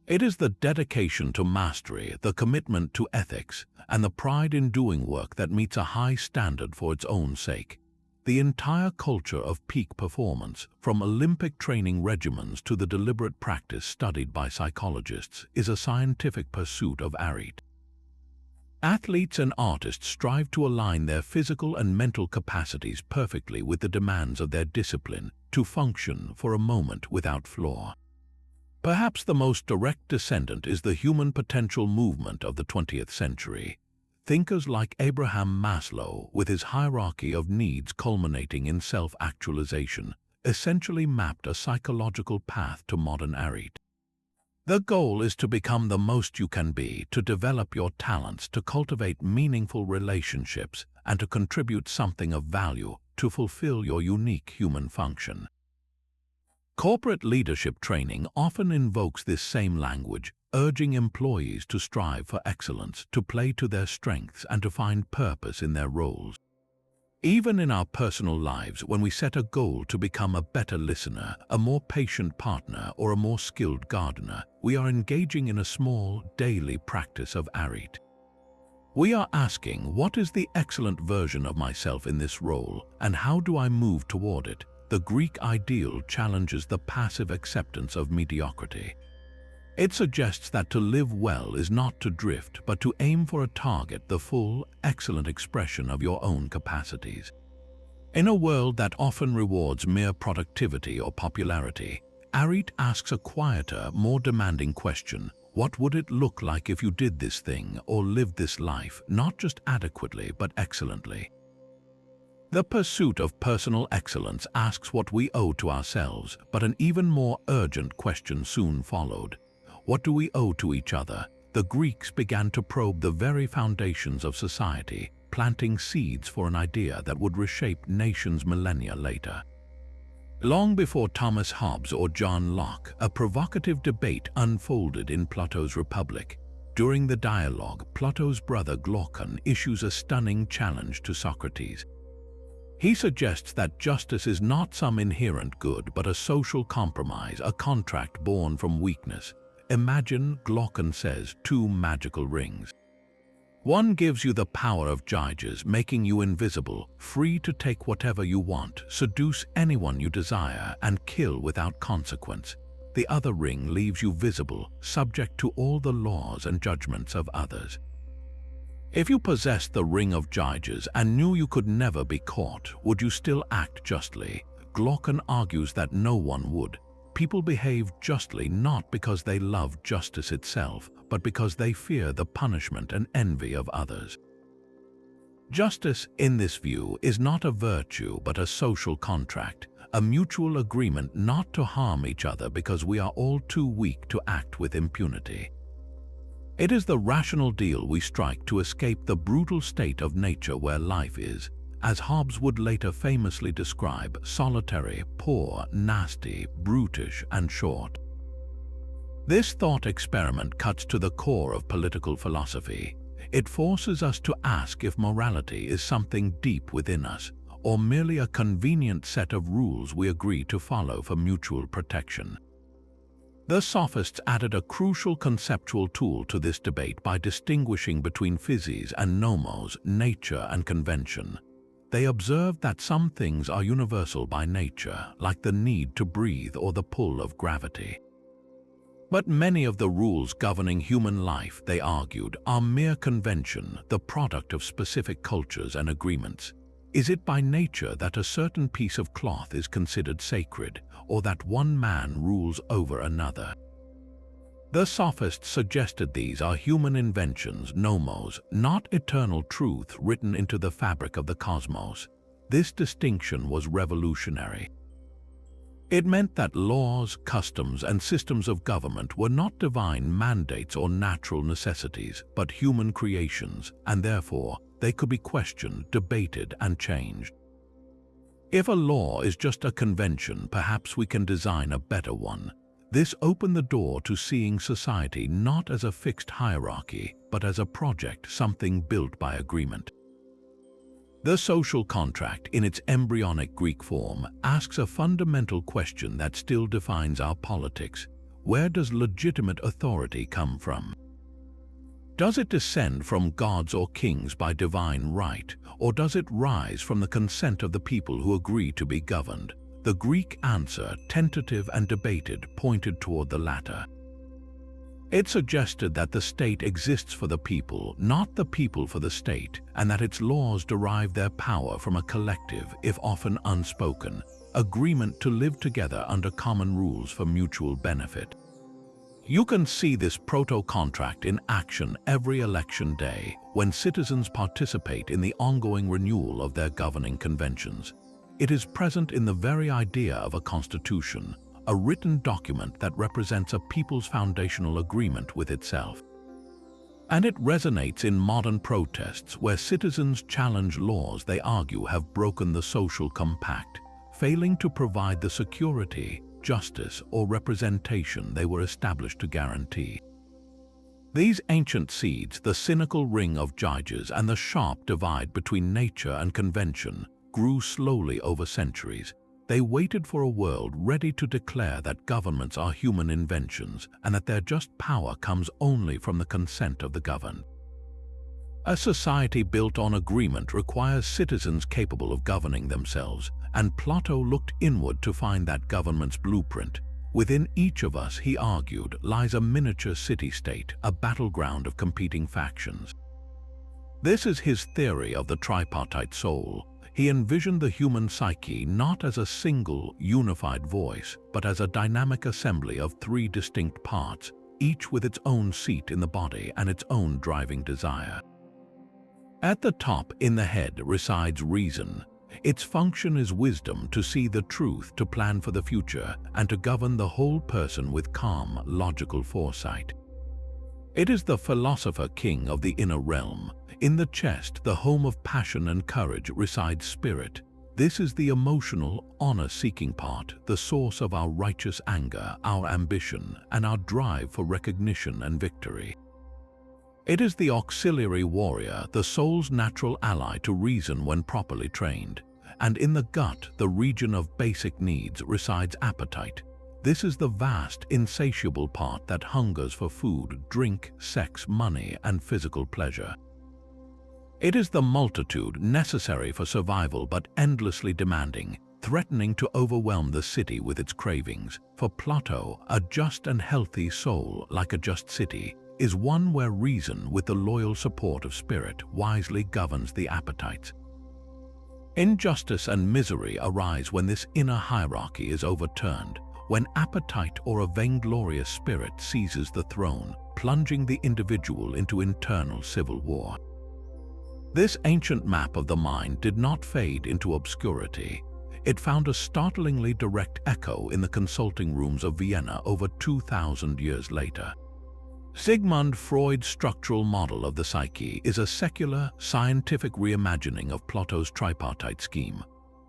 It is the dedication to mastery, the commitment to ethics, and the pride in doing work that meets a high standard for its own sake. The entire culture of peak performance, from Olympic training regimens to the deliberate practice studied by psychologists, is a scientific pursuit of arete. Athletes and artists strive to align their physical and mental capacities perfectly with the demands of their discipline to function for a moment without flaw. Perhaps the most direct descendant is the human potential movement of the 20th century. Thinkers like Abraham Maslow, with his hierarchy of needs culminating in self-actualization, essentially mapped a psychological path to modern arete. The goal is to become the most you can be, to develop your talents, to cultivate meaningful relationships, and to contribute something of value to fulfill your unique human function. Corporate leadership training often invokes this same language, urging employees to strive for excellence, to play to their strengths, and to find purpose in their roles. Even in our personal lives, when we set a goal to become a better listener, a more patient partner, or a more skilled gardener, we are engaging in a small, daily practice of arete. We are asking, what is the excellent version of myself in this role, and how do I move toward it? The Greek ideal challenges the passive acceptance of mediocrity. It suggests that to live well is not to drift, but to aim for a target, the full, excellent expression of your own capacities. In a world that often rewards mere productivity or popularity, arete asks a quieter, more demanding question. What would it look like if you did this thing or lived this life, not just adequately, but excellently? The pursuit of personal excellence asks what we owe to ourselves, but an even more urgent question soon followed. What do we owe to each other? The Greeks began to probe the very foundations of society, planting seeds for an idea that would reshape nations millennia later. Long before Thomas Hobbes or John Locke, a provocative debate unfolded in Plato's Republic. During the dialogue, Plato's brother Glaucon issues a stunning challenge to Socrates. He suggests that justice is not some inherent good, but a social compromise, a contract born from weakness. Imagine, Glaucon says, two magical rings. One gives you the power of Gyges, making you invisible, free to take whatever you want, seduce anyone you desire, and kill without consequence. The other ring leaves you visible, subject to all the laws and judgments of others. If you possessed the ring of Gyges and knew you could never be caught, would you still act justly? Glaucon argues that no one would. People behave justly not because they love justice itself, but because they fear the punishment and envy of others. Justice, in this view, is not a virtue but a social contract, a mutual agreement not to harm each other because we are all too weak to act with impunity. It is the rational deal we strike to escape the brutal state of nature where life is, as Hobbes would later famously describe, solitary, poor, nasty, brutish, and short. This thought experiment cuts to the core of political philosophy. It forces us to ask if morality is something deep within us, or merely a convenient set of rules we agree to follow for mutual protection. The sophists added a crucial conceptual tool to this debate by distinguishing between physis and nomos, nature and convention. They observed that some things are universal by nature, like the need to breathe or the pull of gravity. But many of the rules governing human life, they argued, are mere convention, the product of specific cultures and agreements. Is it by nature that a certain piece of cloth is considered sacred, or that one man rules over another? The sophists suggested these are human inventions, nomos, not eternal truth written into the fabric of the cosmos. This distinction was revolutionary. It meant that laws, customs, and systems of government were not divine mandates or natural necessities, but human creations, and therefore they could be questioned, debated, and changed. If a law is just a convention, perhaps we can design a better one. This opened the door to seeing society not as a fixed hierarchy, but as a project, something built by agreement. The social contract, in its embryonic Greek form, asks a fundamental question that still defines our politics. Where does legitimate authority come from? Does it descend from gods or kings by divine right, or does it rise from the consent of the people who agree to be governed? The Greek answer, tentative and debated, pointed toward the latter. It suggested that the state exists for the people, not the people for the state, and that its laws derive their power from a collective, if often unspoken, agreement to live together under common rules for mutual benefit. You can see this proto-contract in action every election day when citizens participate in the ongoing renewal of their governing conventions. It is present in the very idea of a constitution, a written document that represents a people's foundational agreement with itself. And it resonates in modern protests where citizens challenge laws they argue have broken the social compact, failing to provide the security, justice, or representation they were established to guarantee. These ancient seeds, the cynical ring of judges and the sharp divide between nature and convention, grew slowly over centuries. They waited for a world ready to declare that governments are human inventions and that their just power comes only from the consent of the governed. A society built on agreement requires citizens capable of governing themselves, and Plato looked inward to find that government's blueprint. Within each of us, he argued, lies a miniature city-state, a battleground of competing factions. This is his theory of the tripartite soul. He envisioned the human psyche not as a single, unified voice, but as a dynamic assembly of three distinct parts, each with its own seat in the body and its own driving desire. At the top, in the head, resides reason. Its function is wisdom, to see the truth, to plan for the future, and to govern the whole person with calm, logical foresight. It is the philosopher king of the inner realm. In the chest, the home of passion and courage, resides spirit. This is the emotional, honor-seeking part, the source of our righteous anger, our ambition, and our drive for recognition and victory. It is the auxiliary warrior, the soul's natural ally to reason when properly trained. And in the gut, the region of basic needs, resides appetite. This is the vast, insatiable part that hungers for food, drink, sex, money, and physical pleasure. It is the multitude, necessary for survival but endlessly demanding, threatening to overwhelm the city with its cravings. For Plato, a just and healthy soul, like a just city, is one where reason, with the loyal support of spirit, wisely governs the appetites. Injustice and misery arise when this inner hierarchy is overturned, when appetite or a vainglorious spirit seizes the throne, plunging the individual into internal civil war. This ancient map of the mind did not fade into obscurity. It found a startlingly direct echo in the consulting rooms of Vienna over 2,000 years later. Sigmund Freud's structural model of the psyche is a secular, scientific reimagining of Plato's tripartite scheme.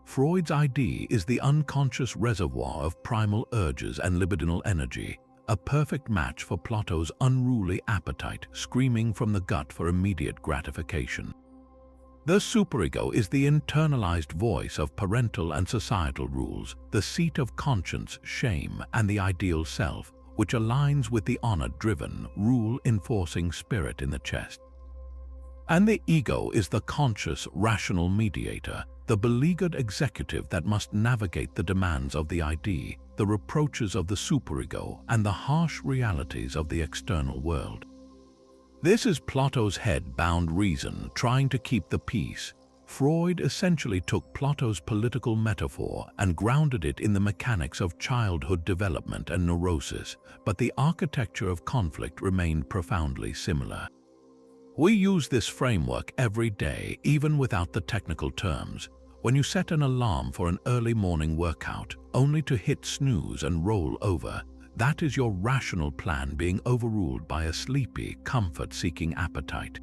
Freud's idea is the unconscious reservoir of primal urges and libidinal energy, a perfect match for Plato's unruly appetite, screaming from the gut for immediate gratification. The superego is the internalized voice of parental and societal rules, the seat of conscience, shame, and the ideal self, which aligns with the honor-driven, rule-enforcing spirit in the chest. And the ego is the conscious, rational mediator, the beleaguered executive that must navigate the demands of the idea, the reproaches of the superego, and the harsh realities of the external world. This is Plato's head-bound reason, trying to keep the peace. Freud essentially took Plato's political metaphor and grounded it in the mechanics of childhood development and neurosis, but the architecture of conflict remained profoundly similar. We use this framework every day, even without the technical terms. When you set an alarm for an early morning workout, only to hit snooze and roll over, that is your rational plan being overruled by a sleepy, comfort-seeking appetite.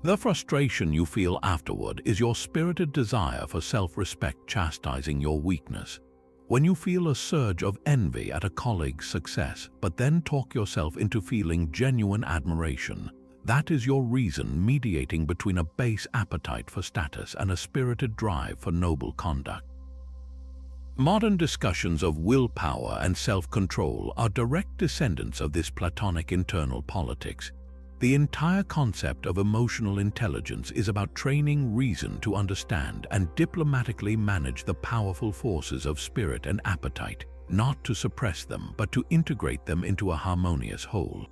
The frustration you feel afterward is your spirited desire for self-respect chastising your weakness. When you feel a surge of envy at a colleague's success, but then talk yourself into feeling genuine admiration, that is your reason mediating between a base appetite for status and a spirited drive for noble conduct. Modern discussions of willpower and self-control are direct descendants of this Platonic internal politics. The entire concept of emotional intelligence is about training reason to understand and diplomatically manage the powerful forces of spirit and appetite, not to suppress them but to integrate them into a harmonious whole.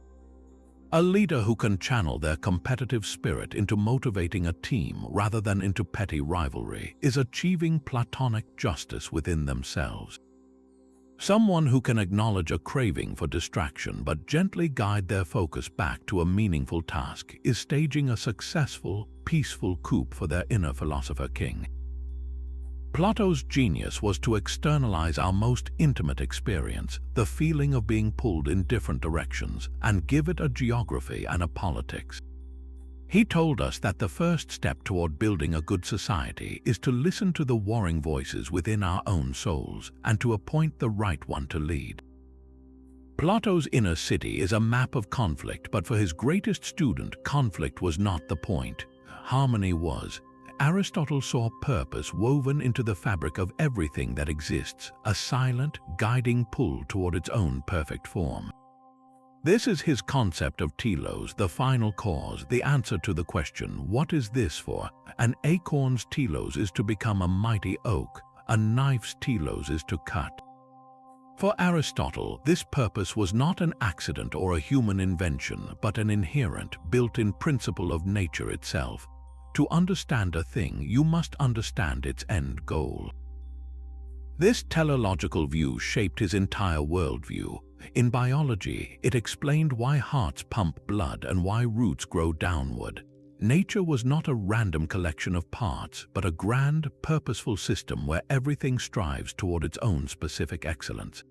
A leader who can channel their competitive spirit into motivating a team rather than into petty rivalry is achieving Platonic justice within themselves. Someone who can acknowledge a craving for distraction but gently guide their focus back to a meaningful task is staging a successful, peaceful coup for their inner philosopher king. Plato's genius was to externalize our most intimate experience, the feeling of being pulled in different directions, and give it a geography and a politics. He told us that the first step toward building a good society is to listen to the warring voices within our own souls and to appoint the right one to lead. Plato's inner city is a map of conflict, but for his greatest student, conflict was not the point. Harmony was. Aristotle saw purpose woven into the fabric of everything that exists, a silent, guiding pull toward its own perfect form. This is his concept of telos, the final cause, the answer to the question, what is this for? An acorn's telos is to become a mighty oak, a knife's telos is to cut. For Aristotle, this purpose was not an accident or a human invention, but an inherent, built-in principle of nature itself. To understand a thing, you must understand its end goal. This teleological view shaped his entire worldview. In biology, it explained why hearts pump blood and why roots grow downward. Nature was not a random collection of parts, but a grand, purposeful system where everything strives toward its own specific excellence.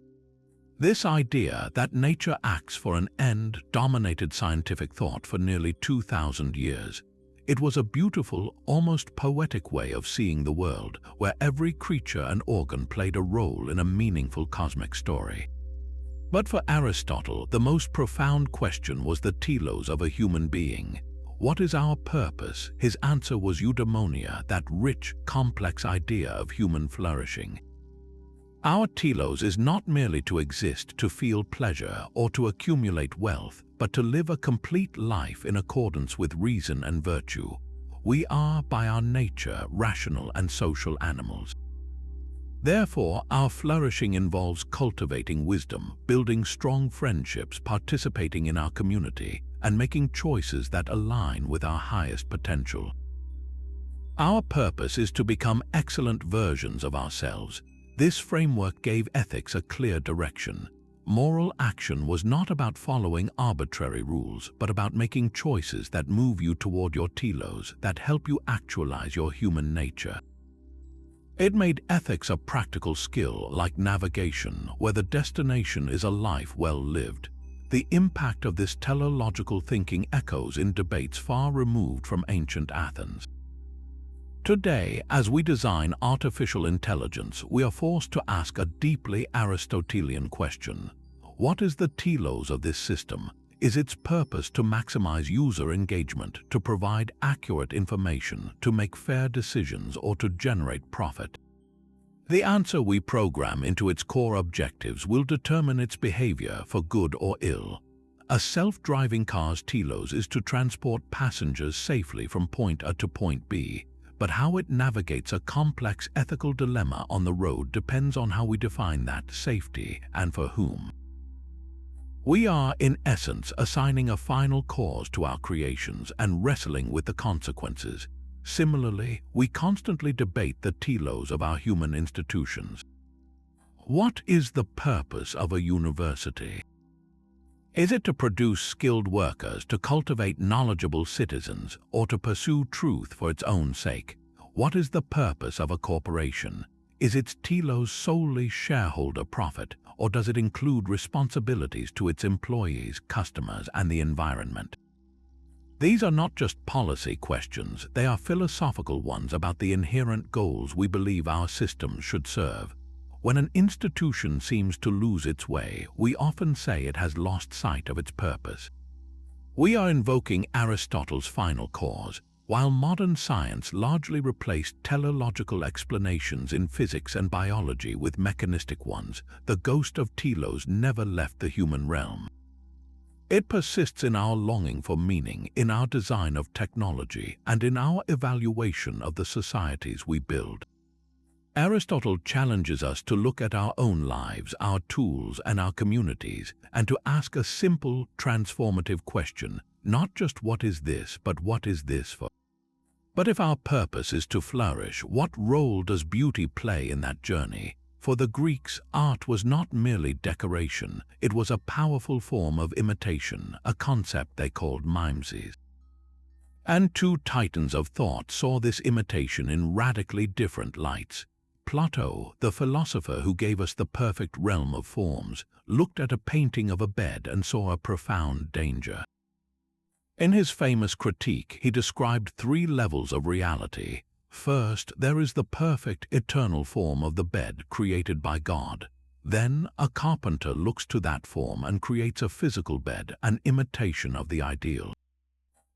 This idea that nature acts for an end dominated scientific thought for nearly 2,000 years. It was a beautiful, almost poetic way of seeing the world, where every creature and organ played a role in a meaningful cosmic story. But for Aristotle, the most profound question was the telos of a human being. What is our purpose? His answer was eudaimonia, that rich, complex idea of human flourishing. Our telos is not merely to exist, to feel pleasure, or to accumulate wealth, but to live a complete life in accordance with reason and virtue. We are, by our nature, rational and social animals. Therefore, our flourishing involves cultivating wisdom, building strong friendships, participating in our community, and making choices that align with our highest potential. Our purpose is to become excellent versions of ourselves. This framework gave ethics a clear direction. Moral action was not about following arbitrary rules, but about making choices that move you toward your telos, that help you actualize your human nature. It made ethics a practical skill like navigation, where the destination is a life well lived. The impact of this teleological thinking echoes in debates far removed from ancient Athens. Today, as we design artificial intelligence, we are forced to ask a deeply Aristotelian question. What is the telos of this system? Is its purpose to maximize user engagement, to provide accurate information, to make fair decisions, or to generate profit? The answer we program into its core objectives will determine its behavior for good or ill. A self-driving car's telos is to transport passengers safely from point A to point B, but how it navigates a complex ethical dilemma on the road depends on how we define that safety and for whom. We are, in essence, assigning a final cause to our creations and wrestling with the consequences. Similarly, we constantly debate the telos of our human institutions. What is the purpose of a university? Is it to produce skilled workers, to cultivate knowledgeable citizens, or to pursue truth for its own sake? What is the purpose of a corporation? Is its telos solely shareholder profit, or does it include responsibilities to its employees, customers, and the environment? These are not just policy questions, they are philosophical ones about the inherent goals we believe our systems should serve. When an institution seems to lose its way, we often say it has lost sight of its purpose. We are invoking Aristotle's final cause. While modern science largely replaced teleological explanations in physics and biology with mechanistic ones, the ghost of telos never left the human realm. It persists in our longing for meaning, in our design of technology, and in our evaluation of the societies we build. Aristotle challenges us to look at our own lives, our tools, and our communities, and to ask a simple, transformative question, not just what is this, but what is this for? But if our purpose is to flourish, what role does beauty play in that journey? For the Greeks, art was not merely decoration, it was a powerful form of imitation, a concept they called mimesis. And two titans of thought saw this imitation in radically different lights. Plato, the philosopher who gave us the perfect realm of forms, looked at a painting of a bed and saw a profound danger. In his famous Critique, he described three levels of reality. First, there is the perfect, eternal form of the bed created by God. Then, a carpenter looks to that form and creates a physical bed, an imitation of the ideal.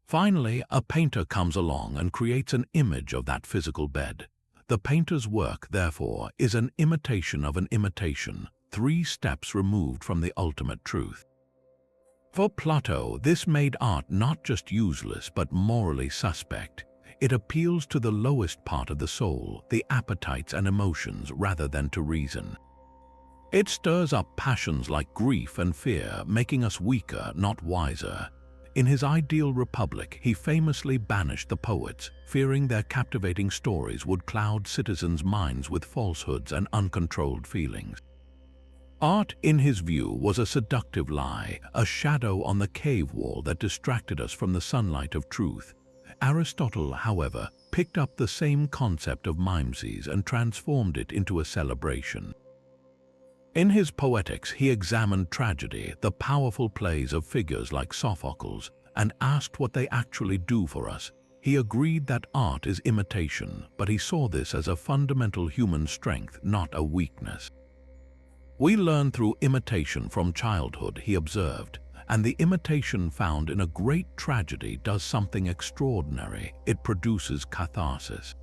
Finally, a painter comes along and creates an image of that physical bed. The painter's work, therefore, is an imitation of an imitation, 3 steps removed from the ultimate truth. For Plato, this made art not just useless but morally suspect. It appeals to the lowest part of the soul, the appetites and emotions, rather than to reason. It stirs up passions like grief and fear, making us weaker, not wiser. In his ideal republic, he famously banished the poets, fearing their captivating stories would cloud citizens' minds with falsehoods and uncontrolled feelings. Art, in his view, was a seductive lie, a shadow on the cave wall that distracted us from the sunlight of truth. Aristotle, however, picked up the same concept of mimesis and transformed it into a celebration. In his Poetics, he examined tragedy, the powerful plays of figures like Sophocles, and asked what they actually do for us. He agreed that art is imitation, but he saw this as a fundamental human strength, not a weakness. We learn through imitation from childhood, he observed, and the imitation found in a great tragedy does something extraordinary. It produces catharsis.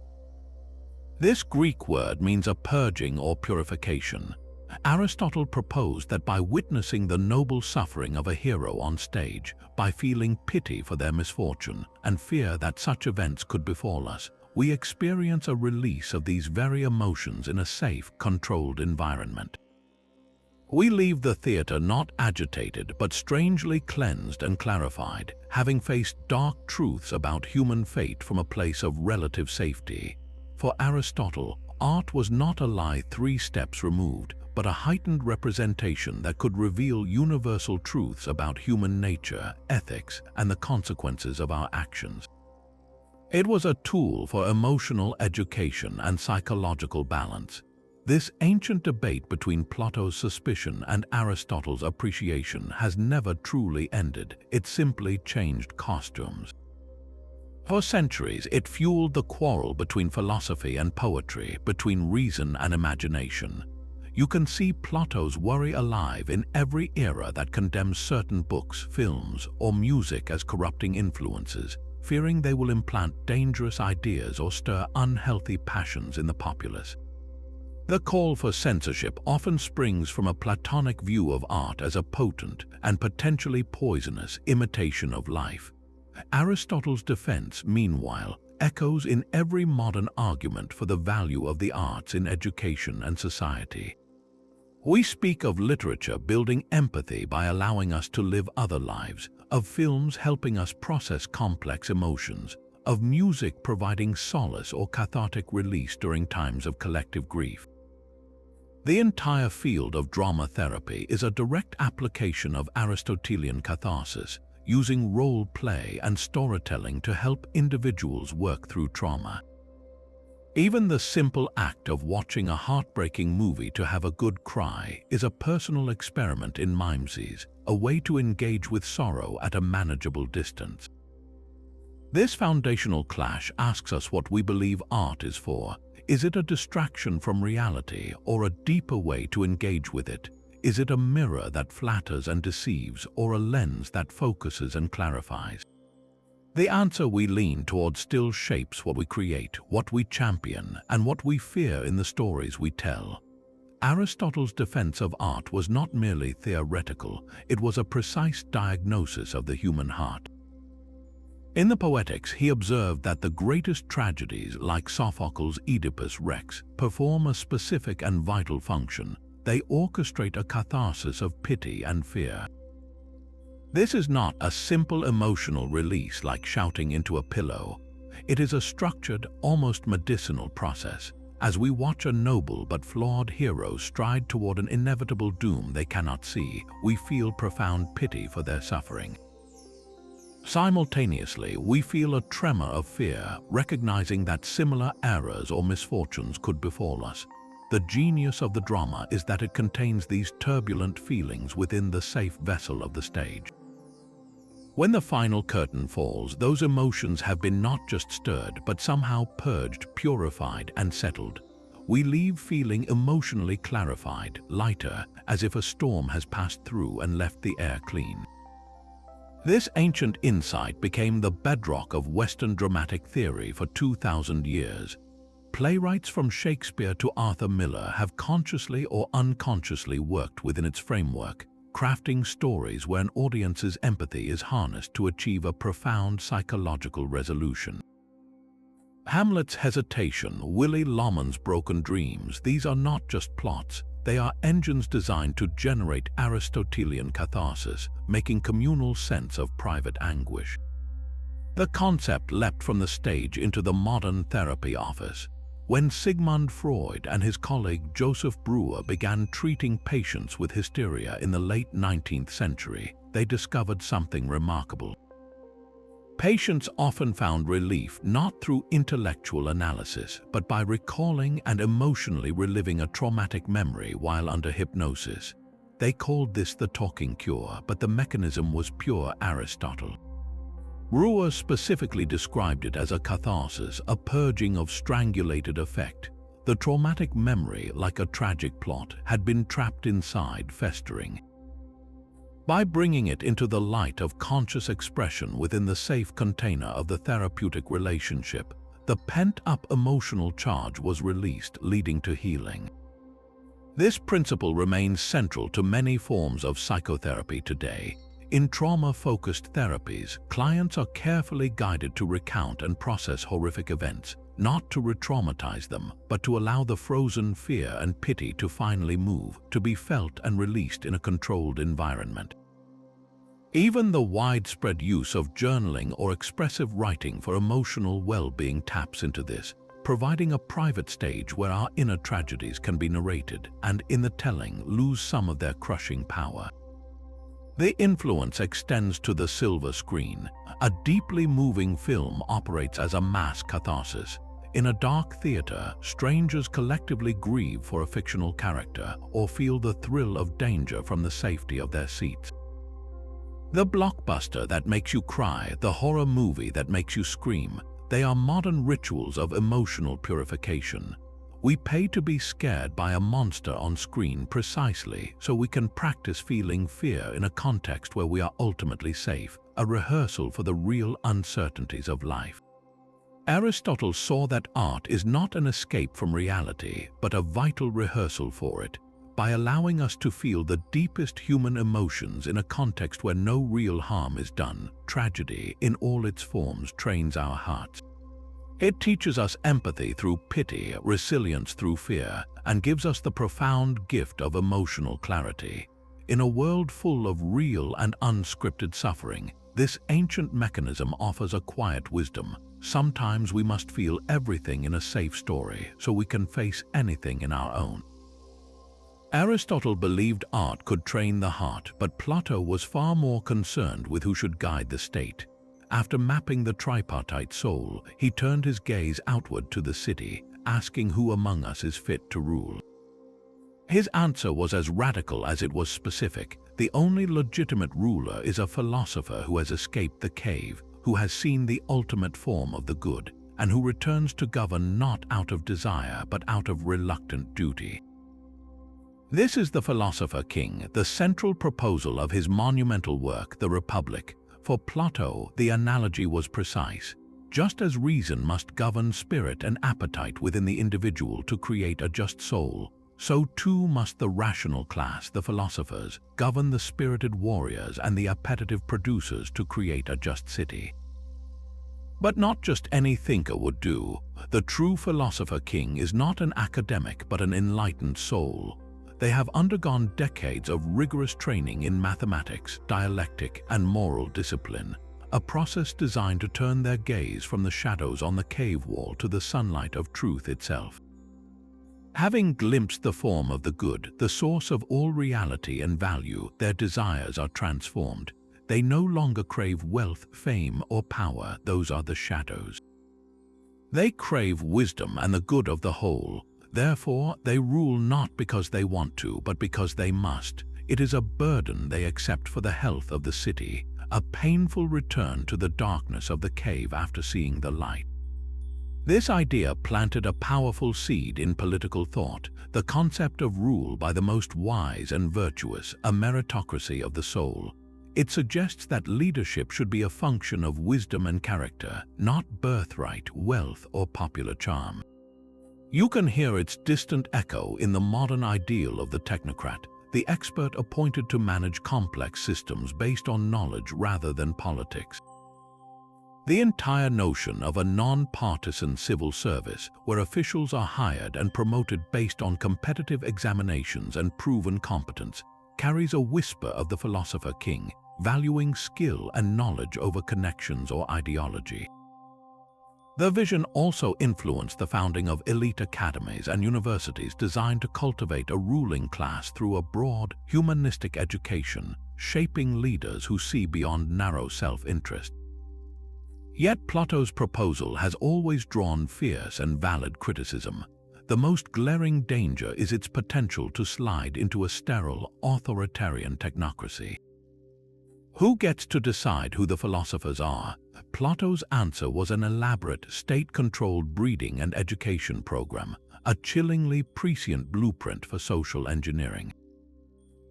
This Greek word means a purging or purification. Aristotle proposed that by witnessing the noble suffering of a hero on stage, by feeling pity for their misfortune and fear that such events could befall us, we experience a release of these very emotions in a safe, controlled environment. We leave the theater not agitated but strangely cleansed and clarified, having faced dark truths about human fate from a place of relative safety. For Aristotle, art was not a lie 3 steps removed, but a heightened representation that could reveal universal truths about human nature, ethics, and the consequences of our actions. It was a tool for emotional education and psychological balance. This ancient debate between Plato's suspicion and Aristotle's appreciation has never truly ended. It simply changed costumes. For centuries, it fueled the quarrel between philosophy and poetry, between reason and imagination. You can see Plato's worry alive in every era that condemns certain books, films, or music as corrupting influences, fearing they will implant dangerous ideas or stir unhealthy passions in the populace. The call for censorship often springs from a Platonic view of art as a potent and potentially poisonous imitation of life. Aristotle's defense, meanwhile, echoes in every modern argument for the value of the arts in education and society. We speak of literature building empathy by allowing us to live other lives, of films helping us process complex emotions, of music providing solace or cathartic release during times of collective grief. The entire field of drama therapy is a direct application of Aristotelian catharsis, using role play and storytelling to help individuals work through trauma. Even the simple act of watching a heartbreaking movie to have a good cry is a personal experiment in mimesis, a way to engage with sorrow at a manageable distance. This foundational clash asks us what we believe art is for. Is it a distraction from reality or a deeper way to engage with it? Is it a mirror that flatters and deceives or a lens that focuses and clarifies? The answer we lean toward still shapes what we create, what we champion, and what we fear in the stories we tell. Aristotle's defense of art was not merely theoretical, it was a precise diagnosis of the human heart. In the Poetics, he observed that the greatest tragedies, like Sophocles' Oedipus Rex, perform a specific and vital function. They orchestrate a catharsis of pity and fear. This is not a simple emotional release like shouting into a pillow. It is a structured, almost medicinal process. As we watch a noble but flawed hero stride toward an inevitable doom they cannot see, we feel profound pity for their suffering. Simultaneously, we feel a tremor of fear, recognizing that similar errors or misfortunes could befall us. The genius of the drama is that it contains these turbulent feelings within the safe vessel of the stage. When the final curtain falls, those emotions have been not just stirred, but somehow purged, purified, and settled. We leave feeling emotionally clarified, lighter, as if a storm has passed through and left the air clean. This ancient insight became the bedrock of Western dramatic theory for 2,000 years. Playwrights from Shakespeare to Arthur Miller have consciously or unconsciously worked within its framework, crafting stories where an audience's empathy is harnessed to achieve a profound psychological resolution. Hamlet's hesitation, Willy Loman's broken dreams, these are not just plots, they are engines designed to generate Aristotelian catharsis, making communal sense of private anguish. The concept leapt from the stage into the modern therapy office. When Sigmund Freud and his colleague Joseph Breuer began treating patients with hysteria in the late 19th century, they discovered something remarkable. Patients often found relief not through intellectual analysis, but by recalling and emotionally reliving a traumatic memory while under hypnosis. They called this the talking cure, but the mechanism was pure Aristotle. Breuer specifically described it as a catharsis, a purging of strangulated affect. The traumatic memory, like a tragic plot, had been trapped inside, festering. By bringing it into the light of conscious expression within the safe container of the therapeutic relationship, the pent-up emotional charge was released, leading to healing. This principle remains central to many forms of psychotherapy today. In trauma-focused therapies, clients are carefully guided to recount and process horrific events, not to re-traumatize them, but to allow the frozen fear and pity to finally move, to be felt and released in a controlled environment. Even the widespread use of journaling or expressive writing for emotional well-being taps into this, providing a private stage where our inner tragedies can be narrated and, in the telling, lose some of their crushing power. The influence extends to the silver screen. A deeply moving film operates as a mass catharsis. In a dark theater, strangers collectively grieve for a fictional character or feel the thrill of danger from the safety of their seats. The blockbuster that makes you cry, the horror movie that makes you scream, they are modern rituals of emotional purification. We pay to be scared by a monster on screen precisely so we can practice feeling fear in a context where we are ultimately safe, a rehearsal for the real uncertainties of life. Aristotle saw that art is not an escape from reality, but a vital rehearsal for it. By allowing us to feel the deepest human emotions in a context where no real harm is done, tragedy in all its forms trains our hearts. It teaches us empathy through pity, resilience through fear, and gives us the profound gift of emotional clarity. In a world full of real and unscripted suffering, this ancient mechanism offers a quiet wisdom. Sometimes we must feel everything in a safe story so we can face anything in our own. Aristotle believed art could train the heart, but Plato was far more concerned with who should guide the state. After mapping the tripartite soul, he turned his gaze outward to the city, asking who among us is fit to rule. His answer was as radical as it was specific. The only legitimate ruler is a philosopher who has escaped the cave, who has seen the ultimate form of the good, and who returns to govern not out of desire but out of reluctant duty. This is the philosopher king, the central proposal of his monumental work, The Republic. For Plato, the analogy was precise. Just as reason must govern spirit and appetite within the individual to create a just soul, so too must the rational class, the philosophers, govern the spirited warriors and the appetitive producers to create a just city. But not just any thinker would do. The true philosopher king is not an academic but an enlightened soul. They have undergone decades of rigorous training in mathematics, dialectic, and moral discipline, a process designed to turn their gaze from the shadows on the cave wall to the sunlight of truth itself. Having glimpsed the form of the good, the source of all reality and value, their desires are transformed. They no longer crave wealth, fame, or power. Those are the shadows. They crave wisdom and the good of the whole. Therefore, they rule not because they want to, but because they must. It is a burden they accept for the health of the city, a painful return to the darkness of the cave after seeing the light. This idea planted a powerful seed in political thought, the concept of rule by the most wise and virtuous, a meritocracy of the soul. It suggests that leadership should be a function of wisdom and character, not birthright, wealth, or popular charm. You can hear its distant echo in the modern ideal of the technocrat, the expert appointed to manage complex systems based on knowledge rather than politics. The entire notion of a non-partisan civil service, where officials are hired and promoted based on competitive examinations and proven competence, carries a whisper of the philosopher king, valuing skill and knowledge over connections or ideology. The vision also influenced the founding of elite academies and universities designed to cultivate a ruling class through a broad, humanistic education, shaping leaders who see beyond narrow self-interest. Yet Plato's proposal has always drawn fierce and valid criticism. The most glaring danger is its potential to slide into a sterile, authoritarian technocracy. Who gets to decide who the philosophers are? Plato's answer was an elaborate, state-controlled breeding and education program, a chillingly prescient blueprint for social engineering.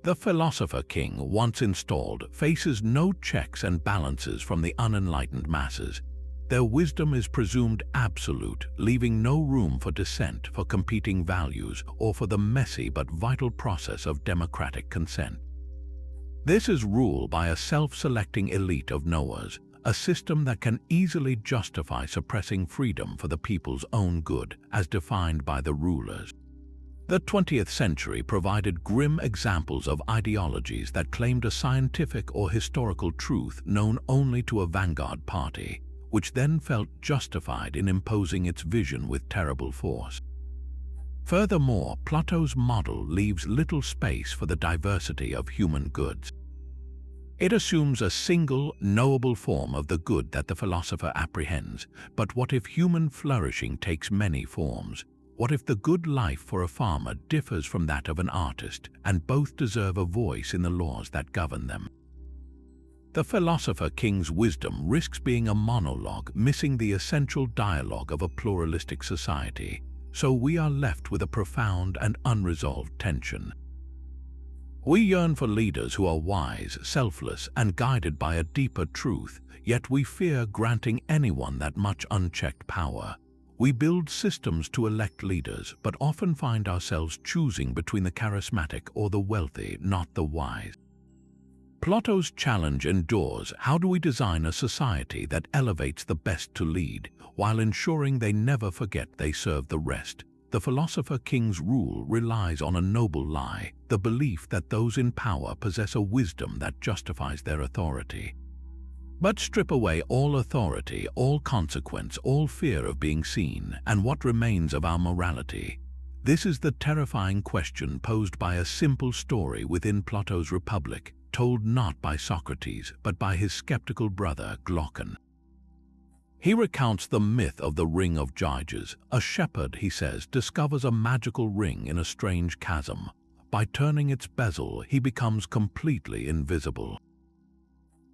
The philosopher king, once installed, faces no checks and balances from the unenlightened masses. Their wisdom is presumed absolute, leaving no room for dissent, for competing values, or for the messy but vital process of democratic consent. This is rule by a self-selecting elite of knowers, a system that can easily justify suppressing freedom for the people's own good, as defined by the rulers. The 20th century provided grim examples of ideologies that claimed a scientific or historical truth known only to a vanguard party, which then felt justified in imposing its vision with terrible force. Furthermore, Plato's model leaves little space for the diversity of human goods. It assumes a single, knowable form of the good that the philosopher apprehends, but what if human flourishing takes many forms? What if the good life for a farmer differs from that of an artist, and both deserve a voice in the laws that govern them? The philosopher king's wisdom risks being a monologue, missing the essential dialogue of a pluralistic society, so we are left with a profound and unresolved tension. We yearn for leaders who are wise, selfless, and guided by a deeper truth, yet we fear granting anyone that much unchecked power. We build systems to elect leaders, but often find ourselves choosing between the charismatic or the wealthy, not the wise. Plato's challenge endures: how do we design a society that elevates the best to lead, while ensuring they never forget they serve the rest? The philosopher king's rule relies on a noble lie, the belief that those in power possess a wisdom that justifies their authority. But strip away all authority, all consequence, all fear of being seen, and what remains of our morality? This is the terrifying question posed by a simple story within Plato's Republic, told not by Socrates, but by his skeptical brother Glaucon. He recounts the myth of the ring of Gyges. A shepherd, he says, discovers a magical ring in a strange chasm. By turning its bezel, he becomes completely invisible.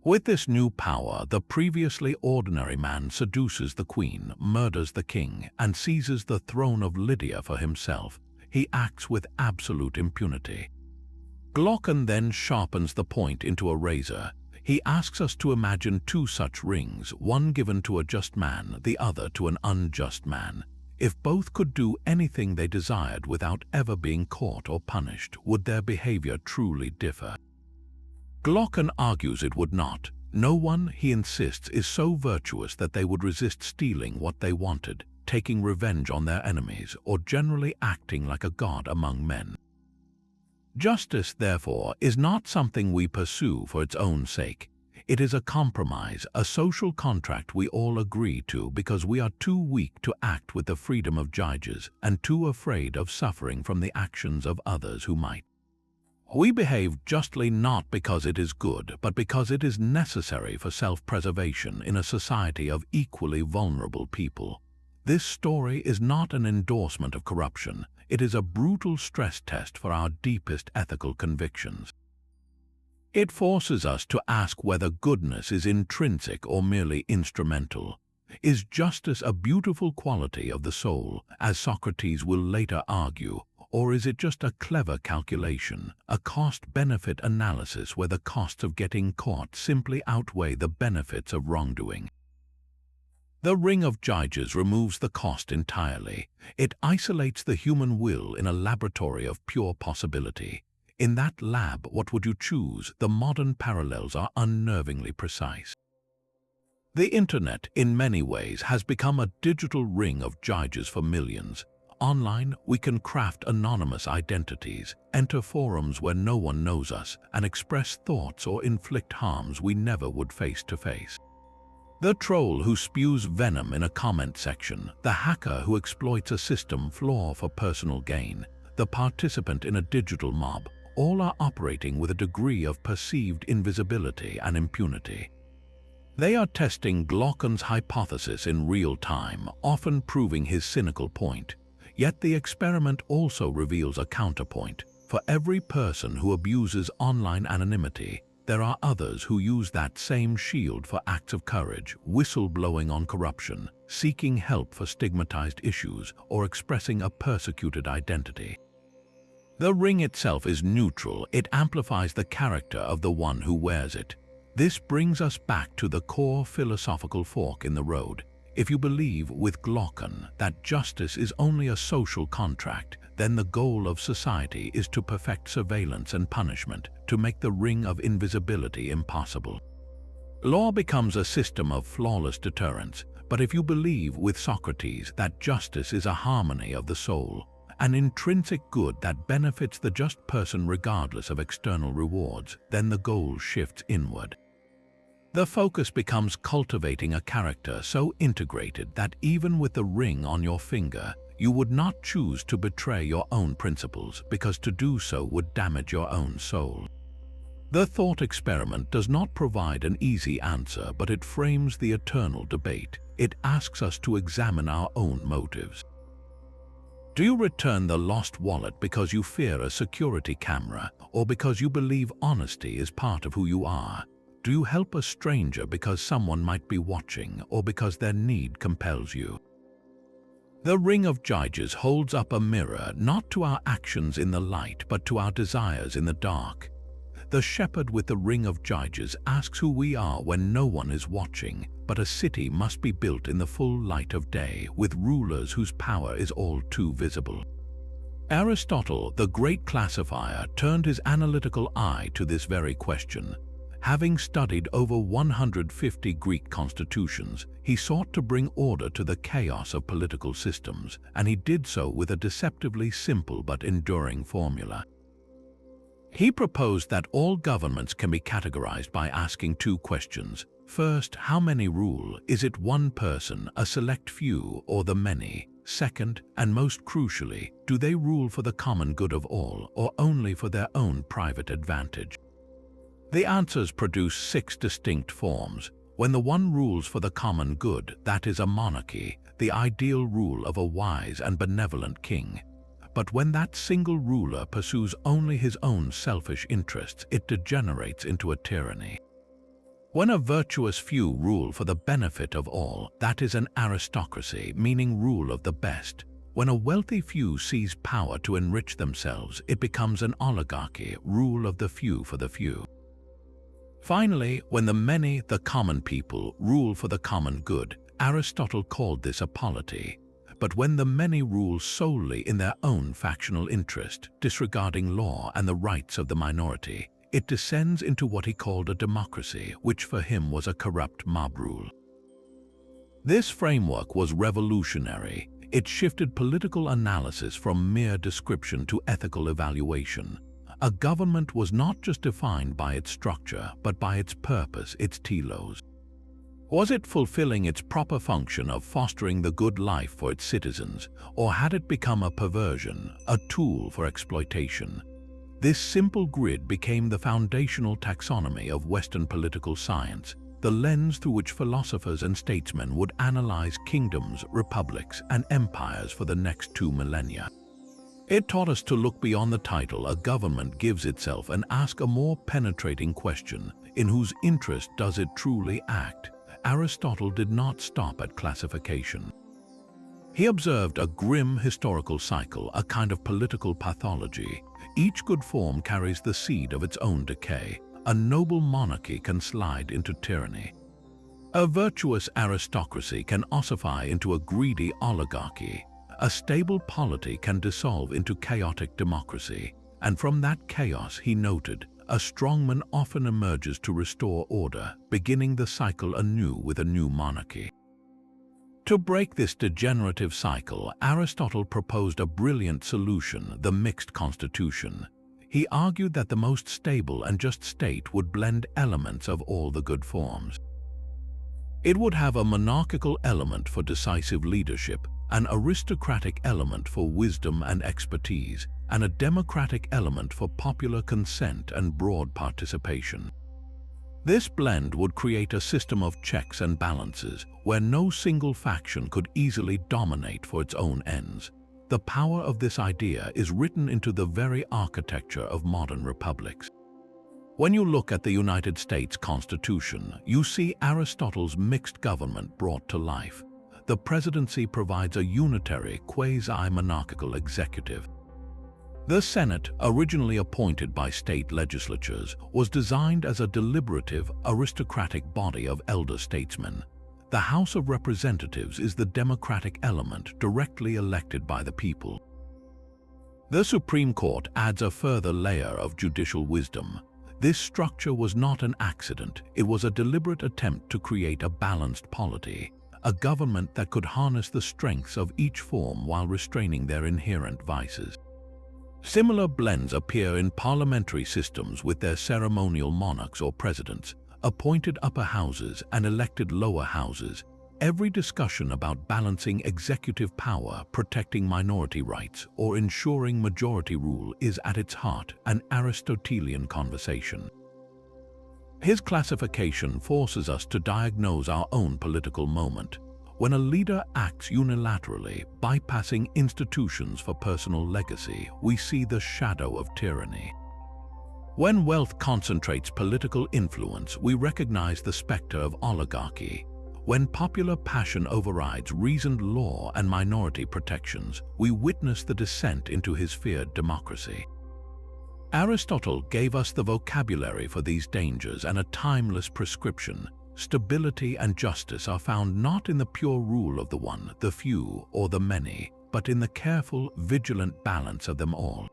With this new power, the previously ordinary man seduces the queen, murders the king, and seizes the throne of Lydia for himself. He acts with absolute impunity. Glaucon then sharpens the point into a razor. He asks us to imagine two such rings, one given to a just man, the other to an unjust man. If both could do anything they desired without ever being caught or punished, would their behavior truly differ? Glaucon argues it would not. No one, he insists, is so virtuous that they would resist stealing what they wanted, taking revenge on their enemies, or generally acting like a god among men. Justice, therefore, is not something we pursue for its own sake. It is a compromise, a social contract we all agree to because we are too weak to act with the freedom of judges and too afraid of suffering from the actions of others who might. We behave justly not because it is good, but because it is necessary for self-preservation in a society of equally vulnerable people. This story is not an endorsement of corruption. It is a brutal stress test for our deepest ethical convictions. It forces us to ask whether goodness is intrinsic or merely instrumental. Is justice a beautiful quality of the soul, as Socrates will later argue, or is it just a clever calculation, a cost-benefit analysis where the costs of getting caught simply outweigh the benefits of wrongdoing? The ring of judges removes the cost entirely. It isolates the human will in a laboratory of pure possibility. In that lab, what would you choose? The modern parallels are unnervingly precise. The internet, in many ways, has become a digital ring of judges for millions. Online, we can craft anonymous identities, enter forums where no one knows us, and express thoughts or inflict harms we never would face to face. The troll who spews venom in a comment section, the hacker who exploits a system flaw for personal gain, the participant in a digital mob, all are operating with a degree of perceived invisibility and impunity. They are testing Glaucon's hypothesis in real time, often proving his cynical point. Yet the experiment also reveals a counterpoint. For every person who abuses online anonymity, there are others who use that same shield for acts of courage, whistleblowing on corruption, seeking help for stigmatized issues, or expressing a persecuted identity. The ring itself is neutral. It amplifies the character of the one who wears it. This brings us back to the core philosophical fork in the road. If you believe, with Glaucon, that justice is only a social contract, then the goal of society is to perfect surveillance and punishment, to make the ring of invisibility impossible. Law becomes a system of flawless deterrence, but if you believe, with Socrates, that justice is a harmony of the soul, an intrinsic good that benefits the just person regardless of external rewards, then the goal shifts inward. The focus becomes cultivating a character so integrated that even with the ring on your finger, you would not choose to betray your own principles, because to do so would damage your own soul. The thought experiment does not provide an easy answer, but it frames the eternal debate. It asks us to examine our own motives. Do you return the lost wallet because you fear a security camera, or because you believe honesty is part of who you are? Do you help a stranger because someone might be watching, or because their need compels you? The ring of judges holds up a mirror not to our actions in the light, but to our desires in the dark. The shepherd with the ring of judges asks who we are when no one is watching, but a city must be built in the full light of day, with rulers whose power is all too visible. Aristotle, the great classifier, turned his analytical eye to this very question. Having studied over 150 Greek constitutions, he sought to bring order to the chaos of political systems, and he did so with a deceptively simple but enduring formula. He proposed that all governments can be categorized by asking two questions. First, how many rule? Is it one person, a select few, or the many? Second, and most crucially, do they rule for the common good of all, or only for their own private advantage? The answers produce 6 distinct forms. When the one rules for the common good, that is a monarchy, the ideal rule of a wise and benevolent king. But when that single ruler pursues only his own selfish interests, it degenerates into a tyranny. When a virtuous few rule for the benefit of all, that is an aristocracy, meaning rule of the best. When a wealthy few seize power to enrich themselves, it becomes an oligarchy, rule of the few for the few. Finally, when the many, the common people, rule for the common good, Aristotle called this a polity. But when the many rule solely in their own factional interest, disregarding law and the rights of the minority, it descends into what he called a democracy, which for him was a corrupt mob rule. This framework was revolutionary. It shifted political analysis from mere description to ethical evaluation. A government was not just defined by its structure, but by its purpose, its telos. Was it fulfilling its proper function of fostering the good life for its citizens, or had it become a perversion, a tool for exploitation? This simple grid became the foundational taxonomy of Western political science, the lens through which philosophers and statesmen would analyze kingdoms, republics, and empires for the next 2 millennia. It taught us to look beyond the title a government gives itself and ask a more penetrating question: in whose interest does it truly act? Aristotle did not stop at classification. He observed a grim historical cycle, a kind of political pathology. Each good form carries the seed of its own decay. A noble monarchy can slide into tyranny. A virtuous aristocracy can ossify into a greedy oligarchy. A stable polity can dissolve into chaotic democracy. And from that chaos, he noted, a strongman often emerges to restore order, beginning the cycle anew with a new monarchy. To break this degenerative cycle, Aristotle proposed a brilliant solution: the mixed constitution. He argued that the most stable and just state would blend elements of all the good forms. It would have a monarchical element for decisive leadership, an aristocratic element for wisdom and expertise, and a democratic element for popular consent and broad participation. This blend would create a system of checks and balances, where no single faction could easily dominate for its own ends. The power of this idea is written into the very architecture of modern republics. When you look at the United States Constitution, you see Aristotle's mixed government brought to life. The presidency provides a unitary, quasi-monarchical executive. The Senate, originally appointed by state legislatures, was designed as a deliberative, aristocratic body of elder statesmen. The House of Representatives is the democratic element directly elected by the people. The Supreme Court adds a further layer of judicial wisdom. This structure was not an accident. It was a deliberate attempt to create a balanced polity, a government that could harness the strengths of each form while restraining their inherent vices. Similar blends appear in parliamentary systems with their ceremonial monarchs or presidents, appointed upper houses and elected lower houses. Every discussion about balancing executive power, protecting minority rights, or ensuring majority rule is at its heart an Aristotelian conversation. His classification forces us to diagnose our own political moment. When a leader acts unilaterally, bypassing institutions for personal legacy, we see the shadow of tyranny. When wealth concentrates political influence, we recognize the specter of oligarchy. When popular passion overrides reasoned law and minority protections, we witness the descent into his feared democracy. Aristotle gave us the vocabulary for these dangers and a timeless prescription. Stability and justice are found not in the pure rule of the one, the few, or the many, but in the careful, vigilant balance of them all.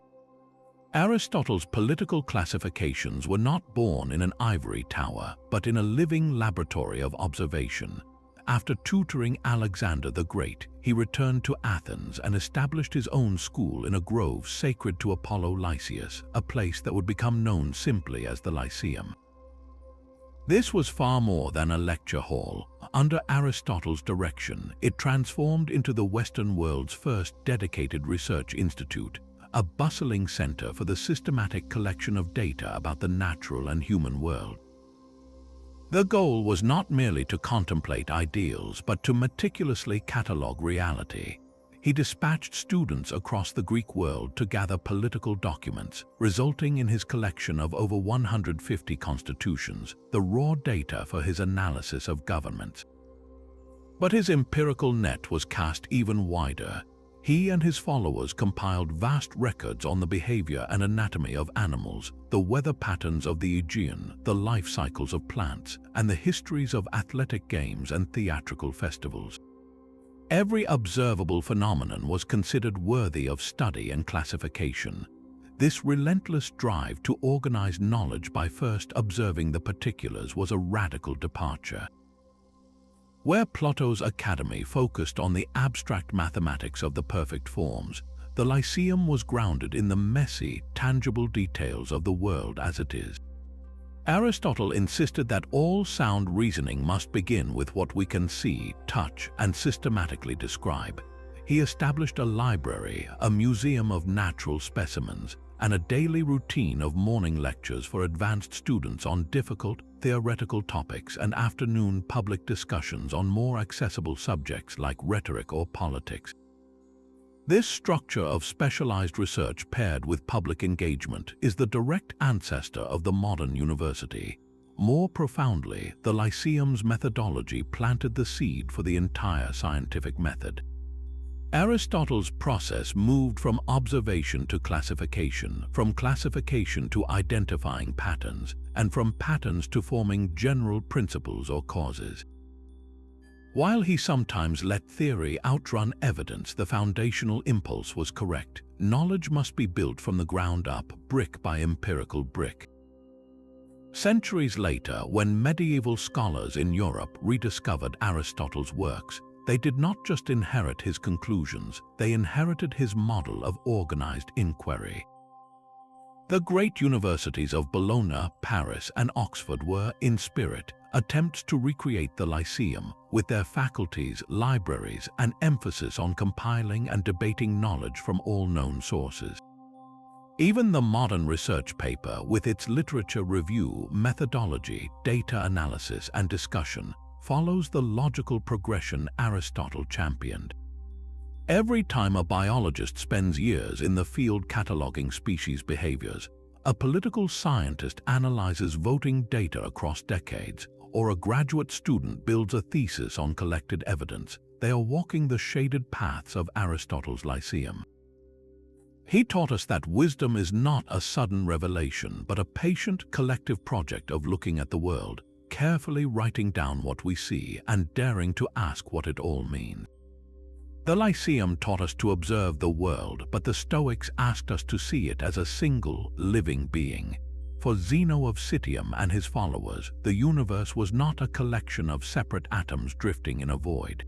Aristotle's political classifications were not born in an ivory tower, but in a living laboratory of observation. After tutoring Alexander the Great, he returned to Athens and established his own school in a grove sacred to Apollo Lyceus, a place that would become known simply as the Lyceum. This was far more than a lecture hall. Under Aristotle's direction, it transformed into the Western world's first dedicated research institute, a bustling center for the systematic collection of data about the natural and human world. The goal was not merely to contemplate ideals, but to meticulously catalog reality. He dispatched students across the Greek world to gather political documents, resulting in his collection of over 150 constitutions, the raw data for his analysis of governments. But his empirical net was cast even wider. He and his followers compiled vast records on the behavior and anatomy of animals, the weather patterns of the Aegean, the life cycles of plants, and the histories of athletic games and theatrical festivals. Every observable phenomenon was considered worthy of study and classification. This relentless drive to organize knowledge by first observing the particulars was a radical departure. Where Plato's academy focused on the abstract mathematics of the perfect forms, the Lyceum was grounded in the messy, tangible details of the world as it is. Aristotle insisted that all sound reasoning must begin with what we can see, touch, and systematically describe. He established a library, a museum of natural specimens, and a daily routine of morning lectures for advanced students on difficult, theoretical topics and afternoon public discussions on more accessible subjects like rhetoric or politics. This structure of specialized research paired with public engagement is the direct ancestor of the modern university. More profoundly, the Lyceum's methodology planted the seed for the entire scientific method. Aristotle's process moved from observation to classification, from classification to identifying patterns, and from patterns to forming general principles or causes. While he sometimes let theory outrun evidence, the foundational impulse was correct. Knowledge must be built from the ground up, brick by empirical brick. Centuries later, when medieval scholars in Europe rediscovered Aristotle's works, they did not just inherit his conclusions, they inherited his model of organized inquiry. The great universities of Bologna, Paris, and Oxford were, in spirit, attempts to recreate the Lyceum, with their faculties, libraries, and emphasis on compiling and debating knowledge from all known sources. Even the modern research paper, with its literature review, methodology, data analysis, and discussion, follows the logical progression Aristotle championed. Every time a biologist spends years in the field cataloging species behaviors, a political scientist analyzes voting data across decades, or a graduate student builds a thesis on collected evidence, they are walking the shaded paths of Aristotle's Lyceum. He taught us that wisdom is not a sudden revelation, but a patient collective project of looking at the world, carefully writing down what we see and daring to ask what it all means. The Lyceum taught us to observe the world, but the Stoics asked us to see it as a single, living being. For Zeno of Citium and his followers, the universe was not a collection of separate atoms drifting in a void.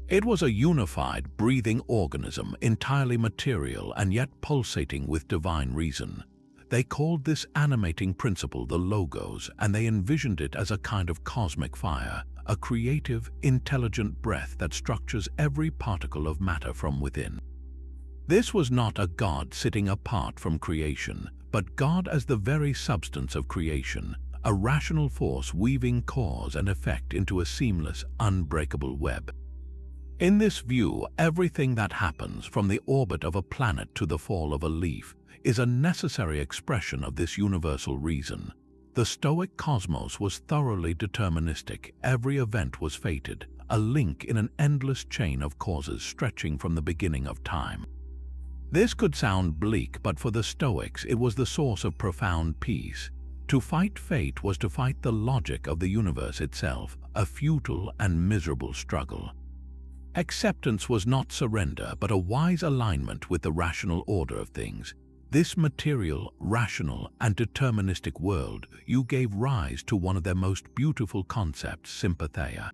It was a unified, breathing organism, entirely material and yet pulsating with divine reason. They called this animating principle the logos, and they envisioned it as a kind of cosmic fire, a creative, intelligent breath that structures every particle of matter from within. This was not a God sitting apart from creation, but God as the very substance of creation, a rational force weaving cause and effect into a seamless, unbreakable web. In this view, everything that happens, from the orbit of a planet to the fall of a leaf, is a necessary expression of this universal reason. The Stoic cosmos was thoroughly deterministic. Every event was fated, a link in an endless chain of causes stretching from the beginning of time. This could sound bleak, but for the Stoics it was the source of profound peace. To fight fate was to fight the logic of the universe itself, a futile and miserable struggle. Acceptance was not surrender, but a wise alignment with the rational order of things. This material, rational, and deterministic world, you gave rise to one of their most beautiful concepts, sympatheia.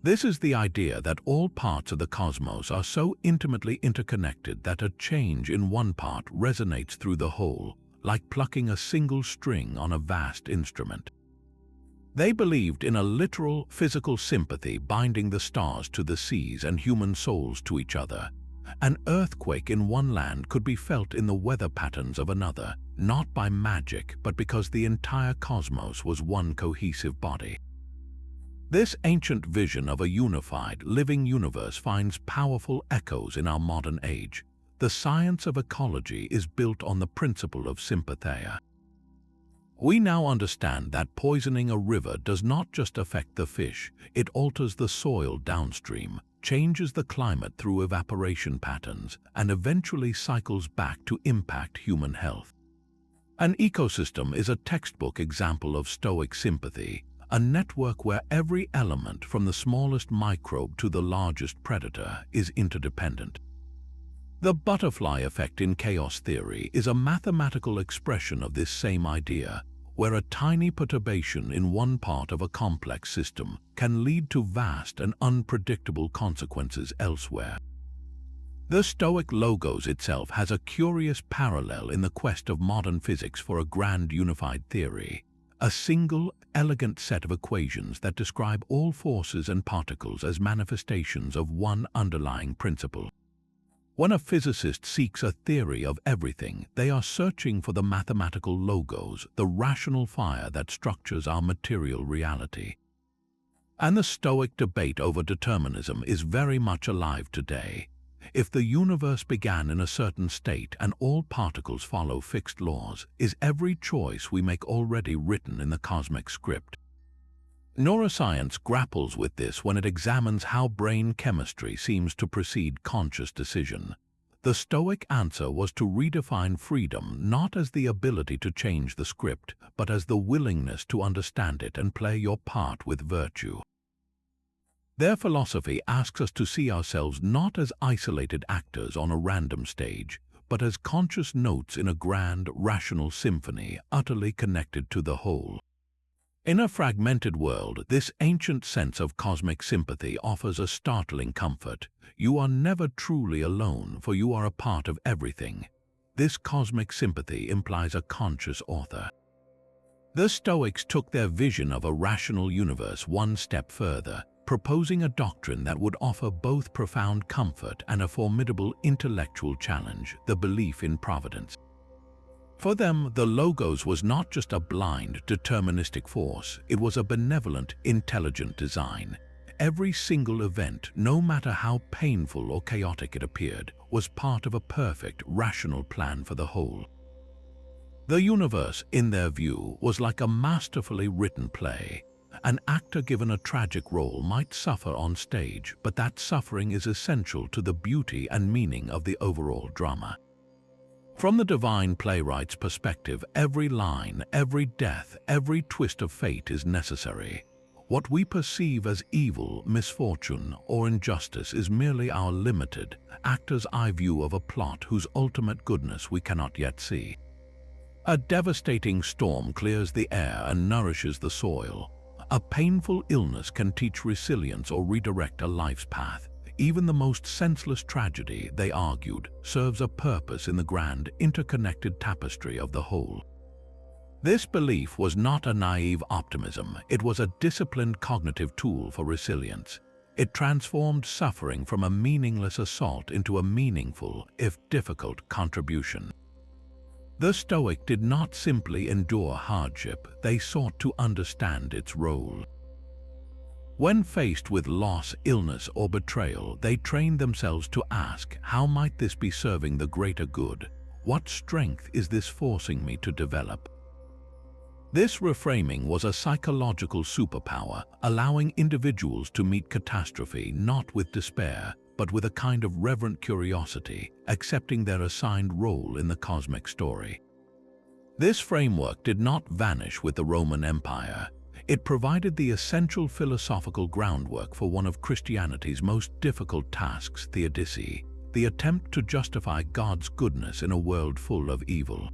This is the idea that all parts of the cosmos are so intimately interconnected that a change in one part resonates through the whole, like plucking a single string on a vast instrument. They believed in a literal, physical sympathy binding the stars to the seas and human souls to each other. An earthquake in one land could be felt in the weather patterns of another, not by magic, but because the entire cosmos was one cohesive body. This ancient vision of a unified, living universe finds powerful echoes in our modern age. The science of ecology is built on the principle of sympatheia. We now understand that poisoning a river does not just affect the fish, it alters the soil downstream, changes the climate through evaporation patterns, and eventually cycles back to impact human health. An ecosystem is a textbook example of Stoic sympathy, a network where every element, from the smallest microbe to the largest predator, is interdependent. The butterfly effect in chaos theory is a mathematical expression of this same idea, where a tiny perturbation in one part of a complex system can lead to vast and unpredictable consequences elsewhere. The Stoic logos itself has a curious parallel in the quest of modern physics for a grand unified theory, a single, elegant set of equations that describe all forces and particles as manifestations of one underlying principle. When a physicist seeks a theory of everything, they are searching for the mathematical logos, the rational fire that structures our material reality. And the Stoic debate over determinism is very much alive today. If the universe began in a certain state and all particles follow fixed laws, is every choice we make already written in the cosmic script? Neuroscience grapples with this when it examines how brain chemistry seems to precede conscious decision. The Stoic answer was to redefine freedom not as the ability to change the script, but as the willingness to understand it and play your part with virtue. Their philosophy asks us to see ourselves not as isolated actors on a random stage, but as conscious notes in a grand, rational symphony utterly connected to the whole. In a fragmented world, this ancient sense of cosmic sympathy offers a startling comfort. You are never truly alone, for you are a part of everything. This cosmic sympathy implies a conscious author. The Stoics took their vision of a rational universe one step further, proposing a doctrine that would offer both profound comfort and a formidable intellectual challenge, the belief in providence. For them, the logos was not just a blind, deterministic force, it was a benevolent, intelligent design. Every single event, no matter how painful or chaotic it appeared, was part of a perfect, rational plan for the whole. The universe, in their view, was like a masterfully written play. An actor given a tragic role might suffer on stage, but that suffering is essential to the beauty and meaning of the overall drama. From the divine playwright's perspective, every line, every death, every twist of fate is necessary. What we perceive as evil, misfortune, or injustice is merely our limited, actor's eye view of a plot whose ultimate goodness we cannot yet see. A devastating storm clears the air and nourishes the soil. A painful illness can teach resilience or redirect a life's path. Even the most senseless tragedy, they argued, serves a purpose in the grand, interconnected tapestry of the whole. This belief was not a naive optimism, it was a disciplined cognitive tool for resilience. It transformed suffering from a meaningless assault into a meaningful, if difficult, contribution. The Stoic did not simply endure hardship, they sought to understand its role. When faced with loss, illness, or betrayal, they trained themselves to ask, how might this be serving the greater good? What strength is this forcing me to develop? This reframing was a psychological superpower, allowing individuals to meet catastrophe not with despair, but with a kind of reverent curiosity, accepting their assigned role in the cosmic story. This framework did not vanish with the Roman Empire. It provided the essential philosophical groundwork for one of Christianity's most difficult tasks, theodicy, the attempt to justify God's goodness in a world full of evil.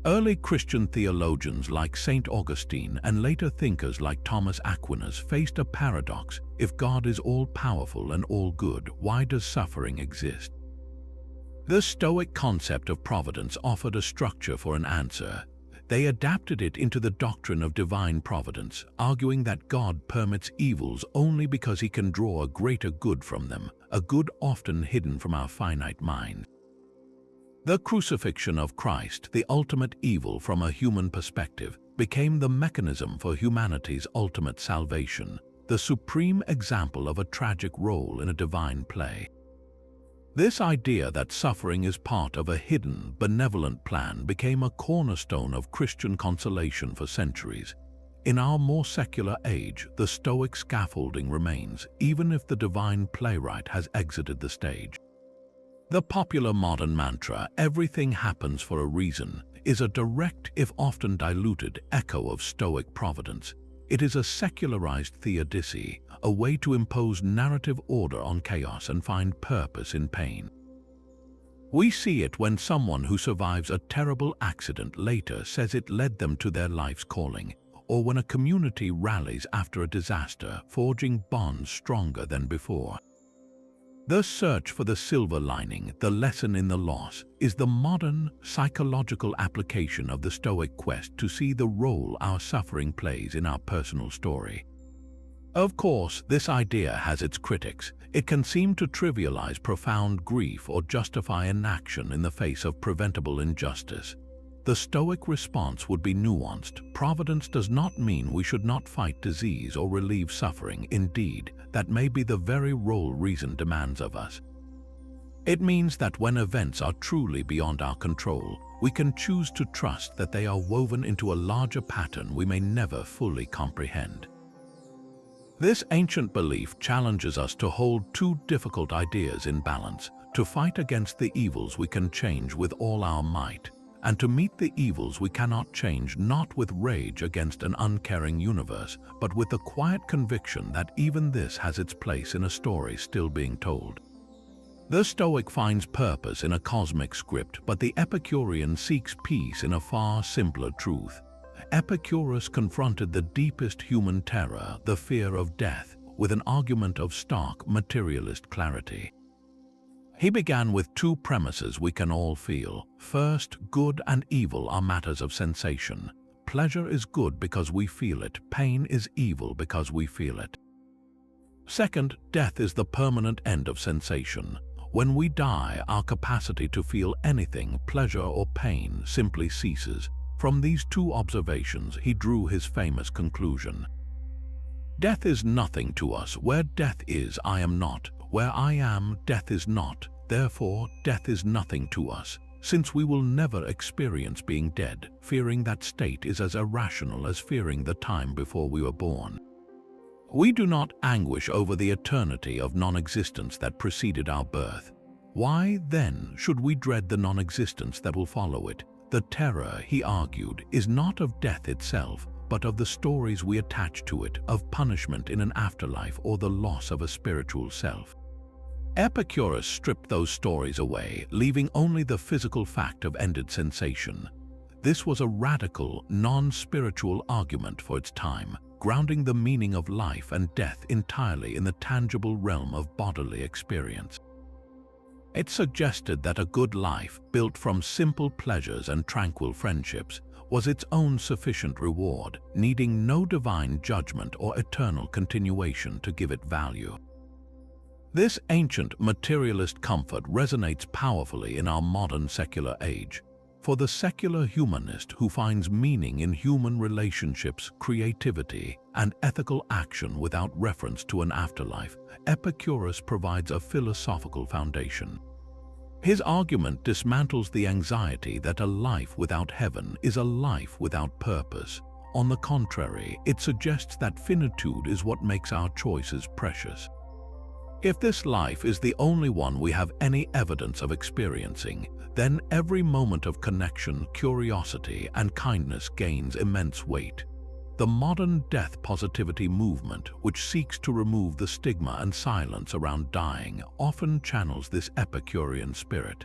Early Christian theologians like St. Augustine and later thinkers like Thomas Aquinas faced a paradox. If God is all-powerful and all-good, why does suffering exist? The Stoic concept of providence offered a structure for an answer. They adapted it into the doctrine of divine providence, arguing that God permits evils only because he can draw a greater good from them, a good often hidden from our finite mind. The crucifixion of Christ, the ultimate evil from a human perspective, became the mechanism for humanity's ultimate salvation, the supreme example of a tragic role in a divine play. This idea that suffering is part of a hidden, benevolent plan became a cornerstone of Christian consolation for centuries. In our more secular age, the Stoic scaffolding remains, even if the divine playwright has exited the stage. The popular modern mantra, "everything happens for a reason," is a direct, if often diluted, echo of Stoic providence. It is a secularized theodicy, a way to impose narrative order on chaos and find purpose in pain. We see it when someone who survives a terrible accident later says it led them to their life's calling, or when a community rallies after a disaster, forging bonds stronger than before. The search for the silver lining, the lesson in the loss, is the modern, psychological application of the Stoic quest to see the role our suffering plays in our personal story. Of course, this idea has its critics. It can seem to trivialize profound grief or justify inaction in the face of preventable injustice. The Stoic response would be nuanced. Providence does not mean we should not fight disease or relieve suffering. Indeed, that may be the very role reason demands of us. It means that when events are truly beyond our control, we can choose to trust that they are woven into a larger pattern we may never fully comprehend. This ancient belief challenges us to hold two difficult ideas in balance: to fight against the evils we can change with all our might, and to meet the evils we cannot change not with rage against an uncaring universe, but with the quiet conviction that even this has its place in a story still being told. The Stoic finds purpose in a cosmic script, but the Epicurean seeks peace in a far simpler truth. Epicurus confronted the deepest human terror, the fear of death, with an argument of stark materialist clarity. He began with two premises we can all feel. First, good and evil are matters of sensation. Pleasure is good because we feel it. Pain is evil because we feel it. Second, death is the permanent end of sensation. When we die, our capacity to feel anything, pleasure or pain, simply ceases. From these two observations, he drew his famous conclusion. Death is nothing to us. Where death is, I am not. Where I am, death is not. Therefore, death is nothing to us, since we will never experience being dead. Fearing that state is as irrational as fearing the time before we were born. We do not anguish over the eternity of non-existence that preceded our birth. Why, then, should we dread the non-existence that will follow it? The terror, he argued, is not of death itself, but of the stories we attach to it, of punishment in an afterlife or the loss of a spiritual self. Epicurus stripped those stories away, leaving only the physical fact of ended sensation. This was a radical, non-spiritual argument for its time, grounding the meaning of life and death entirely in the tangible realm of bodily experience. It suggested that a good life, built from simple pleasures and tranquil friendships, was its own sufficient reward, needing no divine judgment or eternal continuation to give it value. This ancient materialist comfort resonates powerfully in our modern secular age. For the secular humanist who finds meaning in human relationships, creativity, and ethical action without reference to an afterlife, Epicurus provides a philosophical foundation. His argument dismantles the anxiety that a life without heaven is a life without purpose. On the contrary, it suggests that finitude is what makes our choices precious. If this life is the only one we have any evidence of experiencing, then every moment of connection, curiosity, and kindness gains immense weight. The modern death positivity movement, which seeks to remove the stigma and silence around dying, often channels this Epicurean spirit.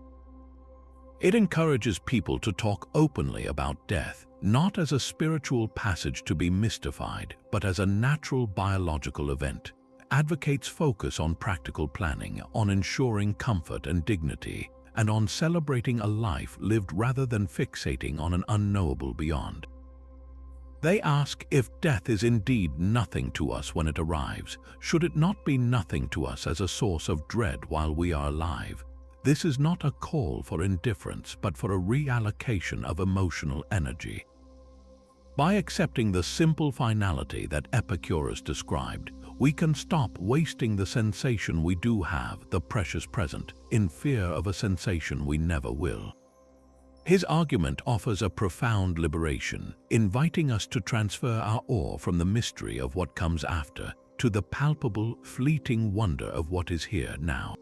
It encourages people to talk openly about death, not as a spiritual passage to be mystified, but as a natural biological event. Advocates focus on practical planning, on ensuring comfort and dignity, and on celebrating a life lived rather than fixating on an unknowable beyond. They ask, if death is indeed nothing to us when it arrives, should it not be nothing to us as a source of dread while we are alive? This is not a call for indifference, but for a reallocation of emotional energy. By accepting the simple finality that Epicurus described, we can stop wasting the sensation we do have, the precious present, in fear of a sensation we never will. His argument offers a profound liberation, inviting us to transfer our awe from the mystery of what comes after to the palpable, fleeting wonder of what is here now.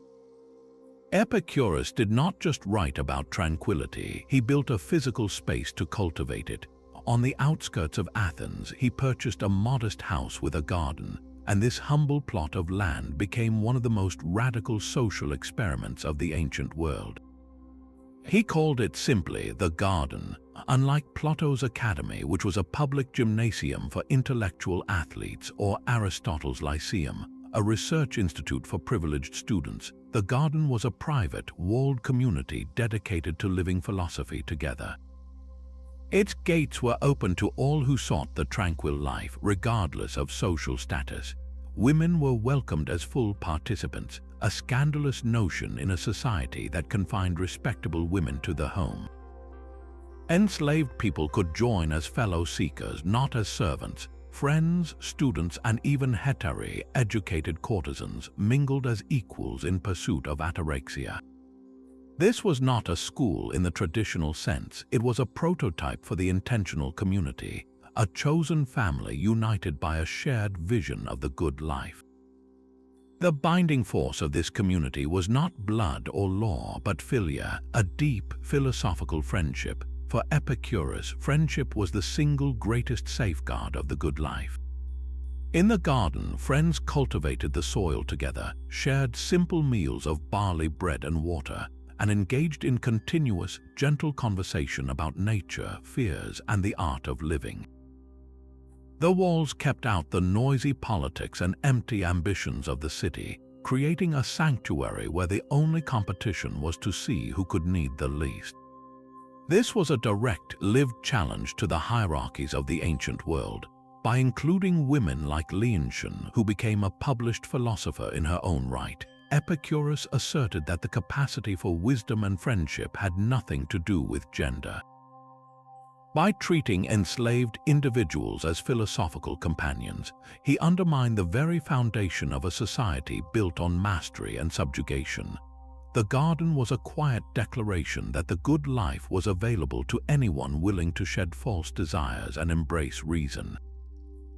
Epicurus did not just write about tranquility, he built a physical space to cultivate it. On the outskirts of Athens, he purchased a modest house with a garden, and this humble plot of land became one of the most radical social experiments of the ancient world. He called it simply the garden, unlike Plato's academy, which was a public gymnasium for intellectual athletes, or Aristotle's lyceum, a research institute for privileged students. The garden was a private, walled community dedicated to living philosophy together. Its gates were open to all who sought the tranquil life, regardless of social status. Women were welcomed as full participants, a scandalous notion in a society that confined respectable women to the home. Enslaved people could join as fellow seekers, not as servants. Friends, students, and even hetairai, educated courtesans, mingled as equals in pursuit of ataraxia. This was not a school in the traditional sense, it was a prototype for the intentional community, a chosen family united by a shared vision of the good life. The binding force of this community was not blood or law, but philia, a deep philosophical friendship. For Epicurus, friendship was the single greatest safeguard of the good life. In the garden, friends cultivated the soil together, shared simple meals of barley bread and water, and engaged in continuous, gentle conversation about nature, fears, and the art of living. The walls kept out the noisy politics and empty ambitions of the city, creating a sanctuary where the only competition was to see who could need the least. This was a direct, lived challenge to the hierarchies of the ancient world. By including women like Leontian, who became a published philosopher in her own right, Epicurus asserted that the capacity for wisdom and friendship had nothing to do with gender. By treating enslaved individuals as philosophical companions, he undermined the very foundation of a society built on mastery and subjugation. The garden was a quiet declaration that the good life was available to anyone willing to shed false desires and embrace reason.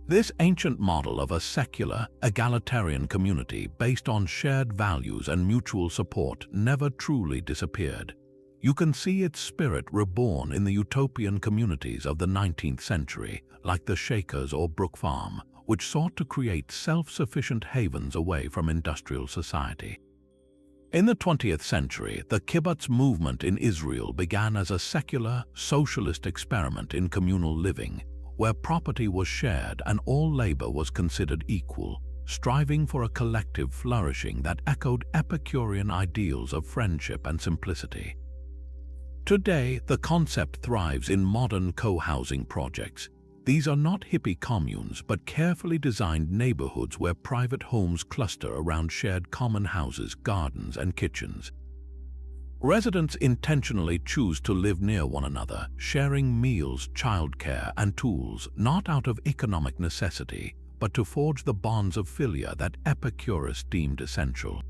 This ancient model of a secular, egalitarian community based on shared values and mutual support never truly disappeared. You can see its spirit reborn in the utopian communities of the 19th century, like the Shakers or Brook Farm, which sought to create self-sufficient havens away from industrial society. In the 20th century, the kibbutz movement in Israel began as a secular, socialist experiment in communal living, where property was shared and all labor was considered equal, striving for a collective flourishing that echoed Epicurean ideals of friendship and simplicity. Today, the concept thrives in modern co-housing projects. These are not hippie communes, but carefully designed neighborhoods where private homes cluster around shared common houses, gardens, and kitchens. Residents intentionally choose to live near one another, sharing meals, childcare, and tools, not out of economic necessity, but to forge the bonds of philia that Epicurus deemed essential.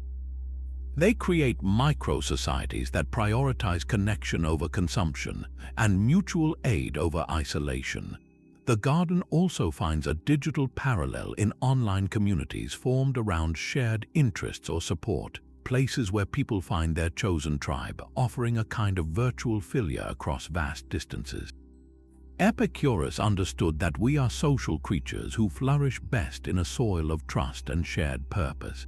They create micro-societies that prioritize connection over consumption and mutual aid over isolation. The garden also finds a digital parallel in online communities formed around shared interests or support, places where people find their chosen tribe, offering a kind of virtual philia across vast distances. Epicurus understood that we are social creatures who flourish best in a soil of trust and shared purpose.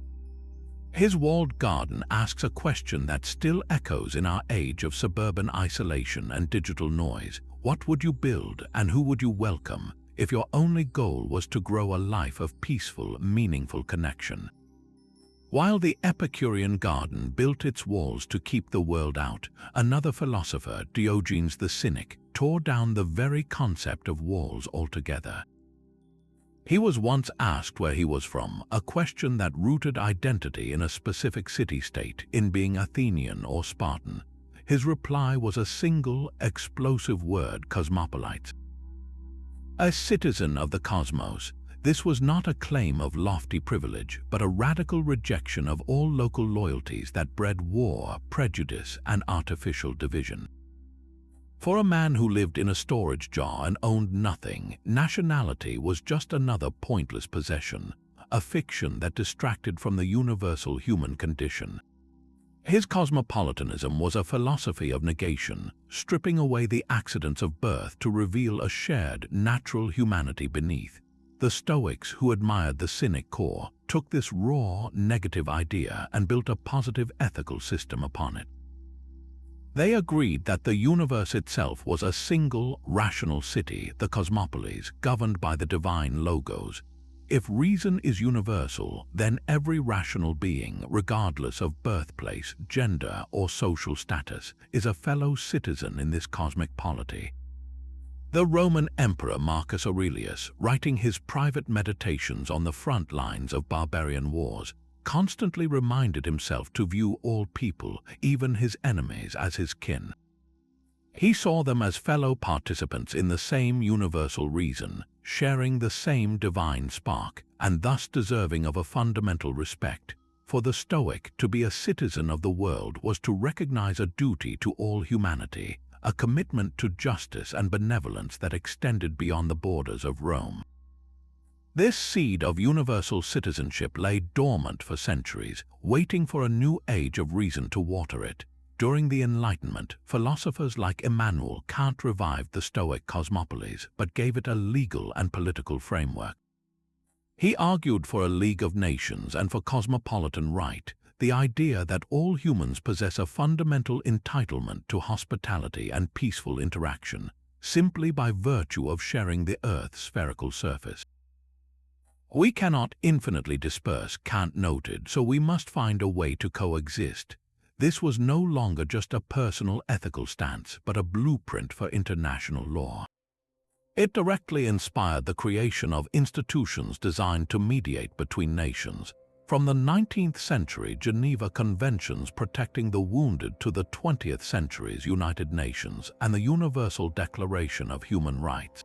His walled garden asks a question that still echoes in our age of suburban isolation and digital noise. What would you build and who would you welcome if your only goal was to grow a life of peaceful, meaningful connection? While the Epicurean garden built its walls to keep the world out, another philosopher, Diogenes the Cynic, tore down the very concept of walls altogether. He was once asked where he was from, a question that rooted identity in a specific city-state, in being Athenian or Spartan. His reply was a single, explosive word: cosmopolites. A citizen of the cosmos, this was not a claim of lofty privilege, but a radical rejection of all local loyalties that bred war, prejudice, and artificial division. For a man who lived in a storage jar and owned nothing, nationality was just another pointless possession, a fiction that distracted from the universal human condition. His cosmopolitanism was a philosophy of negation, stripping away the accidents of birth to reveal a shared, natural humanity beneath. The Stoics, who admired the cynic core, took this raw, negative idea and built a positive ethical system upon it. They agreed that the universe itself was a single, rational city, the cosmopolis, governed by the divine logos. If reason is universal, then every rational being, regardless of birthplace, gender, or social status, is a fellow citizen in this cosmic polity. The Roman Emperor Marcus Aurelius, writing his private meditations on the front lines of barbarian wars, constantly reminded himself to view all people, even his enemies, as his kin. He saw them as fellow participants in the same universal reason, sharing the same divine spark, and thus deserving of a fundamental respect. For the Stoic, to be a citizen of the world was to recognize a duty to all humanity, a commitment to justice and benevolence that extended beyond the borders of Rome. This seed of universal citizenship lay dormant for centuries, waiting for a new age of reason to water it. During the Enlightenment, philosophers like Emmanuel Kant revived the Stoic cosmopolis, but gave it a legal and political framework. He argued for a League of Nations and for cosmopolitan right, the idea that all humans possess a fundamental entitlement to hospitality and peaceful interaction, simply by virtue of sharing the Earth's spherical surface. We cannot infinitely disperse, Kant noted, so we must find a way to coexist. This was no longer just a personal ethical stance, but a blueprint for international law. It directly inspired the creation of institutions designed to mediate between nations, from the 19th century Geneva Conventions protecting the wounded to the 20th century's United Nations and the Universal Declaration of Human Rights.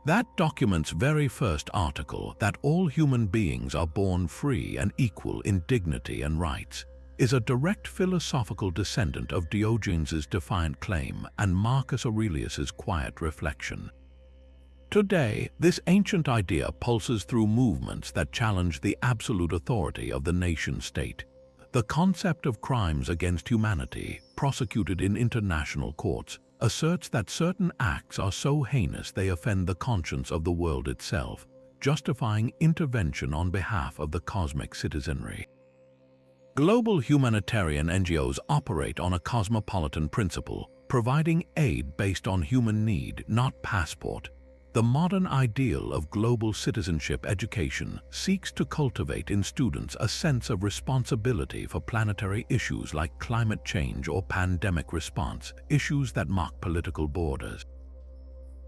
That document's very first article, that all human beings are born free and equal in dignity and rights, is a direct philosophical descendant of Diogenes' defiant claim and Marcus Aurelius' quiet reflection. Today, this ancient idea pulses through movements that challenge the absolute authority of the nation-state. The concept of crimes against humanity, prosecuted in international courts, asserts that certain acts are so heinous they offend the conscience of the world itself, justifying intervention on behalf of the cosmic citizenry. Global humanitarian NGOs operate on a cosmopolitan principle, providing aid based on human need, not passport. The modern ideal of global citizenship education seeks to cultivate in students a sense of responsibility for planetary issues like climate change or pandemic response, issues that mock political borders.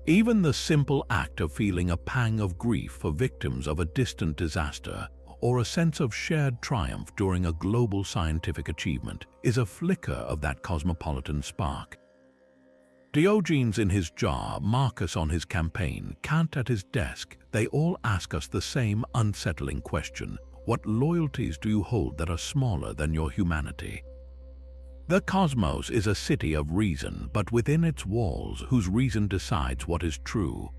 Even the simple act of feeling a pang of grief for victims of a distant disaster or a sense of shared triumph during a global scientific achievement is a flicker of that cosmopolitan spark. Diogenes in his jar, Marcus on his campaign, Kant at his desk, they all ask us the same unsettling question: what loyalties do you hold that are smaller than your humanity? The cosmos is a city of reason, but within its walls, whose reason decides what is true.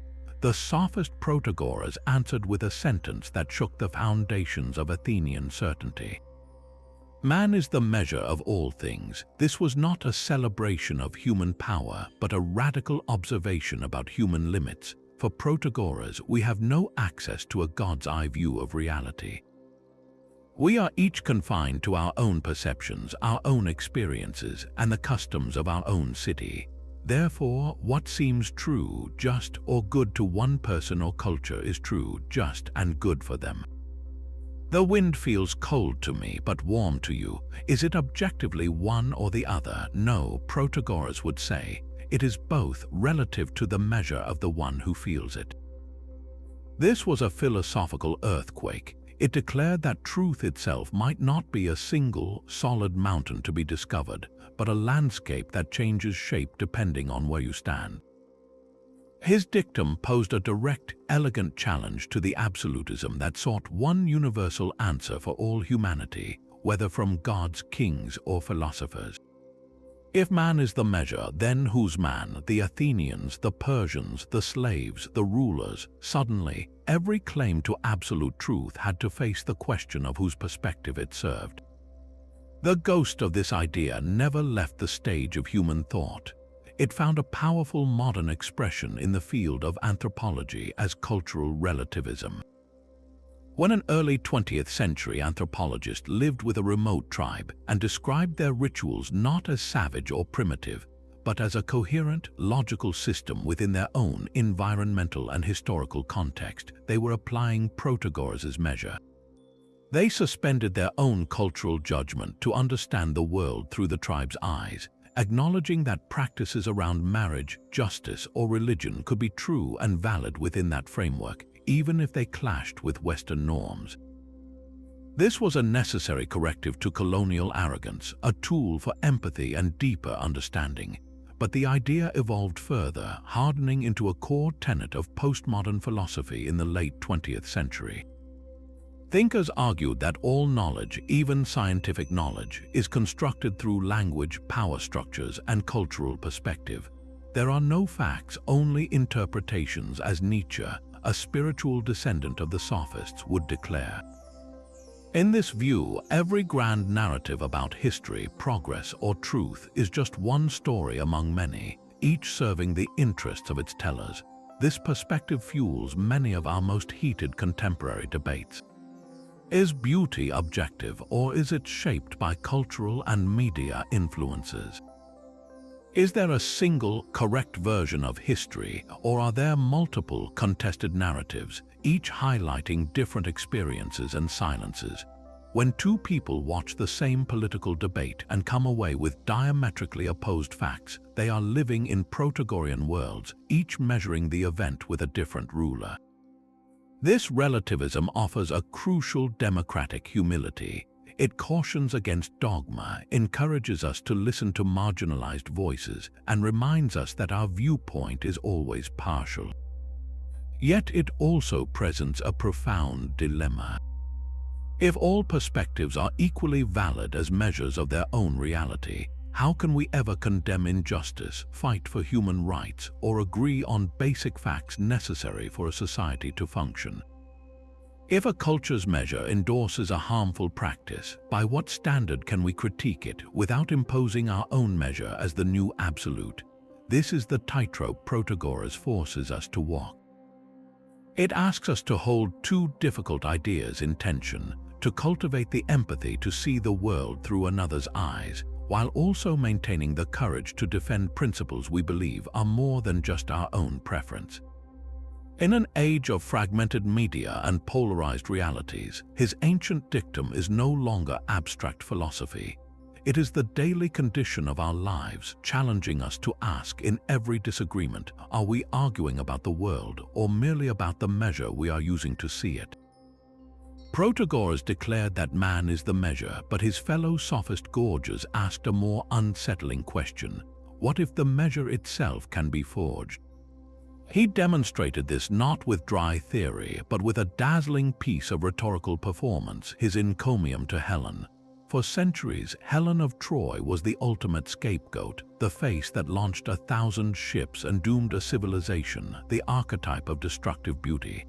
The sophist Protagoras answered with a sentence that shook the foundations of Athenian certainty. Man is the measure of all things. This was not a celebration of human power, but a radical observation about human limits. For Protagoras, we have no access to a God's-eye view of reality. We are each confined to our own perceptions, our own experiences, and the customs of our own city. Therefore, what seems true, just, or good to one person or culture is true, just, and good for them. The wind feels cold to me but warm to you. Is it objectively one or the other? No, Protagoras would say. It is both, relative to the measure of the one who feels it. This was a philosophical earthquake. It declared that truth itself might not be a single, solid mountain to be discovered, but a landscape that changes shape depending on where you stand. His dictum posed a direct, elegant challenge to the absolutism that sought one universal answer for all humanity, whether from gods, kings, or philosophers. If man is the measure, then whose man? The Athenians, the Persians, the slaves, the rulers. Suddenly, every claim to absolute truth had to face the question of whose perspective it served. The ghost of this idea never left the stage of human thought. It found a powerful modern expression in the field of anthropology as cultural relativism. When an early 20th century anthropologist lived with a remote tribe and described their rituals not as savage or primitive, but as a coherent, logical system within their own environmental and historical context, they were applying Protagoras' measure. They suspended their own cultural judgment to understand the world through the tribe's eyes, acknowledging that practices around marriage, justice, or religion could be true and valid within that framework, even if they clashed with Western norms. This was a necessary corrective to colonial arrogance, a tool for empathy and deeper understanding. But the idea evolved further, hardening into a core tenet of postmodern philosophy in the late 20th century. Thinkers argued that all knowledge, even scientific knowledge, is constructed through language, power structures, and cultural perspective. There are no facts, only interpretations, as Nietzsche, a spiritual descendant of the Sophists, would declare. In this view, every grand narrative about history, progress, or truth is just one story among many, each serving the interests of its tellers. This perspective fuels many of our most heated contemporary debates. Is beauty objective, or is it shaped by cultural and media influences? Is there a single, correct version of history, or are there multiple contested narratives, each highlighting different experiences and silences? When two people watch the same political debate and come away with diametrically opposed facts, they are living in Protagorean worlds, each measuring the event with a different ruler. This relativism offers a crucial democratic humility. It cautions against dogma, encourages us to listen to marginalized voices, and reminds us that our viewpoint is always partial. Yet it also presents a profound dilemma. If all perspectives are equally valid as measures of their own reality, how can we ever condemn injustice, fight for human rights, or agree on basic facts necessary for a society to function? If a culture's measure endorses a harmful practice, by what standard can we critique it without imposing our own measure as the new absolute? This is the tightrope Protagoras forces us to walk. It asks us to hold two difficult ideas in tension, to cultivate the empathy to see the world through another's eyes, while also maintaining the courage to defend principles we believe are more than just our own preference. In an age of fragmented media and polarized realities, his ancient dictum is no longer abstract philosophy. It is the daily condition of our lives, challenging us to ask in every disagreement, are we arguing about the world or merely about the measure we are using to see it? Protagoras declared that man is the measure, but his fellow sophist Gorgias asked a more unsettling question: what if the measure itself can be forged? He demonstrated this not with dry theory, but with a dazzling piece of rhetorical performance, his encomium to Helen. For centuries, Helen of Troy was the ultimate scapegoat, the face that launched 1,000 ships and doomed a civilization, the archetype of destructive beauty.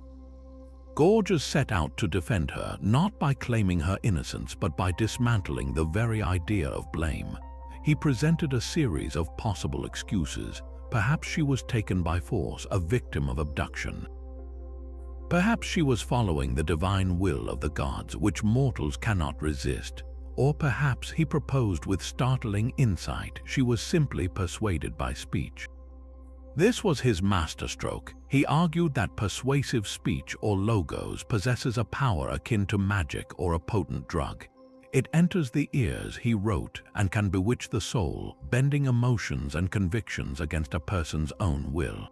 Gorgias set out to defend her, not by claiming her innocence, but by dismantling the very idea of blame. He presented a series of possible excuses. Perhaps she was taken by force, a victim of abduction. Perhaps she was following the divine will of the gods, which mortals cannot resist. Or perhaps, he proposed with startling insight, she was simply persuaded by speech. This was his masterstroke. He argued that persuasive speech, or logos, possesses a power akin to magic or a potent drug. It enters the ears, he wrote, and can bewitch the soul, bending emotions and convictions against a person's own will.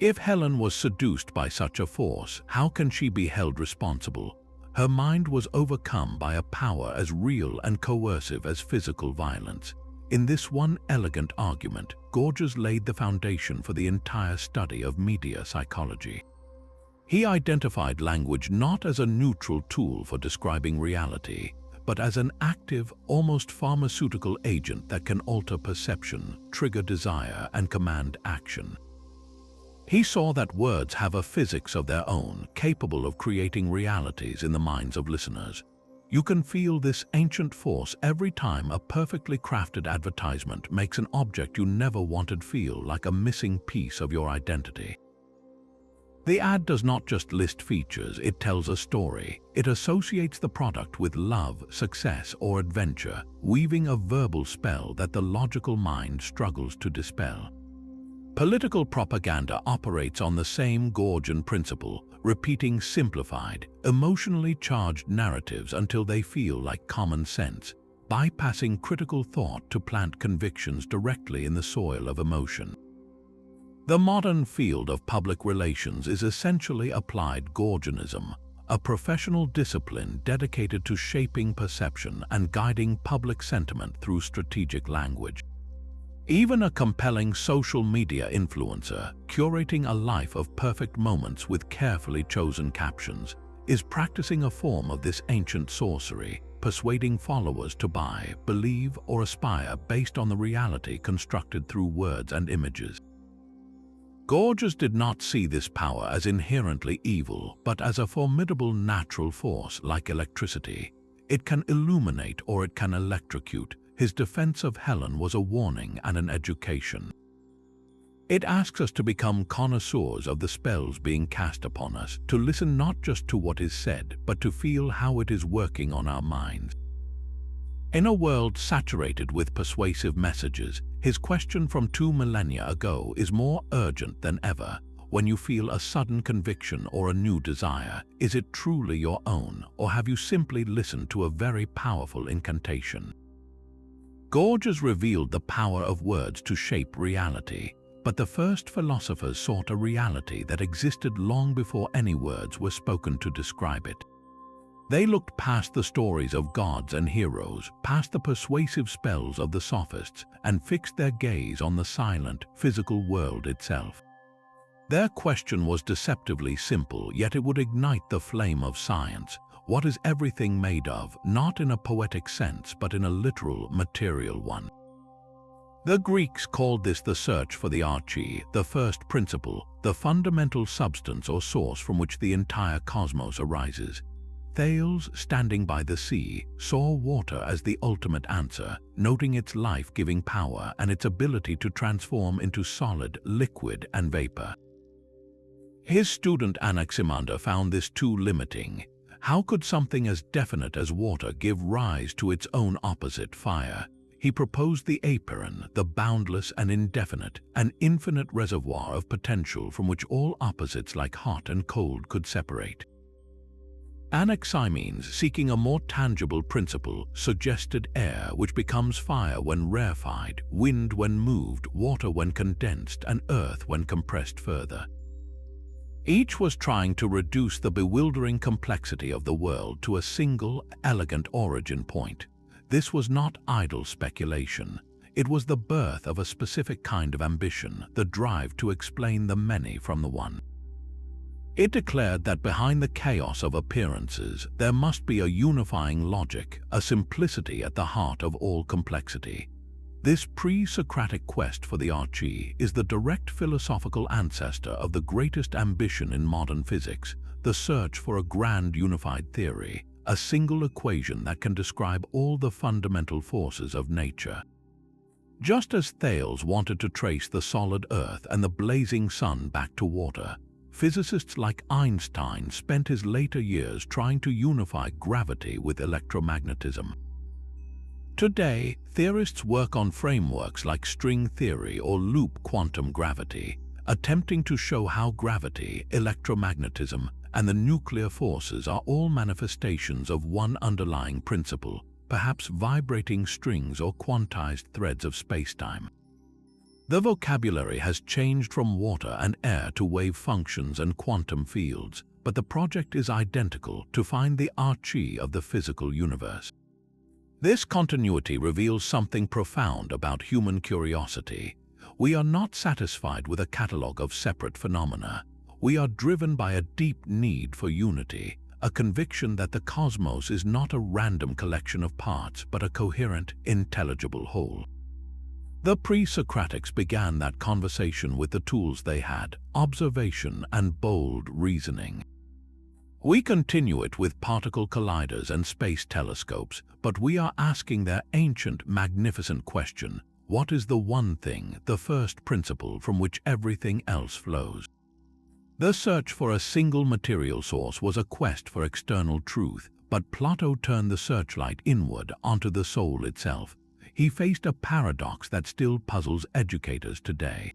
If Helen was seduced by such a force, how can she be held responsible? Her mind was overcome by a power as real and coercive as physical violence. In this one elegant argument, Gorgias laid the foundation for the entire study of media psychology. He identified language not as a neutral tool for describing reality, but as an active, almost pharmaceutical agent that can alter perception, trigger desire, and command action. He saw that words have a physics of their own, capable of creating realities in the minds of listeners. You can feel this ancient force every time a perfectly crafted advertisement makes an object you never wanted feel like a missing piece of your identity. The ad does not just list features, it tells a story. It associates the product with love, success, or adventure, weaving a verbal spell that the logical mind struggles to dispel. Political propaganda operates on the same Gorgian principle, repeating simplified, emotionally charged narratives until they feel like common sense, bypassing critical thought to plant convictions directly in the soil of emotion. The modern field of public relations is essentially applied Gorgianism, a professional discipline dedicated to shaping perception and guiding public sentiment through strategic language. Even a compelling social media influencer, curating a life of perfect moments with carefully chosen captions, is practicing a form of this ancient sorcery, persuading followers to buy, believe, or aspire based on the reality constructed through words and images. Gorgias did not see this power as inherently evil, but as a formidable natural force like electricity. It can illuminate or it can electrocute. His defense of Helen was a warning and an education. It asks us to become connoisseurs of the spells being cast upon us, to listen not just to what is said, but to feel how it is working on our minds. In a world saturated with persuasive messages, his question from 2 millennia ago is more urgent than ever. When you feel a sudden conviction or a new desire, is it truly your own, or have you simply listened to a very powerful incantation? Gorgias revealed the power of words to shape reality, but the first philosophers sought a reality that existed long before any words were spoken to describe it. They looked past the stories of gods and heroes, past the persuasive spells of the sophists, and fixed their gaze on the silent, physical world itself. Their question was deceptively simple, yet it would ignite the flame of science. What is everything made of, not in a poetic sense, but in a literal, material one? The Greeks called this the search for the arche, the first principle, the fundamental substance or source from which the entire cosmos arises. Thales, standing by the sea, saw water as the ultimate answer, noting its life-giving power and its ability to transform into solid, liquid, and vapor. His student Anaximander found this too limiting. How could something as definite as water give rise to its own opposite, fire? He proposed the Epicurean, the boundless and indefinite, an infinite reservoir of potential from which all opposites like hot and cold could separate. Anaximenes, seeking a more tangible principle, suggested air, which becomes fire when rarefied, wind when moved, water when condensed, and earth when compressed further. Each was trying to reduce the bewildering complexity of the world to a single, elegant origin point. This was not idle speculation. It was the birth of a specific kind of ambition, the drive to explain the many from the one. It declared that behind the chaos of appearances, there must be a unifying logic, a simplicity at the heart of all complexity. This pre-Socratic quest for the arche is the direct philosophical ancestor of the greatest ambition in modern physics, the search for a grand unified theory, a single equation that can describe all the fundamental forces of nature. Just as Thales wanted to trace the solid earth and the blazing sun back to water, physicists like Einstein spent his later years trying to unify gravity with electromagnetism. Today, theorists work on frameworks like string theory or loop quantum gravity, attempting to show how gravity, electromagnetism, and the nuclear forces are all manifestations of one underlying principle, perhaps vibrating strings or quantized threads of spacetime. The vocabulary has changed from water and air to wave functions and quantum fields, but the project is identical: to find the arche of the physical universe. This continuity reveals something profound about human curiosity. We are not satisfied with a catalogue of separate phenomena. We are driven by a deep need for unity, a conviction that the cosmos is not a random collection of parts but a coherent, intelligible whole. The pre-Socratics began that conversation with the tools they had: observation and bold reasoning. We continue it with particle colliders and space telescopes, but we are asking their ancient, magnificent question: what is the one thing, the first principle from which everything else flows? The search for a single material source was a quest for external truth, but Plato turned the searchlight inward onto the soul itself. He faced a paradox that still puzzles educators today.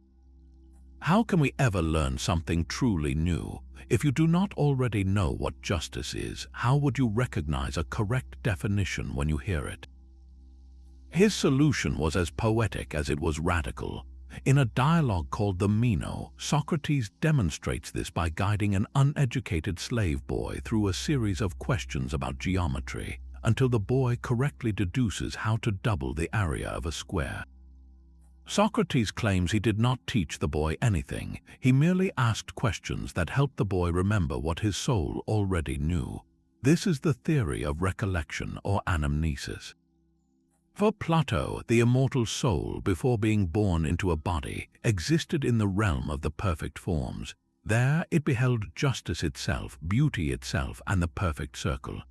How can we ever learn something truly new? If you do not already know what justice is, how would you recognize a correct definition when you hear it? His solution was as poetic as it was radical. In a dialogue called the Meno, Socrates demonstrates this by guiding an uneducated slave boy through a series of questions about geometry, until the boy correctly deduces how to double the area of a square. Socrates claims he did not teach the boy anything. He merely asked questions that helped the boy remember what his soul already knew. This is the theory of recollection or anamnesis. For Plato, the immortal soul, before being born into a body, existed in the realm of the perfect forms. There it beheld justice itself, beauty itself, and the perfect circle.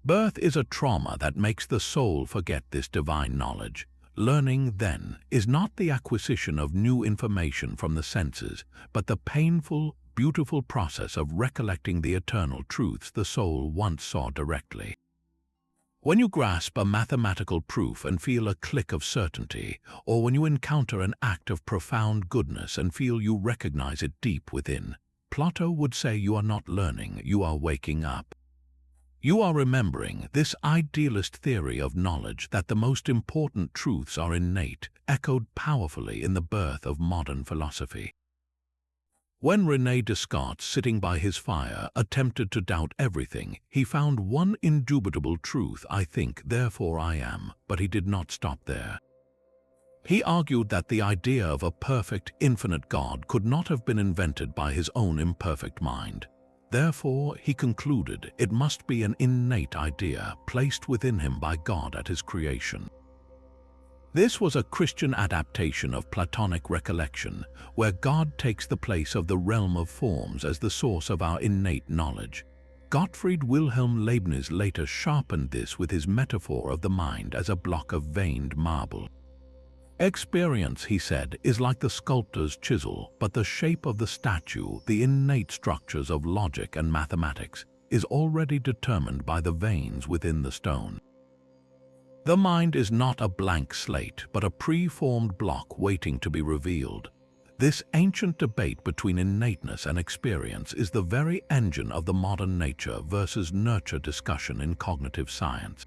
Birth is a trauma that makes the soul forget this divine knowledge. Learning, then, is not the acquisition of new information from the senses, but the painful, beautiful process of recollecting the eternal truths the soul once saw directly. When you grasp a mathematical proof and feel a click of certainty, or when you encounter an act of profound goodness and feel you recognize it deep within, Plato would say you are not learning, you are waking up. You are remembering. This idealist theory of knowledge that the most important truths are innate, echoed powerfully in the birth of modern philosophy. When René Descartes, sitting by his fire, attempted to doubt everything, he found one indubitable truth: I think, therefore I am, but he did not stop there. He argued that the idea of a perfect, infinite God could not have been invented by his own imperfect mind. Therefore, he concluded, it must be an innate idea placed within him by God at his creation. This was a Christian adaptation of Platonic recollection, where God takes the place of the realm of forms as the source of our innate knowledge. Gottfried Wilhelm Leibniz later sharpened this with his metaphor of the mind as a block of veined marble. Experience, he said, is like the sculptor's chisel, but the shape of the statue, the innate structures of logic and mathematics, is already determined by the veins within the stone. The mind is not a blank slate, but a pre-formed block waiting to be revealed. This ancient debate between innateness and experience is the very engine of the modern nature versus nurture discussion in cognitive science.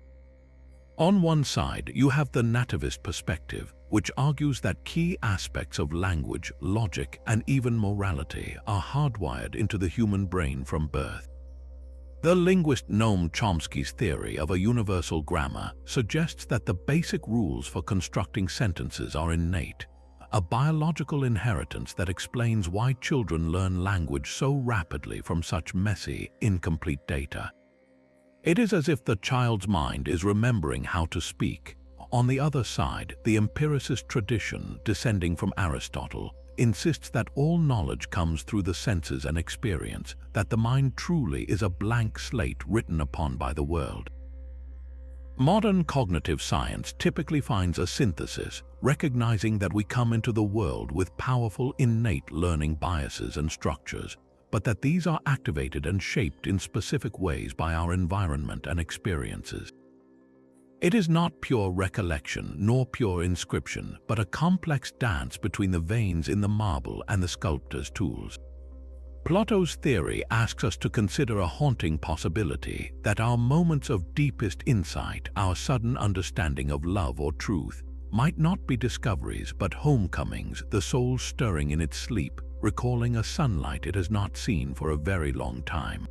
On one side, you have the nativist perspective, which argues that key aspects of language, logic, and even morality are hardwired into the human brain from birth. The linguist Noam Chomsky's theory of a universal grammar suggests that the basic rules for constructing sentences are innate, a biological inheritance that explains why children learn language so rapidly from such messy, incomplete data. It is as if the child's mind is remembering how to speak. On the other side, the empiricist tradition, descending from Aristotle, insists that all knowledge comes through the senses and experience, that the mind truly is a blank slate written upon by the world. Modern cognitive science typically finds a synthesis, recognizing that we come into the world with powerful innate learning biases and structures, but that these are activated and shaped in specific ways by our environment and experiences. It is not pure recollection nor pure inscription, but a complex dance between the veins in the marble and the sculptor's tools. Plato's theory asks us to consider a haunting possibility that our moments of deepest insight, our sudden understanding of love or truth, might not be discoveries but homecomings, the soul stirring in its sleep, recalling a sunlight it has not seen for a very long time.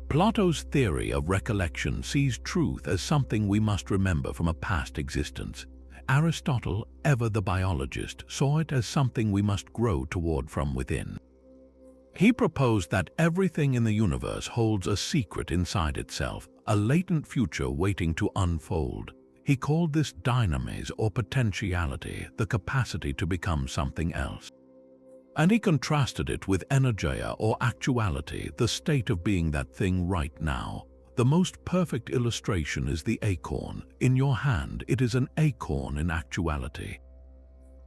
Plato's theory of recollection sees truth as something we must remember from a past existence. Aristotle, ever the biologist, saw it as something we must grow toward from within. He proposed that everything in the universe holds a secret inside itself, a latent future waiting to unfold. He called this dynamis, or potentiality, the capacity to become something else. And he contrasted it with energeia, or actuality, the state of being that thing right now. The most perfect illustration is the acorn. In your hand, it is an acorn in actuality.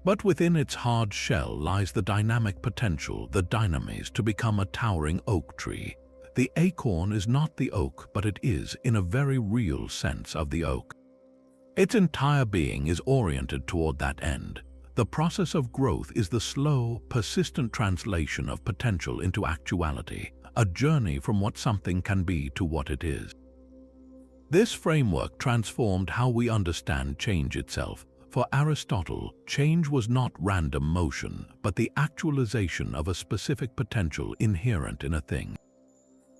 But within its hard shell lies the dynamic potential, the dynamis, to become a towering oak tree. The acorn is not the oak, but it is, in a very real sense, of the oak. Its entire being is oriented toward that end. The process of growth is the slow, persistent translation of potential into actuality, a journey from what something can be to what it is. This framework transformed how we understand change itself. For Aristotle, change was not random motion, but the actualization of a specific potential inherent in a thing.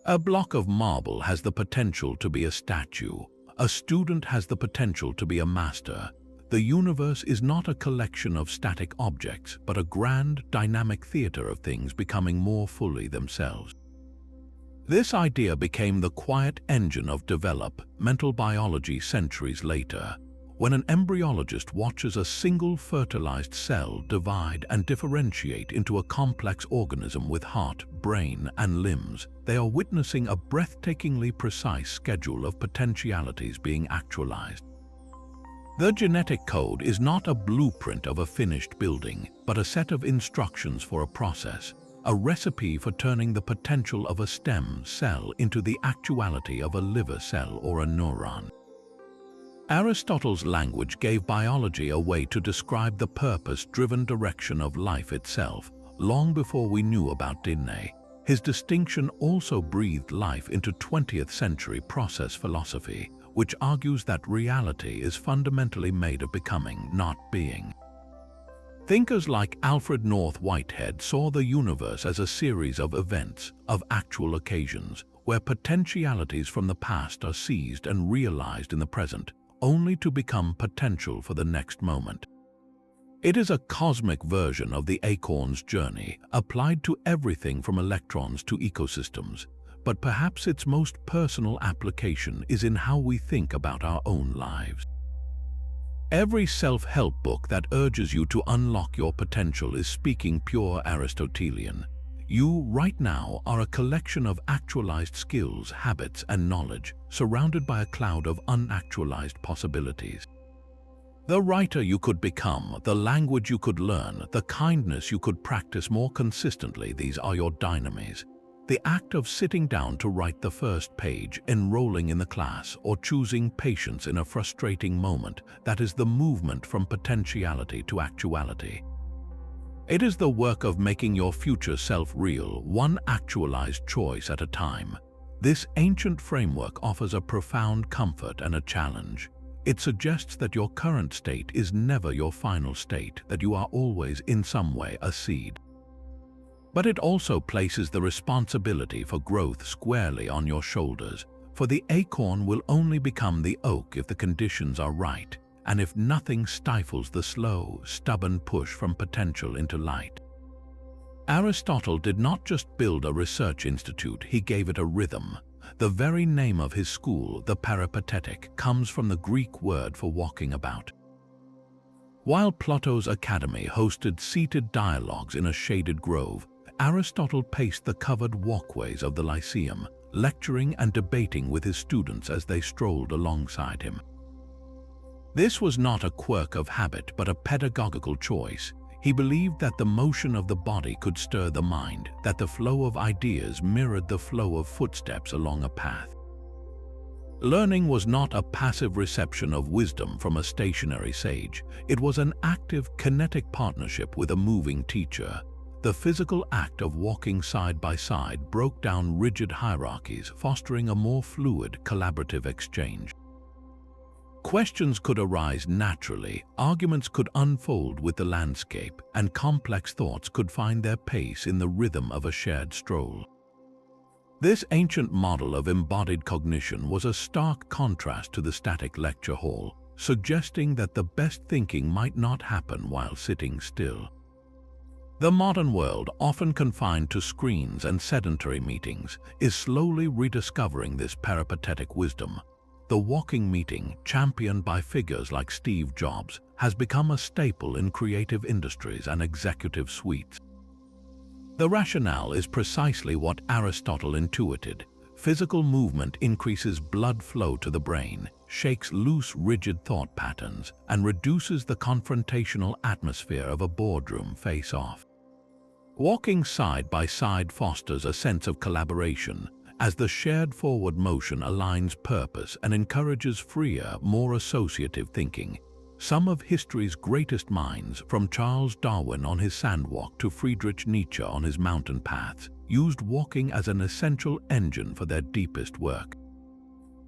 A block of marble has the potential to be a statue. A student has the potential to be a master. The universe is not a collection of static objects, but a grand, dynamic theater of things becoming more fully themselves. This idea became the quiet engine of developmental biology centuries later. When an embryologist watches a single fertilized cell divide and differentiate into a complex organism with heart, brain, and limbs, they are witnessing a breathtakingly precise schedule of potentialities being actualized. The genetic code is not a blueprint of a finished building, but a set of instructions for a process, a recipe for turning the potential of a stem cell into the actuality of a liver cell or a neuron. Aristotle's language gave biology a way to describe the purpose-driven direction of life itself, long before we knew about DNA. His distinction also breathed life into 20th century process philosophy, which argues that reality is fundamentally made of becoming, not being. Thinkers like Alfred North Whitehead saw the universe as a series of events, of actual occasions, where potentialities from the past are seized and realized in the present, only to become potential for the next moment. It is a cosmic version of the acorn's journey, applied to everything from electrons to ecosystems, but perhaps its most personal application is in how we think about our own lives. Every self-help book that urges you to unlock your potential is speaking pure Aristotelian. You, right now, are a collection of actualized skills, habits, and knowledge, surrounded by a cloud of unactualized possibilities. The writer you could become, the language you could learn, the kindness you could practice more consistently, these are your dynamis. The act of sitting down to write the first page, enrolling in the class, or choosing patience in a frustrating moment, that is the movement from potentiality to actuality. It is the work of making your future self real, one actualized choice at a time. This ancient framework offers a profound comfort and a challenge. It suggests that your current state is never your final state, that you are always in some way a seed. But it also places the responsibility for growth squarely on your shoulders, for the acorn will only become the oak if the conditions are right, and if nothing stifles the slow, stubborn push from potential into light. Aristotle did not just build a research institute, he gave it a rhythm. The very name of his school, the Peripatetic, comes from the Greek word for walking about. While Plato's academy hosted seated dialogues in a shaded grove, Aristotle paced the covered walkways of the Lyceum, lecturing and debating with his students as they strolled alongside him. This was not a quirk of habit, but a pedagogical choice. He believed that the motion of the body could stir the mind, that the flow of ideas mirrored the flow of footsteps along a path. Learning was not a passive reception of wisdom from a stationary sage. It was an active, kinetic partnership with a moving teacher. The physical act of walking side by side broke down rigid hierarchies, fostering a more fluid, collaborative exchange. Questions could arise naturally, arguments could unfold with the landscape, and complex thoughts could find their pace in the rhythm of a shared stroll. This ancient model of embodied cognition was a stark contrast to the static lecture hall, suggesting that the best thinking might not happen while sitting still. The modern world, often confined to screens and sedentary meetings, is slowly rediscovering this peripatetic wisdom. The walking meeting, championed by figures like Steve Jobs, has become a staple in creative industries and executive suites. The rationale is precisely what Aristotle intuited. Physical movement increases blood flow to the brain, shakes loose, rigid thought patterns, and reduces the confrontational atmosphere of a boardroom face-off. Walking side by side fosters a sense of collaboration, as the shared forward motion aligns purpose and encourages freer, more associative thinking. Some of history's greatest minds, from Charles Darwin on his sandwalk to Friedrich Nietzsche on his mountain paths, used walking as an essential engine for their deepest work.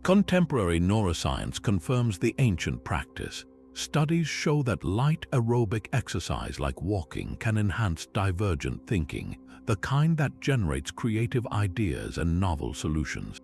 Contemporary neuroscience confirms the ancient practice. Studies show that light aerobic exercise like walking can enhance divergent thinking, the kind that generates creative ideas and novel solutions.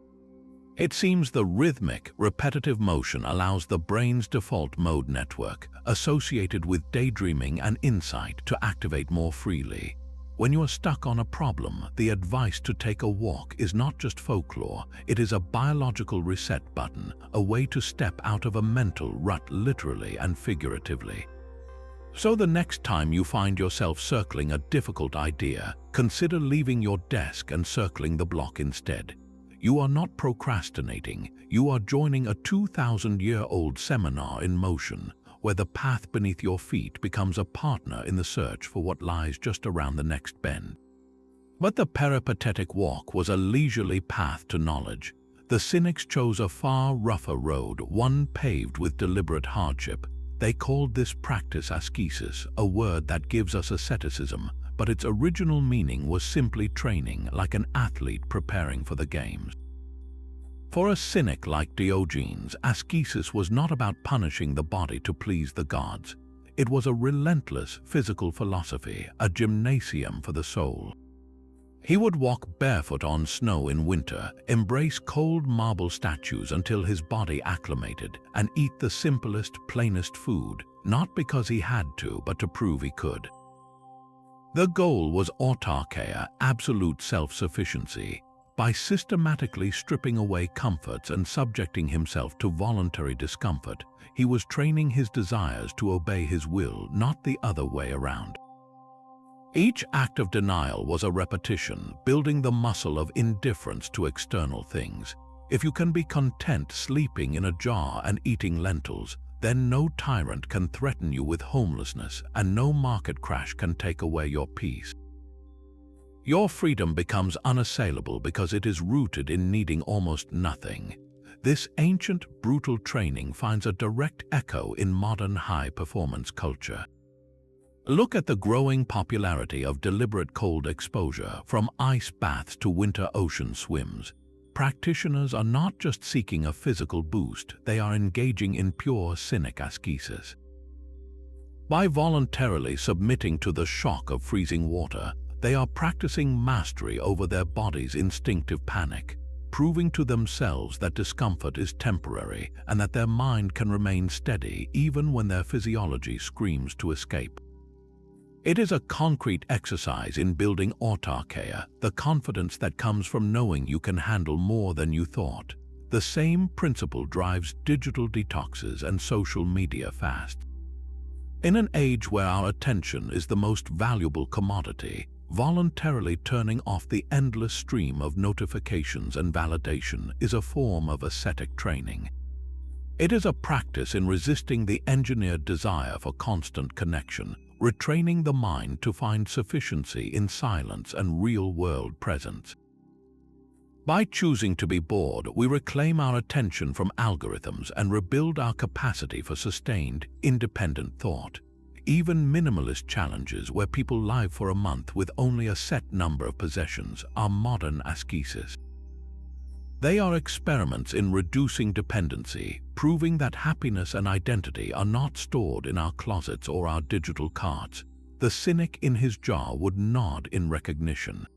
It seems the rhythmic, repetitive motion allows the brain's default mode network, associated with daydreaming and insight, to activate more freely. When you are stuck on a problem, the advice to take a walk is not just folklore, it is a biological reset button, a way to step out of a mental rut literally and figuratively. So the next time you find yourself circling a difficult idea, consider leaving your desk and circling the block instead. You are not procrastinating, you are joining a 2,000-year-old seminar in motion, where the path beneath your feet becomes a partner in the search for what lies just around the next bend. But the peripatetic walk was a leisurely path to knowledge. The cynics chose a far rougher road, one paved with deliberate hardship. They called this practice ascesis, a word that gives us asceticism, but its original meaning was simply training, like an athlete preparing for the games. For a cynic like Diogenes, ascesis was not about punishing the body to please the gods. It was a relentless physical philosophy, a gymnasium for the soul. He would walk barefoot on snow in winter, embrace cold marble statues until his body acclimated, and eat the simplest, plainest food, not because he had to, but to prove he could. The goal was autarkeia, absolute self-sufficiency. By systematically stripping away comforts and subjecting himself to voluntary discomfort, he was training his desires to obey his will, not the other way around. Each act of denial was a repetition, building the muscle of indifference to external things. If you can be content sleeping in a jar and eating lentils, then no tyrant can threaten you with homelessness, and no market crash can take away your peace. Your freedom becomes unassailable because it is rooted in needing almost nothing. This ancient, brutal training finds a direct echo in modern high-performance culture. Look at the growing popularity of deliberate cold exposure, from ice baths to winter ocean swims. Practitioners are not just seeking a physical boost, they are engaging in pure cynic ascesis. By voluntarily submitting to the shock of freezing water, they are practicing mastery over their body's instinctive panic, proving to themselves that discomfort is temporary and that their mind can remain steady even when their physiology screams to escape. It is a concrete exercise in building autarkeia, the confidence that comes from knowing you can handle more than you thought. The same principle drives digital detoxes and social media fasts. In an age where our attention is the most valuable commodity, voluntarily turning off the endless stream of notifications and validation is a form of ascetic training. It is a practice in resisting the engineered desire for constant connection, retraining the mind to find sufficiency in silence and real-world presence. By choosing to be bored, we reclaim our attention from algorithms and rebuild our capacity for sustained, independent thought. Even minimalist challenges where people live for a month with only a set number of possessions are modern ascesis. They are experiments in reducing dependency, proving that happiness and identity are not stored in our closets or our digital carts. The cynic in his jar would nod in recognition.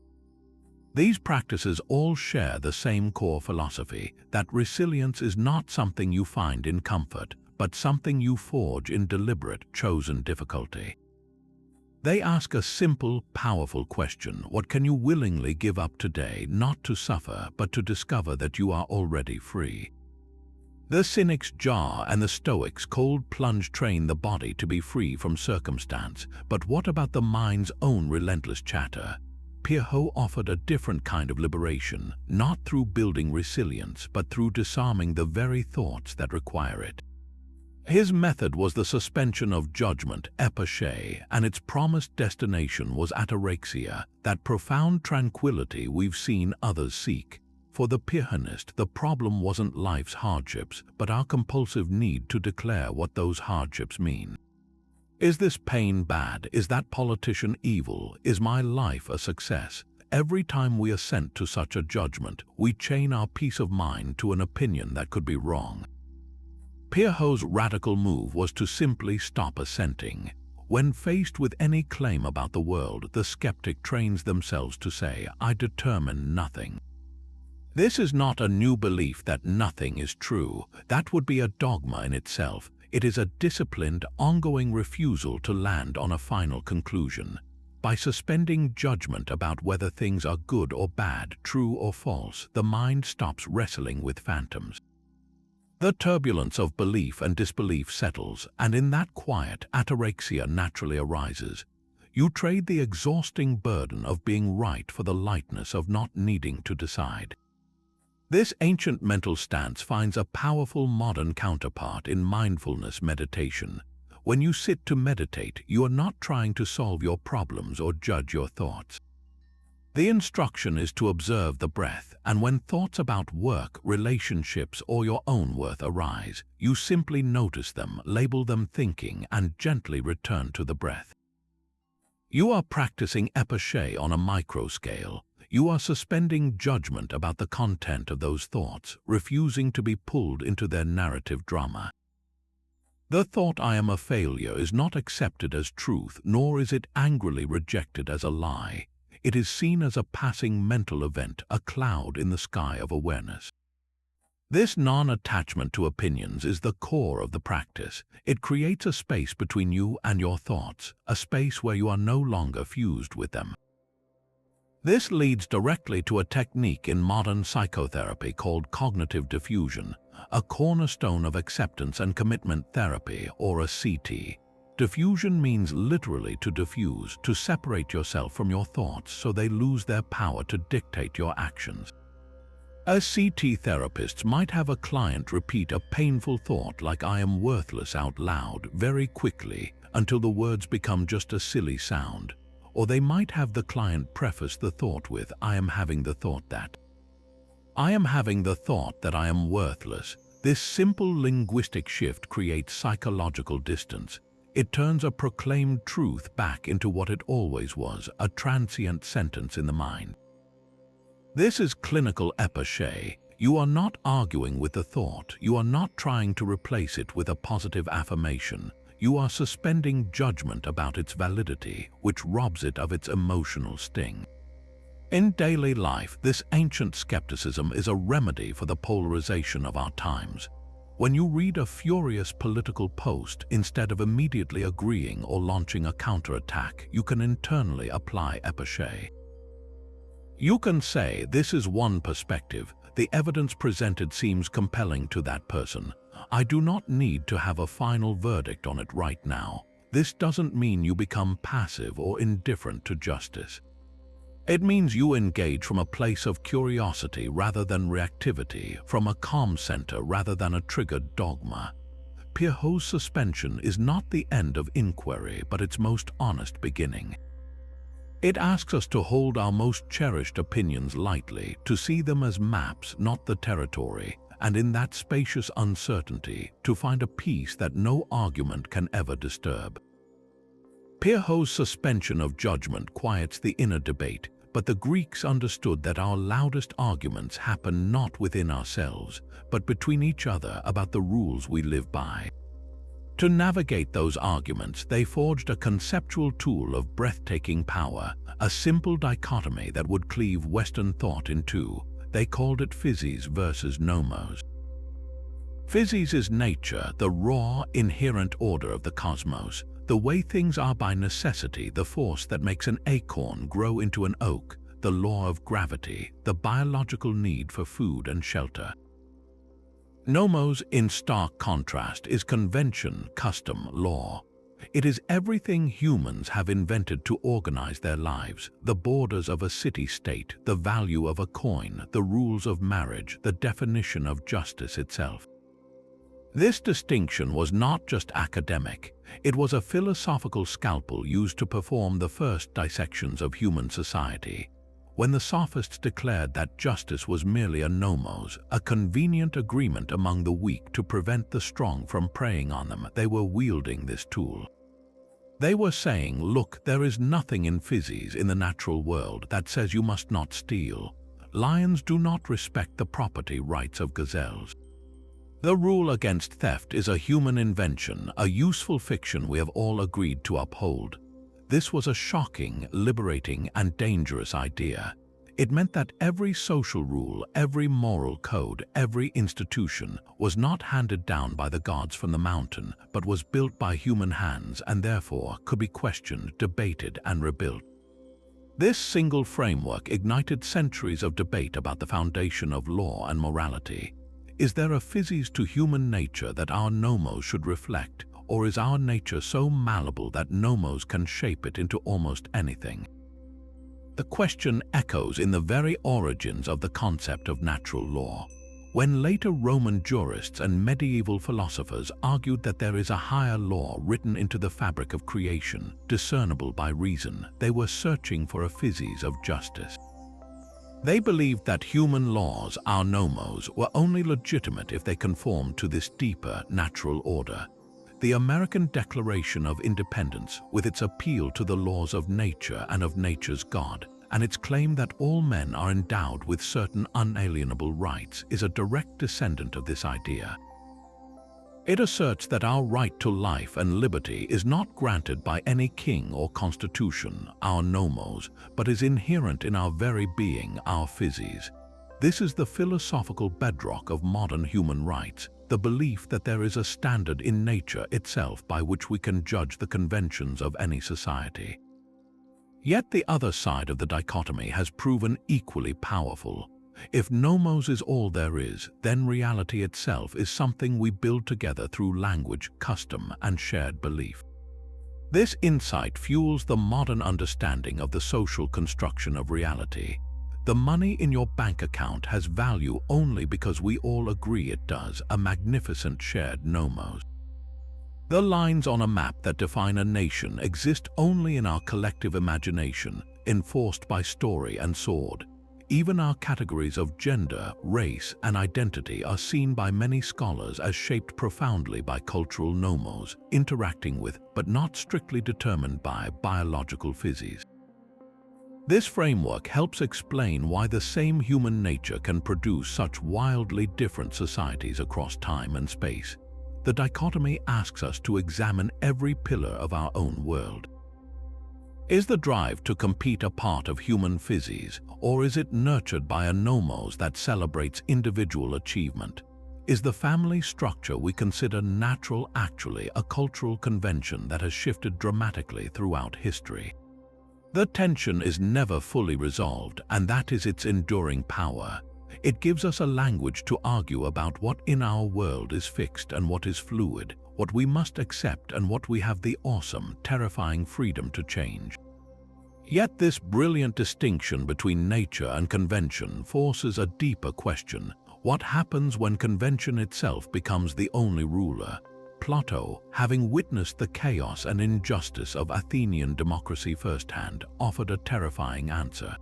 These practices all share the same core philosophy, that resilience is not something you find in comfort, but something you forge in deliberate, chosen difficulty. They ask a simple, powerful question: what can you willingly give up today, not to suffer, but to discover that you are already free? The Cynic's jar and the Stoics' cold plunge train the body to be free from circumstance, but what about the mind's own relentless chatter? Pirho offered a different kind of liberation, not through building resilience, but through disarming the very thoughts that require it. His method was the suspension of judgment, epiche, and its promised destination was ataraxia, that profound tranquility we've seen others seek. For the Pirhanist, the problem wasn't life's hardships, but our compulsive need to declare what those hardships mean. Is this pain bad? Is that politician evil? Is my life a success? Every time we assent to such a judgment, we chain our peace of mind to an opinion that could be wrong. Pirho's radical move was to simply stop assenting. When faced with any claim about the world, the skeptic trains themselves to say, "I determine nothing." This is not a new belief that nothing is true. That would be a dogma in itself. It is a disciplined, ongoing refusal to land on a final conclusion. By suspending judgment about whether things are good or bad, true or false, the mind stops wrestling with phantoms. The turbulence of belief and disbelief settles, and in that quiet, ataraxia naturally arises. You trade the exhausting burden of being right for the lightness of not needing to decide. This ancient mental stance finds a powerful modern counterpart in mindfulness meditation. When you sit to meditate, you are not trying to solve your problems or judge your thoughts. The instruction is to observe the breath, and when thoughts about work, relationships, or your own worth arise, you simply notice them, label them thinking, and gently return to the breath. You are practicing epiche on a micro scale. You are suspending judgment about the content of those thoughts, refusing to be pulled into their narrative drama. The thought "I am a failure" is not accepted as truth, nor is it angrily rejected as a lie. It is seen as a passing mental event, a cloud in the sky of awareness. This non-attachment to opinions is the core of the practice. It creates a space between you and your thoughts, a space where you are no longer fused with them. This leads directly to a technique in modern psychotherapy called cognitive diffusion, a cornerstone of acceptance and commitment therapy, or a CT. Diffusion means literally to diffuse, to separate yourself from your thoughts so they lose their power to dictate your actions. As CT therapists might have a client repeat a painful thought like "I am worthless" out loud very quickly until the words become just a silly sound. Or they might have the client preface the thought with, "I am having the thought that." I am having the thought that I am worthless. This simple linguistic shift creates psychological distance. It turns a proclaimed truth back into what it always was, a transient sentence in the mind. This is clinical epiche. You are not arguing with the thought. You are not trying to replace it with a positive affirmation. You are suspending judgment about its validity, which robs it of its emotional sting. In daily life, this ancient skepticism is a remedy for the polarization of our times. When you read a furious political post, instead of immediately agreeing or launching a counterattack, you can internally apply epiche. You can say, "This is one perspective. The evidence presented seems compelling to that person. I do not need to have a final verdict on it right now." This doesn't mean you become passive or indifferent to justice. It means you engage from a place of curiosity rather than reactivity, from a calm center rather than a triggered dogma. Pirho's suspension is not the end of inquiry, but its most honest beginning. It asks us to hold our most cherished opinions lightly, to see them as maps, not the territory, and in that spacious uncertainty, to find a peace that no argument can ever disturb. Pirho's suspension of judgment quiets the inner debate, but the Greeks understood that our loudest arguments happen not within ourselves, but between each other about the rules we live by. To navigate those arguments, they forged a conceptual tool of breathtaking power, a simple dichotomy that would cleave Western thought in two. They called it physis versus nomos. Physis is nature, the raw, inherent order of the cosmos, the way things are by necessity, the force that makes an acorn grow into an oak, the law of gravity, the biological need for food and shelter. Nomos, in stark contrast, is convention, custom, law. It is everything humans have invented to organize their lives: the borders of a city-state, the value of a coin, the rules of marriage, the definition of justice itself. This distinction was not just academic, it was a philosophical scalpel used to perform the first dissections of human society. When the sophists declared that justice was merely a nomos, a convenient agreement among the weak to prevent the strong from preying on them, they were wielding this tool. They were saying, look, there is nothing in physis, in the natural world, that says you must not steal. Lions do not respect the property rights of gazelles. The rule against theft is a human invention, a useful fiction we have all agreed to uphold. This was a shocking, liberating, and dangerous idea. It meant that every social rule, every moral code, every institution was not handed down by the gods from the mountain, but was built by human hands and therefore could be questioned, debated, and rebuilt. This single framework ignited centuries of debate about the foundation of law and morality. Is there a physis to human nature that our nomos should reflect? Or is our nature so malleable that nomos can shape it into almost anything? The question echoes in the very origins of the concept of natural law. When later Roman jurists and medieval philosophers argued that there is a higher law written into the fabric of creation, discernible by reason, they were searching for a physis of justice. They believed that human laws, our nomos, were only legitimate if they conformed to this deeper natural order. The American Declaration of Independence, with its appeal to the laws of nature and of nature's God, and its claim that all men are endowed with certain unalienable rights, is a direct descendant of this idea. It asserts that our right to life and liberty is not granted by any king or constitution, our nomos, but is inherent in our very being, our physis. This is the philosophical bedrock of modern human rights, the belief that there is a standard in nature itself by which we can judge the conventions of any society. Yet the other side of the dichotomy has proven equally powerful. If nomos is all there is, then reality itself is something we build together through language, custom, and shared belief. This insight fuels the modern understanding of the social construction of reality. The money in your bank account has value only because we all agree it does, a magnificent shared nomos. The lines on a map that define a nation exist only in our collective imagination, enforced by story and sword. Even our categories of gender, race, and identity are seen by many scholars as shaped profoundly by cultural nomos, interacting with, but not strictly determined by, biological physis. This framework helps explain why the same human nature can produce such wildly different societies across time and space. The dichotomy asks us to examine every pillar of our own world. Is the drive to compete a part of human physis, or is it nurtured by a nomos that celebrates individual achievement? Is the family structure we consider natural actually a cultural convention that has shifted dramatically throughout history? The tension is never fully resolved, and that is its enduring power. It gives us a language to argue about what in our world is fixed and what is fluid, what we must accept and what we have the awesome, terrifying freedom to change. Yet this brilliant distinction between nature and convention forces a deeper question. What happens when convention itself becomes the only ruler? Plato, having witnessed the chaos and injustice of Athenian democracy firsthand, offered a terrifying answer.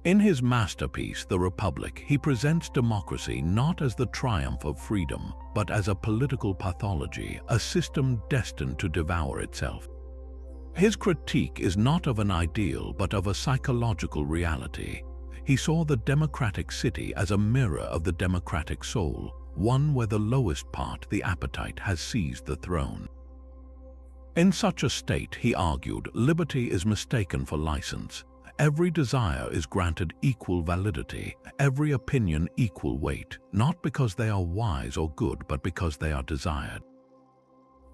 In his masterpiece, The Republic, he presents democracy not as the triumph of freedom, but as a political pathology, a system destined to devour itself. His critique is not of an ideal, but of a psychological reality. He saw the democratic city as a mirror of the democratic soul, one where the lowest part, the appetite, has seized the throne. In such a state, he argued, liberty is mistaken for license. Every desire is granted equal validity, every opinion equal weight, not because they are wise or good, but because they are desired.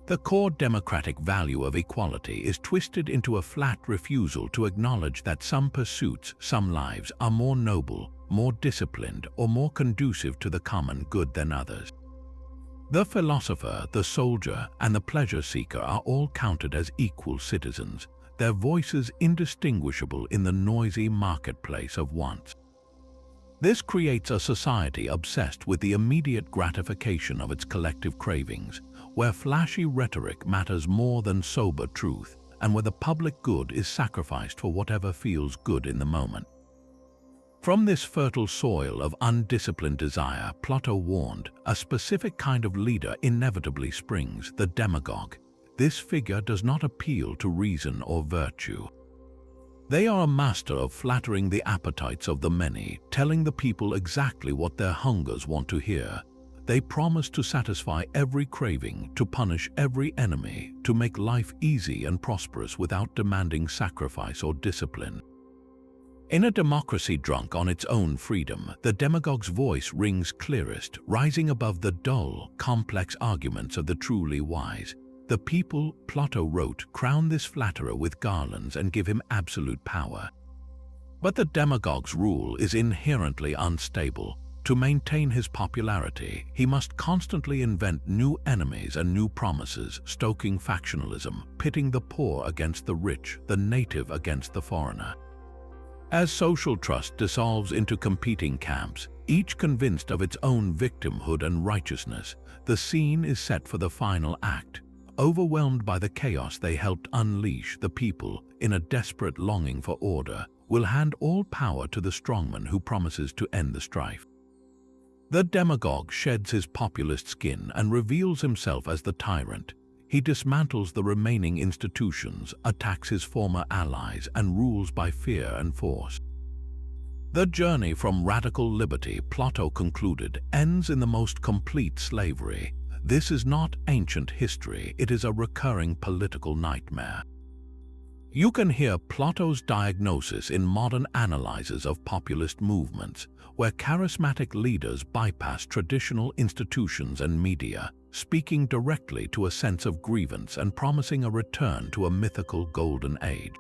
The core democratic value of equality is twisted into a flat refusal to acknowledge that some pursuits, some lives, are more noble, more disciplined, or more conducive to the common good than others. The philosopher, the soldier, and the pleasure seeker are all counted as equal citizens, their voices indistinguishable in the noisy marketplace of wants. This creates a society obsessed with the immediate gratification of its collective cravings, where flashy rhetoric matters more than sober truth, and where the public good is sacrificed for whatever feels good in the moment. From this fertile soil of undisciplined desire, Plato warned, a specific kind of leader inevitably springs, the demagogue. This figure does not appeal to reason or virtue. They are a master of flattering the appetites of the many, telling the people exactly what their hungers want to hear. They promise to satisfy every craving, to punish every enemy, to make life easy and prosperous without demanding sacrifice or discipline. In a democracy drunk on its own freedom, the demagogue's voice rings clearest, rising above the dull, complex arguments of the truly wise. The people, Plato wrote, crown this flatterer with garlands and give him absolute power. But the demagogue's rule is inherently unstable. To maintain his popularity, he must constantly invent new enemies and new promises, stoking factionalism, pitting the poor against the rich, the native against the foreigner. As social trust dissolves into competing camps, each convinced of its own victimhood and righteousness, the scene is set for the final act. Overwhelmed by the chaos they helped unleash, the people, in a desperate longing for order, will hand all power to the strongman who promises to end the strife. The demagogue sheds his populist skin and reveals himself as the tyrant. He dismantles the remaining institutions, attacks his former allies, and rules by fear and force. The journey from radical liberty, Plato concluded, ends in the most complete slavery. This is not ancient history, it is a recurring political nightmare. You can hear Plato's diagnosis in modern analyses of populist movements, where charismatic leaders bypass traditional institutions and media, speaking directly to a sense of grievance and promising a return to a mythical golden age.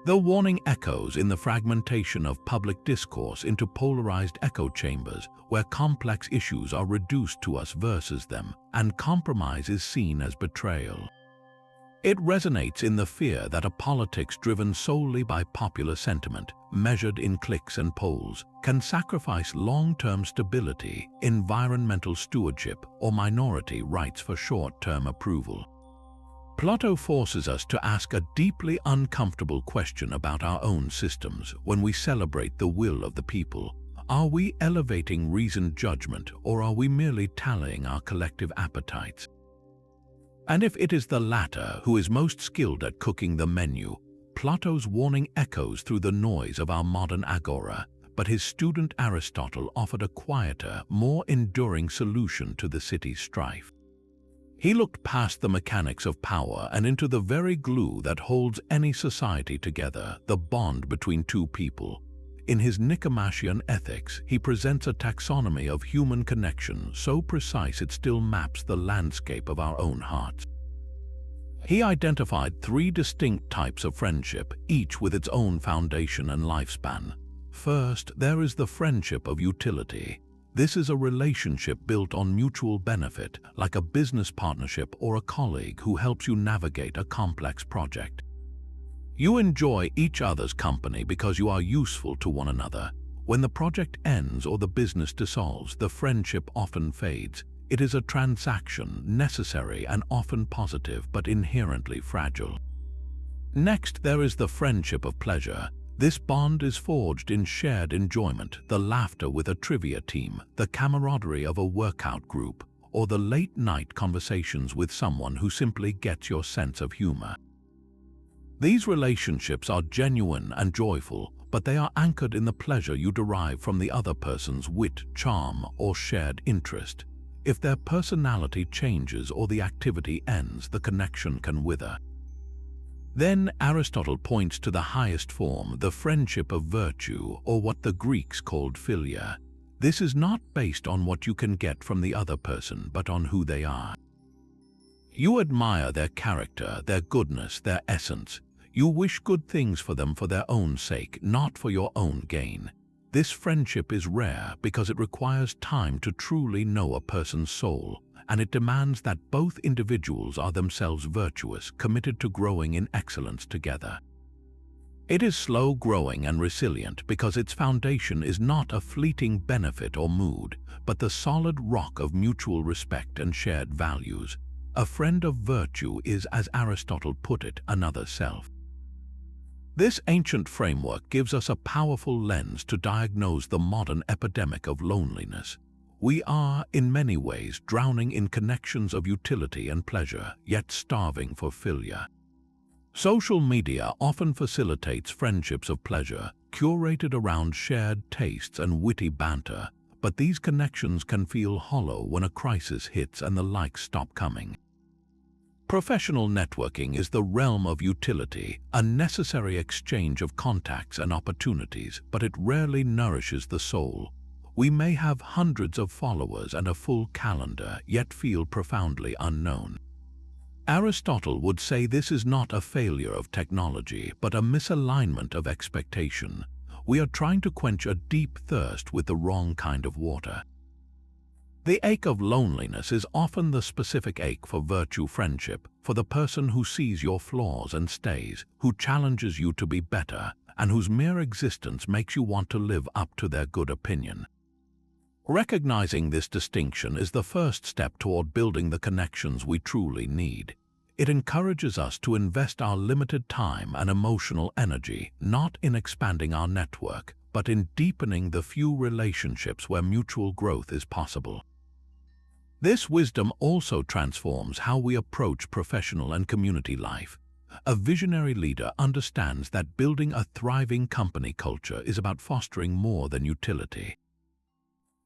The warning echoes in the fragmentation of public discourse into polarized echo chambers, where complex issues are reduced to us versus them, and compromise is seen as betrayal. It resonates in the fear that a politics driven solely by popular sentiment, measured in clicks and polls, can sacrifice long-term stability, environmental stewardship, or minority rights for short-term approval. Plato forces us to ask a deeply uncomfortable question about our own systems when we celebrate the will of the people. Are we elevating reasoned judgment, or are we merely tallying our collective appetites? And if it is the latter who is most skilled at cooking the menu, Plato's warning echoes through the noise of our modern agora, but his student Aristotle offered a quieter, more enduring solution to the city's strife. He looked past the mechanics of power and into the very glue that holds any society together, the bond between two people. In his Nicomachean Ethics, he presents a taxonomy of human connection so precise it still maps the landscape of our own hearts. He identified 3 distinct types of friendship, each with its own foundation and lifespan. First, there is the friendship of utility. This is a relationship built on mutual benefit, like a business partnership or a colleague who helps you navigate a complex project. You enjoy each other's company because you are useful to one another. When the project ends or the business dissolves, the friendship often fades. It is a transaction, necessary and often positive, but inherently fragile. Next, there is the friendship of pleasure. This bond is forged in shared enjoyment, the laughter with a trivia team, the camaraderie of a workout group, or the late-night conversations with someone who simply gets your sense of humor. These relationships are genuine and joyful, but they are anchored in the pleasure you derive from the other person's wit, charm, or shared interest. If their personality changes or the activity ends, the connection can wither. Then Aristotle points to the highest form, the friendship of virtue, or what the Greeks called philia. This is not based on what you can get from the other person, but on who they are. You admire their character, their goodness, their essence. You wish good things for them for their own sake, not for your own gain. This friendship is rare because it requires time to truly know a person's soul, and it demands that both individuals are themselves virtuous, committed to growing in excellence together. It is slow growing and resilient because its foundation is not a fleeting benefit or mood, but the solid rock of mutual respect and shared values. A friend of virtue is, as Aristotle put it, another self. This ancient framework gives us a powerful lens to diagnose the modern epidemic of loneliness. We are, in many ways, drowning in connections of utility and pleasure, yet starving for philia. Social media often facilitates friendships of pleasure, curated around shared tastes and witty banter, but these connections can feel hollow when a crisis hits and the likes stop coming. Professional networking is the realm of utility, a necessary exchange of contacts and opportunities, but it rarely nourishes the soul. We may have hundreds of followers and a full calendar, yet feel profoundly unknown. Aristotle would say this is not a failure of technology, but a misalignment of expectation. We are trying to quench a deep thirst with the wrong kind of water. The ache of loneliness is often the specific ache for virtue friendship, for the person who sees your flaws and stays, who challenges you to be better, and whose mere existence makes you want to live up to their good opinion. Recognizing this distinction is the first step toward building the connections we truly need. It encourages us to invest our limited time and emotional energy not in expanding our network, but in deepening the few relationships where mutual growth is possible. This wisdom also transforms how we approach professional and community life. A visionary leader understands that building a thriving company culture is about fostering more than utility.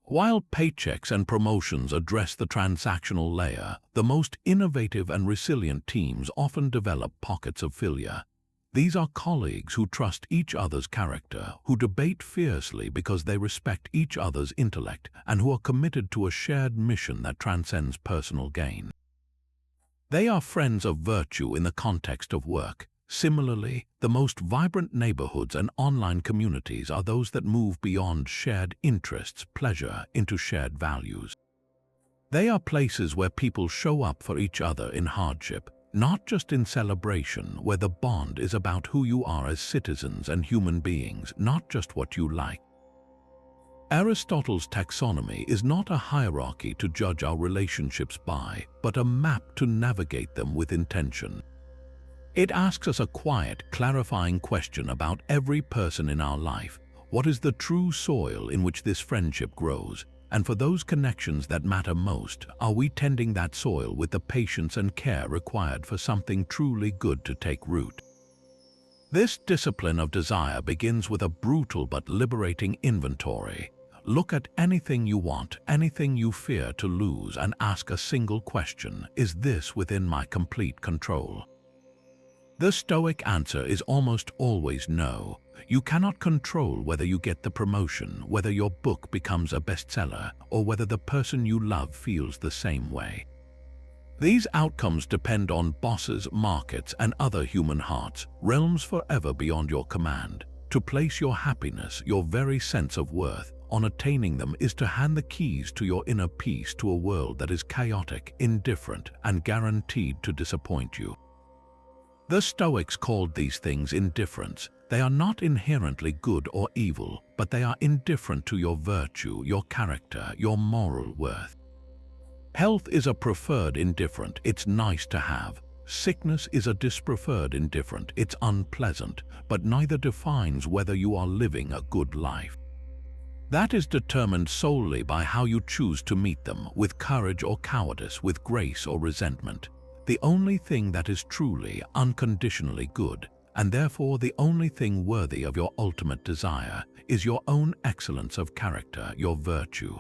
While paychecks and promotions address the transactional layer, the most innovative and resilient teams often develop pockets of philia. These are colleagues who trust each other's character, who debate fiercely because they respect each other's intellect, and who are committed to a shared mission that transcends personal gain. They are friends of virtue in the context of work. Similarly, the most vibrant neighborhoods and online communities are those that move beyond shared interests, pleasure, into shared values. They are places where people show up for each other in hardship, not just in celebration, where the bond is about who you are as citizens and human beings, not just what you like. Aristotle's taxonomy is not a hierarchy to judge our relationships by, but a map to navigate them with intention. It asks us a quiet, clarifying question about every person in our life. What is the true soil in which this friendship grows? And for those connections that matter most, are we tending that soil with the patience and care required for something truly good to take root? This discipline of desire begins with a brutal but liberating inventory. Look at anything you want, anything you fear to lose, and ask a single question: is this within my complete control? The Stoic answer is almost always no. You cannot control whether you get the promotion, whether your book becomes a bestseller, or whether the person you love feels the same way. These outcomes depend on bosses, markets, and other human hearts, realms forever beyond your command. To place your happiness, your very sense of worth, on attaining them is to hand the keys to your inner peace to a world that is chaotic, indifferent, and guaranteed to disappoint you. The Stoics called these things indifference. They are not inherently good or evil, but they are indifferent to your virtue, your character, your moral worth. Health is a preferred indifferent, it's nice to have. Sickness is a dispreferred indifferent, it's unpleasant, but neither defines whether you are living a good life. That is determined solely by how you choose to meet them, with courage or cowardice, with grace or resentment. The only thing that is truly, unconditionally good, and therefore the only thing worthy of your ultimate desire is your own excellence of character, your virtue.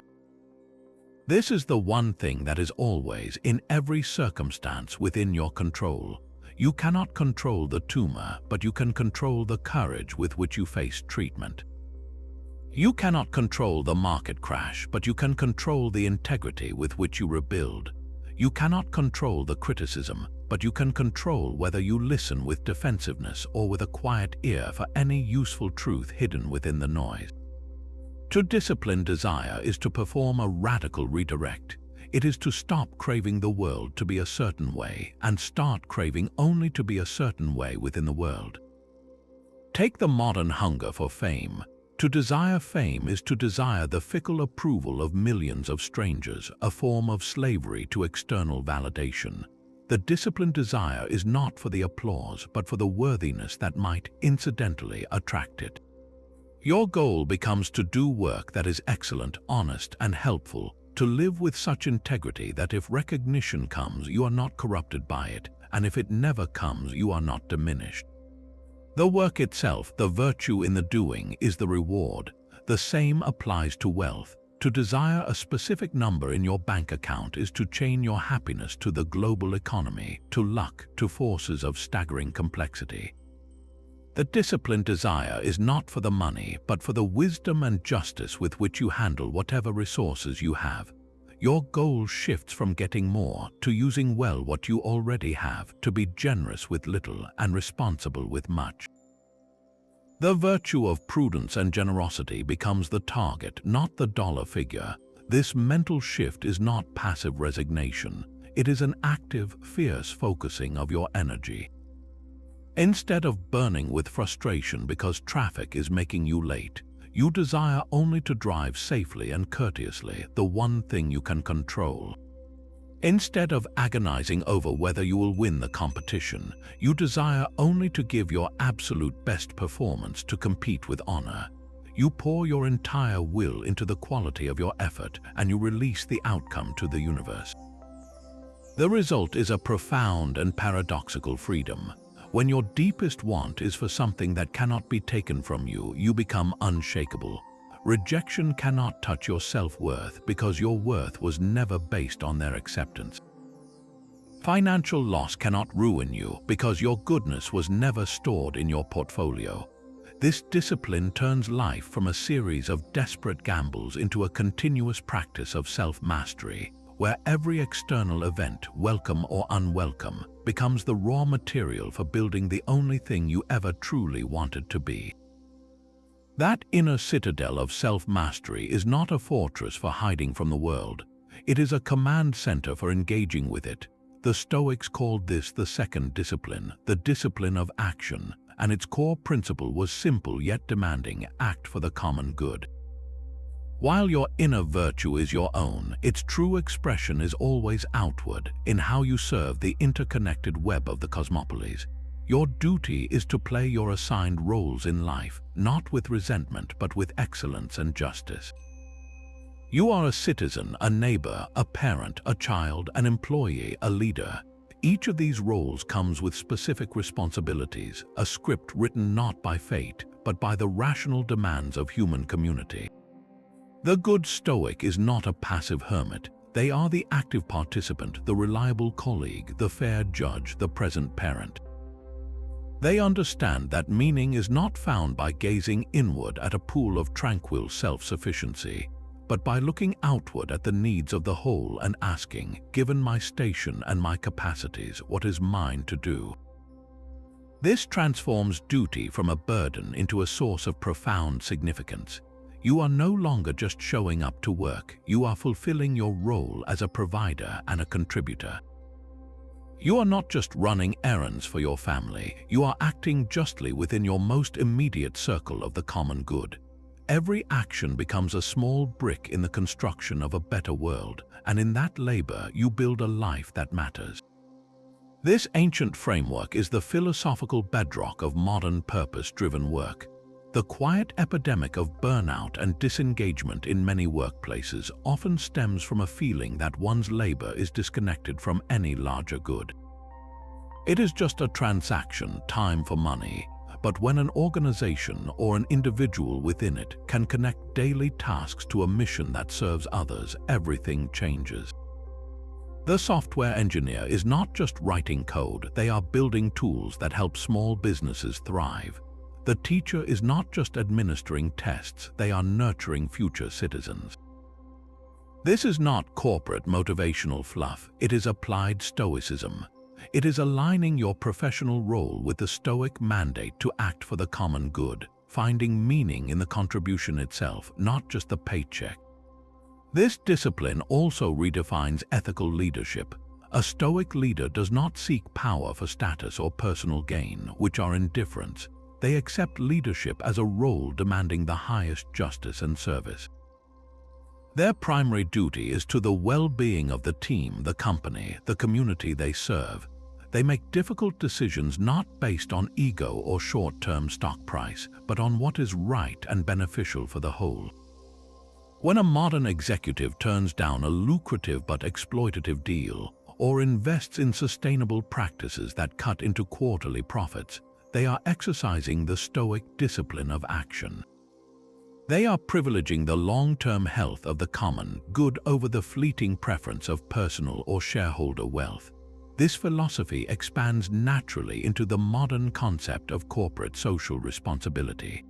This is the one thing that is always, in every circumstance, within your control. You cannot control the tumor, but you can control the courage with which you face treatment. You cannot control the market crash, but you can control the integrity with which you rebuild. You cannot control the criticism, but you can control whether you listen with defensiveness or with a quiet ear for any useful truth hidden within the noise. To discipline desire is to perform a radical redirect. It is to stop craving the world to be a certain way and start craving only to be a certain way within the world. Take the modern hunger for fame. To desire fame is to desire the fickle approval of millions of strangers, a form of slavery to external validation. The disciplined desire is not for the applause, but for the worthiness that might, incidentally, attract it. Your goal becomes to do work that is excellent, honest, and helpful, to live with such integrity that if recognition comes, you are not corrupted by it, and if it never comes, you are not diminished. The work itself, the virtue in the doing, is the reward. The same applies to wealth. To desire a specific number in your bank account is to chain your happiness to the global economy, to luck, to forces of staggering complexity. The disciplined desire is not for the money, but for the wisdom and justice with which you handle whatever resources you have. Your goal shifts from getting more to using well what you already have, to be generous with little and responsible with much. The virtue of prudence and generosity becomes the target, not the dollar figure. This mental shift is not passive resignation. It is an active, fierce focusing of your energy. Instead of burning with frustration because traffic is making you late, you desire only to drive safely and courteously, the one thing you can control. Instead of agonizing over whether you will win the competition, you desire only to give your absolute best performance, to compete with honor. You pour your entire will into the quality of your effort, and you release the outcome to the universe. The result is a profound and paradoxical freedom. When your deepest want is for something that cannot be taken from you, you become unshakable. Rejection cannot touch your self-worth because your worth was never based on their acceptance. Financial loss cannot ruin you because your goodness was never stored in your portfolio. This discipline turns life from a series of desperate gambles into a continuous practice of self-mastery, where every external event, welcome or unwelcome, becomes the raw material for building the only thing you ever truly wanted to be. That inner citadel of self-mastery is not a fortress for hiding from the world. It is a command center for engaging with it. The Stoics called this the second discipline, the discipline of action, and its core principle was simple yet demanding: act for the common good. While your inner virtue is your own, its true expression is always outward, in how you serve the interconnected web of the cosmopolis. Your duty is to play your assigned roles in life, not with resentment but with excellence and justice. You are a citizen, a neighbor, a parent, a child, an employee, a leader. Each of these roles comes with specific responsibilities, a script written not by fate, but by the rational demands of human community. The good Stoic is not a passive hermit. They are the active participant, the reliable colleague, the fair judge, the present parent. They understand that meaning is not found by gazing inward at a pool of tranquil self-sufficiency, but by looking outward at the needs of the whole and asking, given my station and my capacities, what is mine to do? This transforms duty from a burden into a source of profound significance. You are no longer just showing up to work, you are fulfilling your role as a provider and a contributor. You are not just running errands for your family, you are acting justly within your most immediate circle of the common good. Every action becomes a small brick in the construction of a better world, and in that labor you build a life that matters. This ancient framework is the philosophical bedrock of modern purpose-driven work. The quiet epidemic of burnout and disengagement in many workplaces often stems from a feeling that one's labor is disconnected from any larger good. It is just a transaction, time for money. But when an organization or an individual within it can connect daily tasks to a mission that serves others, everything changes. The software engineer is not just writing code, they are building tools that help small businesses thrive. The teacher is not just administering tests, they are nurturing future citizens. This is not corporate motivational fluff, it is applied stoicism. It is aligning your professional role with the Stoic mandate to act for the common good, finding meaning in the contribution itself, not just the paycheck. This discipline also redefines ethical leadership. A Stoic leader does not seek power for status or personal gain, which are indifferents. They accept leadership as a role demanding the highest justice and service. Their primary duty is to the well-being of the team, the company, the community they serve. They make difficult decisions not based on ego or short-term stock price, but on what is right and beneficial for the whole. When a modern executive turns down a lucrative but exploitative deal, or invests in sustainable practices that cut into quarterly profits, they are exercising the Stoic discipline of action. They are privileging the long-term health of the common good over the fleeting preference of personal or shareholder wealth. This philosophy expands naturally into the modern concept of corporate social responsibility.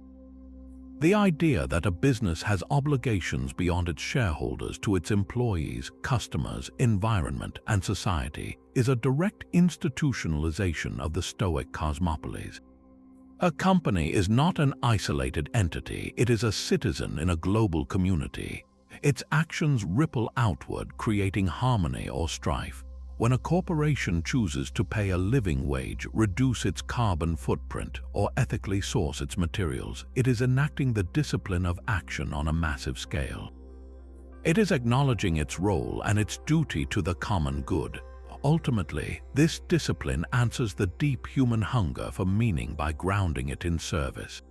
The idea that a business has obligations beyond its shareholders to its employees, customers, environment, and society is a direct institutionalization of the Stoic cosmopolis. A company is not an isolated entity, it is a citizen in a global community. Its actions ripple outward, creating harmony or strife. When a corporation chooses to pay a living wage, reduce its carbon footprint, or ethically source its materials, it is enacting the discipline of action on a massive scale. It is acknowledging its role and its duty to the common good. Ultimately, this discipline answers the deep human hunger for meaning by grounding it in service.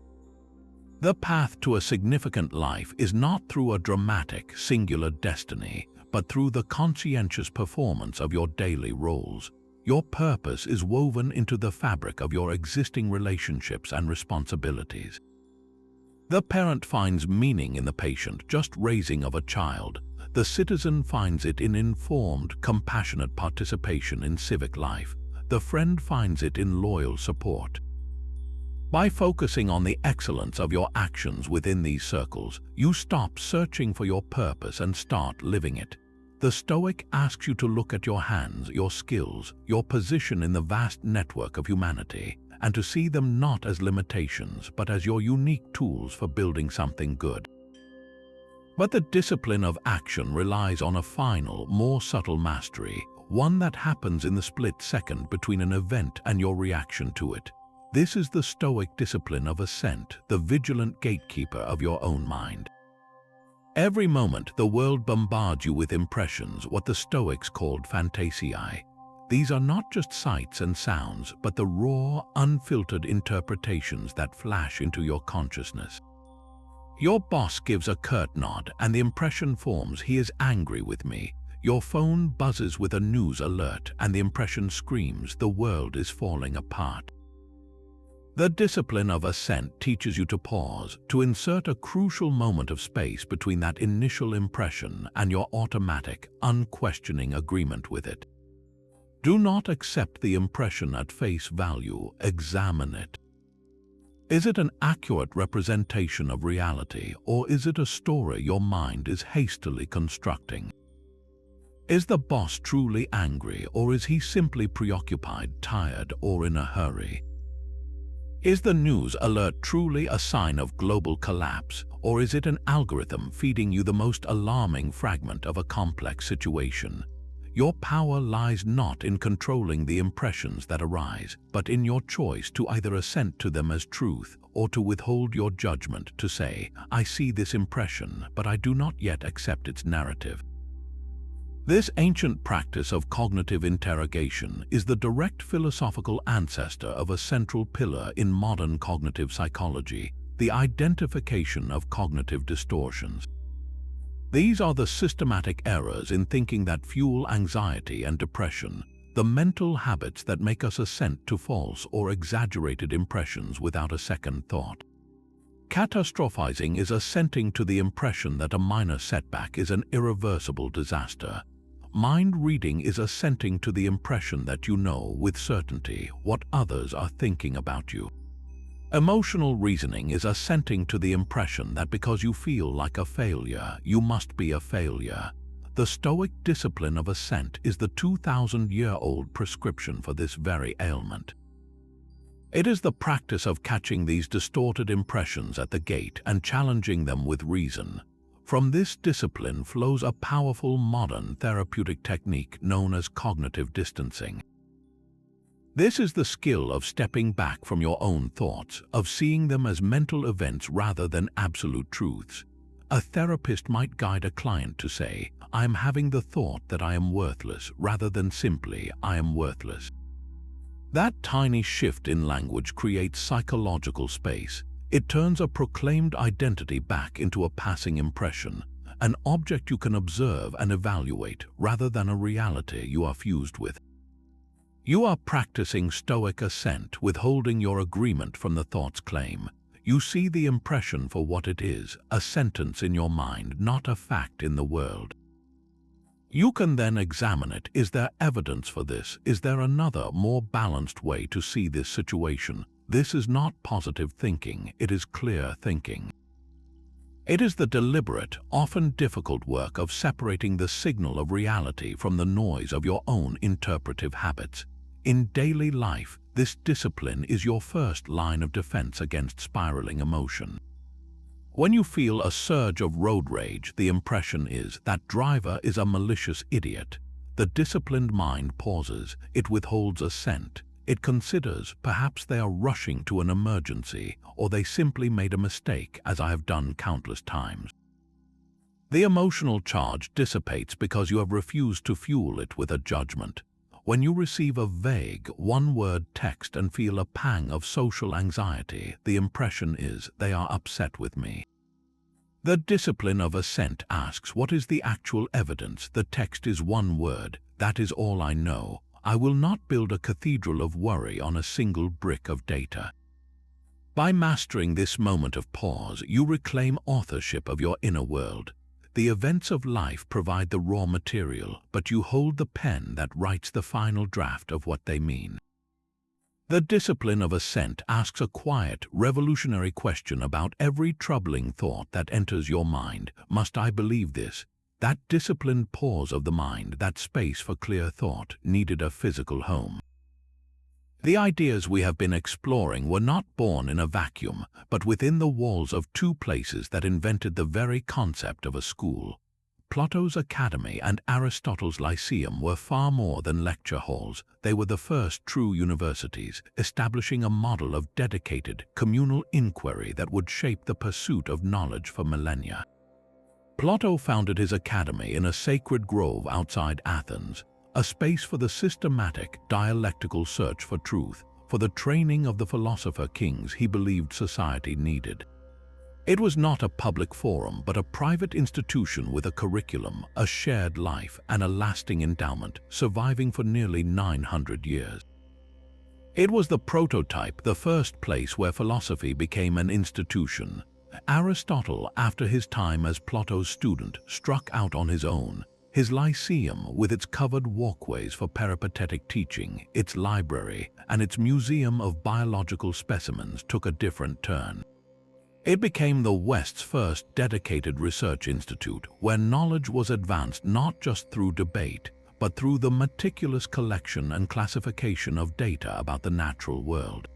The path to a significant life is not through a dramatic, singular destiny, but through the conscientious performance of your daily roles. Your purpose is woven into the fabric of your existing relationships and responsibilities. The parent finds meaning in the patient, just raising of a child. The citizen finds it in informed, compassionate participation in civic life. The friend finds it in loyal support. By focusing on the excellence of your actions within these circles, you stop searching for your purpose and start living it. The Stoic asks you to look at your hands, your skills, your position in the vast network of humanity, and to see them not as limitations, but as your unique tools for building something good. But the discipline of action relies on a final, more subtle mastery, one that happens in the split second between an event and your reaction to it. This is the Stoic discipline of assent, the vigilant gatekeeper of your own mind. Every moment the world bombards you with impressions, what the Stoics called phantasiae. These are not just sights and sounds, but the raw, unfiltered interpretations that flash into your consciousness. Your boss gives a curt nod and the impression forms, he is angry with me. Your phone buzzes with a news alert and the impression screams, the world is falling apart. The discipline of assent teaches you to pause, to insert a crucial moment of space between that initial impression and your automatic, unquestioning agreement with it. Do not accept the impression at face value, examine it. Is it an accurate representation of reality, or is it a story your mind is hastily constructing? Is the boss truly angry, or is he simply preoccupied, tired, or in a hurry? Is the news alert truly a sign of global collapse, or is it an algorithm feeding you the most alarming fragment of a complex situation? Your power lies not in controlling the impressions that arise, but in your choice to either assent to them as truth or to withhold your judgment, to say, I see this impression, but I do not yet accept its narrative. This ancient practice of cognitive interrogation is the direct philosophical ancestor of a central pillar in modern cognitive psychology, the identification of cognitive distortions. These are the systematic errors in thinking that fuel anxiety and depression, the mental habits that make us assent to false or exaggerated impressions without a second thought. Catastrophizing is assenting to the impression that a minor setback is an irreversible disaster. Mind reading is assenting to the impression that you know with certainty what others are thinking about you. Emotional reasoning is assenting to the impression that because you feel like a failure, you must be a failure. The Stoic discipline of assent is the 2,000-year-old prescription for this very ailment. It is the practice of catching these distorted impressions at the gate and challenging them with reason. From this discipline flows a powerful modern therapeutic technique known as cognitive distancing. This is the skill of stepping back from your own thoughts, of seeing them as mental events rather than absolute truths. A therapist might guide a client to say, "I am having the thought that I am worthless," rather than simply, "I am worthless." That tiny shift in language creates psychological space. It turns a proclaimed identity back into a passing impression, an object you can observe and evaluate rather than a reality you are fused with. You are practicing Stoic assent, withholding your agreement from the thought's claim. You see the impression for what it is, a sentence in your mind, not a fact in the world. You can then examine it. Is there evidence for this? Is there another, more balanced way to see this situation? This is not positive thinking, it is clear thinking. It is the deliberate, often difficult work of separating the signal of reality from the noise of your own interpretive habits. In daily life, this discipline is your first line of defense against spiraling emotion. When you feel a surge of road rage, the impression is that driver is a malicious idiot. The disciplined mind pauses, it withholds assent. It considers perhaps they are rushing to an emergency or they simply made a mistake, as I have done countless times. The emotional charge dissipates because you have refused to fuel it with a judgment. When you receive a vague, one-word text and feel a pang of social anxiety, the impression is, they are upset with me. The discipline of assent asks, what is the actual evidence? The text is one word, that is all I know. I will not build a cathedral of worry on a single brick of data. By mastering this moment of pause, you reclaim authorship of your inner world. The events of life provide the raw material, but you hold the pen that writes the final draft of what they mean. The discipline of assent asks a quiet, revolutionary question about every troubling thought that enters your mind. Must I believe this? That disciplined pause of the mind, that space for clear thought, needed a physical home. The ideas we have been exploring were not born in a vacuum, but within the walls of two places that invented the very concept of a school. Plato's Academy and Aristotle's Lyceum were far more than lecture halls. They were the first true universities, establishing a model of dedicated, communal inquiry that would shape the pursuit of knowledge for millennia. Plato founded his academy in a sacred grove outside Athens, a space for the systematic, dialectical search for truth, for the training of the philosopher kings he believed society needed. It was not a public forum, but a private institution with a curriculum, a shared life, and a lasting endowment, surviving for nearly 900 years. It was the prototype, the first place where philosophy became an institution. Aristotle, after his time as Plato's student, struck out on his own. His Lyceum, with its covered walkways for peripatetic teaching, its library, and its museum of biological specimens, took a different turn. It became the West's first dedicated research institute, where knowledge was advanced not just through debate, but through the meticulous collection and classification of data about the natural world.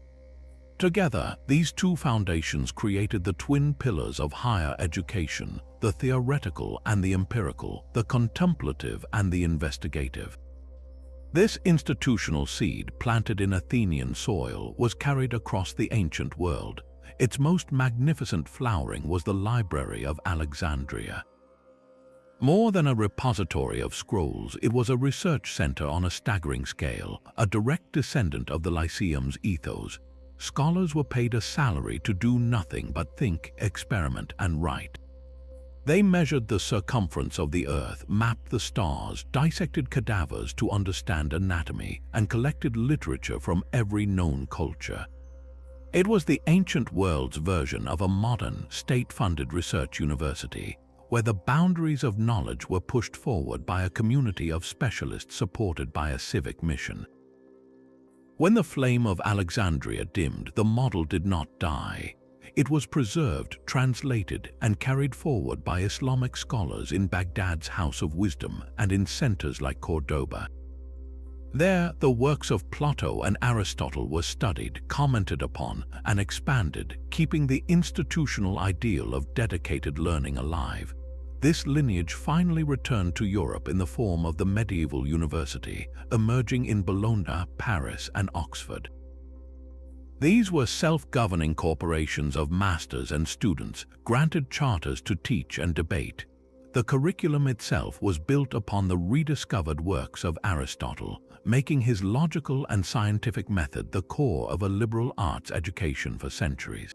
Together, these two foundations created the twin pillars of higher education, the theoretical and the empirical, the contemplative and the investigative. This institutional seed, planted in Athenian soil, was carried across the ancient world. Its most magnificent flowering was the Library of Alexandria. More than a repository of scrolls, it was a research center on a staggering scale, a direct descendant of the Lyceum's ethos. Scholars were paid a salary to do nothing but think, experiment, and write. They measured the circumference of the Earth, mapped the stars, dissected cadavers to understand anatomy, and collected literature from every known culture. It was the ancient world's version of a modern, state-funded research university, where the boundaries of knowledge were pushed forward by a community of specialists supported by a civic mission. When the flame of Alexandria dimmed, the model did not die. It was preserved, translated, and carried forward by Islamic scholars in Baghdad's House of Wisdom and in centers like Cordoba. There, the works of Plato and Aristotle were studied, commented upon, and expanded, keeping the institutional ideal of dedicated learning alive. This lineage finally returned to Europe in the form of the medieval university, emerging in Bologna, Paris, and Oxford. These were self-governing corporations of masters and students, granted charters to teach and debate. The curriculum itself was built upon the rediscovered works of Aristotle, making his logical and scientific method the core of a liberal arts education for centuries.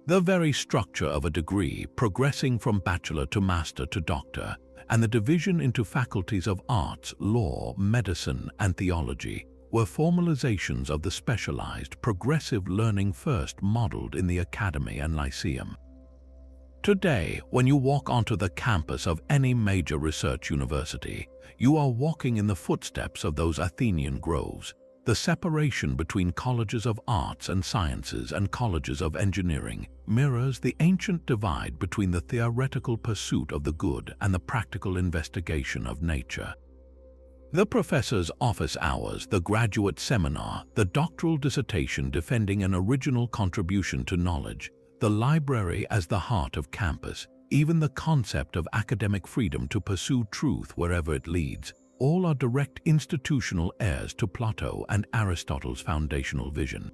The very structure of a degree, progressing from bachelor to master to doctor, and the division into faculties of arts, law, medicine, and theology, were formalizations of the specialized, progressive learning first modeled in the academy and lyceum. Today, when you walk onto the campus of any major research university, you are walking in the footsteps of those Athenian groves. The separation between colleges of arts and sciences and colleges of engineering mirrors the ancient divide between the theoretical pursuit of the good and the practical investigation of nature. The professor's office hours, the graduate seminar, the doctoral dissertation defending an original contribution to knowledge, the library as the heart of campus, even the concept of academic freedom to pursue truth wherever it leads, all are direct institutional heirs to Plato and Aristotle's foundational vision.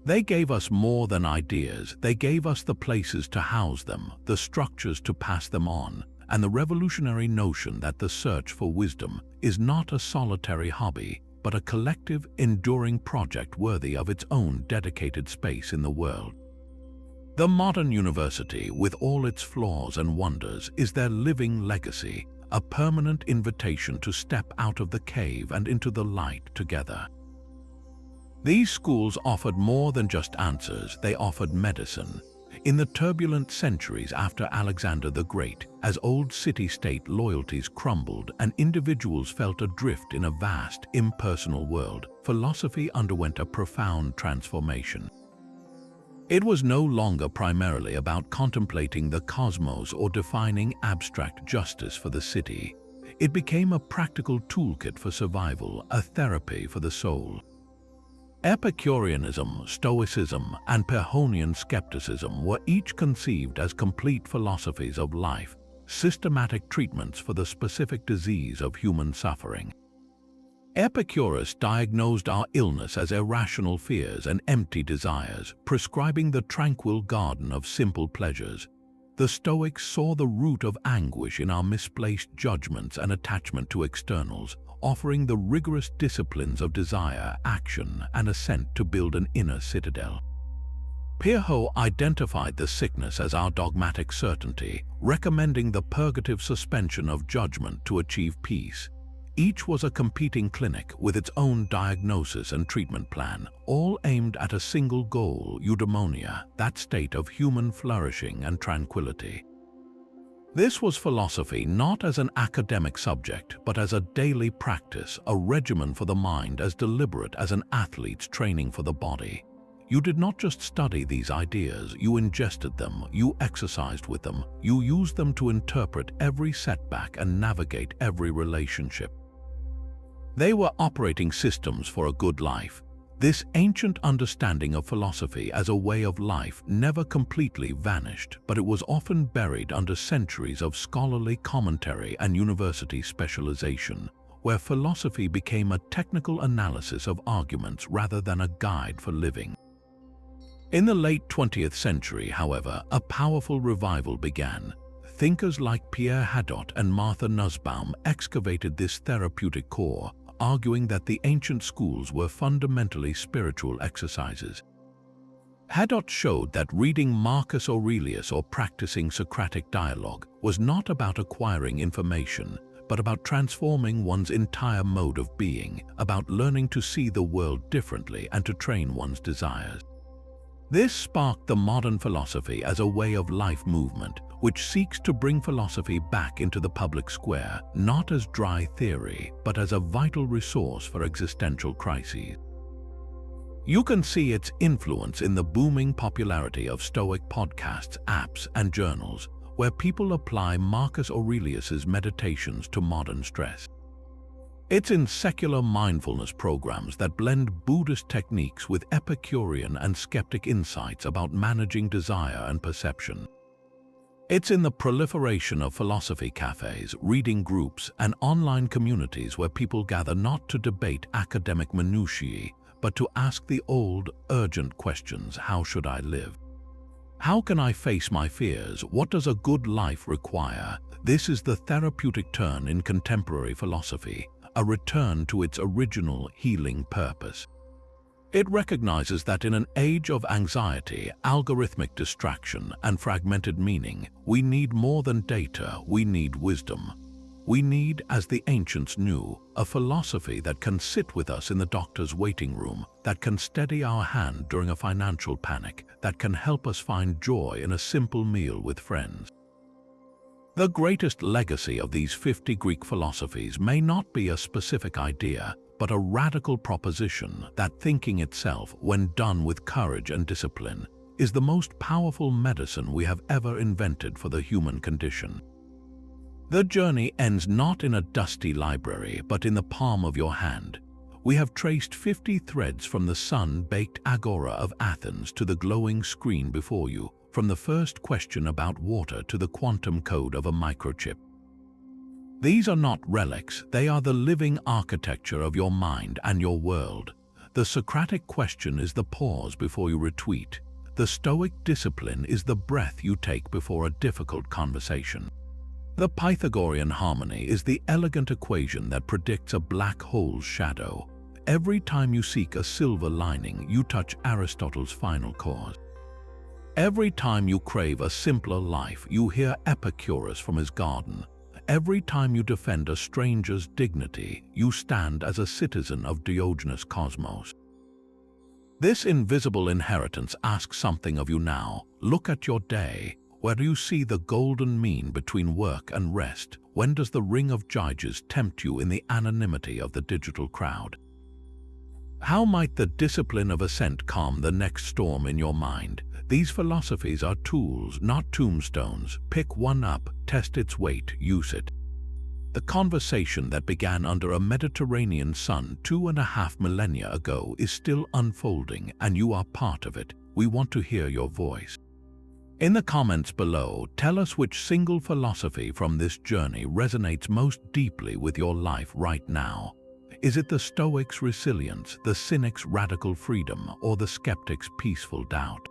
They gave us more than ideas, they gave us the places to house them, the structures to pass them on, and the revolutionary notion that the search for wisdom is not a solitary hobby, but a collective, enduring project worthy of its own dedicated space in the world. The modern university, with all its flaws and wonders, is their living legacy, a permanent invitation to step out of the cave and into the light together. These schools offered more than just answers, they offered medicine. In the turbulent centuries after Alexander the Great, as old city-state loyalties crumbled and individuals felt adrift in a vast, impersonal world, philosophy underwent a profound transformation. It was no longer primarily about contemplating the cosmos or defining abstract justice for the city. It became a practical toolkit for survival, a therapy for the soul. Epicureanism, Stoicism, and Pyrrhonian skepticism were each conceived as complete philosophies of life, systematic treatments for the specific disease of human suffering. Epicurus diagnosed our illness as irrational fears and empty desires, prescribing the tranquil garden of simple pleasures. The Stoics saw the root of anguish in our misplaced judgments and attachment to externals, offering the rigorous disciplines of desire, action, and assent to build an inner citadel. Pyrrho identified the sickness as our dogmatic certainty, recommending the purgative suspension of judgment to achieve peace. Each was a competing clinic with its own diagnosis and treatment plan, all aimed at a single goal, eudaimonia, that state of human flourishing and tranquility. This was philosophy not as an academic subject, but as a daily practice, a regimen for the mind as deliberate as an athlete's training for the body. You did not just study these ideas, you ingested them, you exercised with them, you used them to interpret every setback and navigate every relationship. They were operating systems for a good life. This ancient understanding of philosophy as a way of life never completely vanished, but it was often buried under centuries of scholarly commentary and university specialization, where philosophy became a technical analysis of arguments rather than a guide for living. In the late 20th century, however, a powerful revival began. Thinkers like Pierre Hadot and Martha Nussbaum excavated this therapeutic core, arguing that the ancient schools were fundamentally spiritual exercises. Hadot showed that reading Marcus Aurelius or practicing Socratic dialogue was not about acquiring information, but about transforming one's entire mode of being, about learning to see the world differently and to train one's desires. This sparked the modern philosophy as a way of life movement, which seeks to bring philosophy back into the public square, not as dry theory, but as a vital resource for existential crises. You can see its influence in the booming popularity of Stoic podcasts, apps, and journals, where people apply Marcus Aurelius's meditations to modern stress. It's in secular mindfulness programs that blend Buddhist techniques with Epicurean and skeptic insights about managing desire and perception. It's in the proliferation of philosophy cafes, reading groups, and online communities where people gather not to debate academic minutiae, but to ask the old, urgent questions: how should I live? How can I face my fears? What does a good life require? This is the therapeutic turn in contemporary philosophy, a return to its original healing purpose. It recognizes that in an age of anxiety, algorithmic distraction, and fragmented meaning, we need more than data, we need wisdom. We need, as the ancients knew, a philosophy that can sit with us in the doctor's waiting room, that can steady our hand during a financial panic, that can help us find joy in a simple meal with friends. The greatest legacy of these 50 Greek philosophies may not be a specific idea, but a radical proposition that thinking itself, when done with courage and discipline, is the most powerful medicine we have ever invented for the human condition. The journey ends not in a dusty library, but in the palm of your hand. We have traced 50 threads from the sun-baked agora of Athens to the glowing screen before you, from the first question about water to the quantum code of a microchip. These are not relics, they are the living architecture of your mind and your world. The Socratic question is the pause before you retweet. The Stoic discipline is the breath you take before a difficult conversation. The Pythagorean harmony is the elegant equation that predicts a black hole's shadow. Every time you seek a silver lining, you touch Aristotle's final cause. Every time you crave a simpler life, you hear Epicurus from his garden. Every time you defend a stranger's dignity, you stand as a citizen of Diogenes' cosmos. This invisible inheritance asks something of you now. Look at your day. Where do you see the golden mean between work and rest? When does the ring of Gyges tempt you in the anonymity of the digital crowd? How might the discipline of ascent calm the next storm in your mind? These philosophies are tools, not tombstones. Pick one up, test its weight, use it. The conversation that began under a Mediterranean sun 2.5 millennia ago is still unfolding, and you are part of it. We want to hear your voice. In the comments below, tell us which single philosophy from this journey resonates most deeply with your life right now. Is it the Stoic's resilience, the cynic's radical freedom, or the skeptic's peaceful doubt?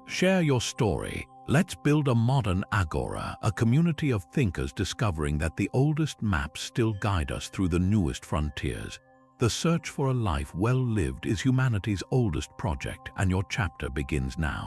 Share your story. Let's build a modern agora, a community of thinkers discovering that the oldest maps still guide us through the newest frontiers. The search for a life well lived is humanity's oldest project, and your chapter begins now.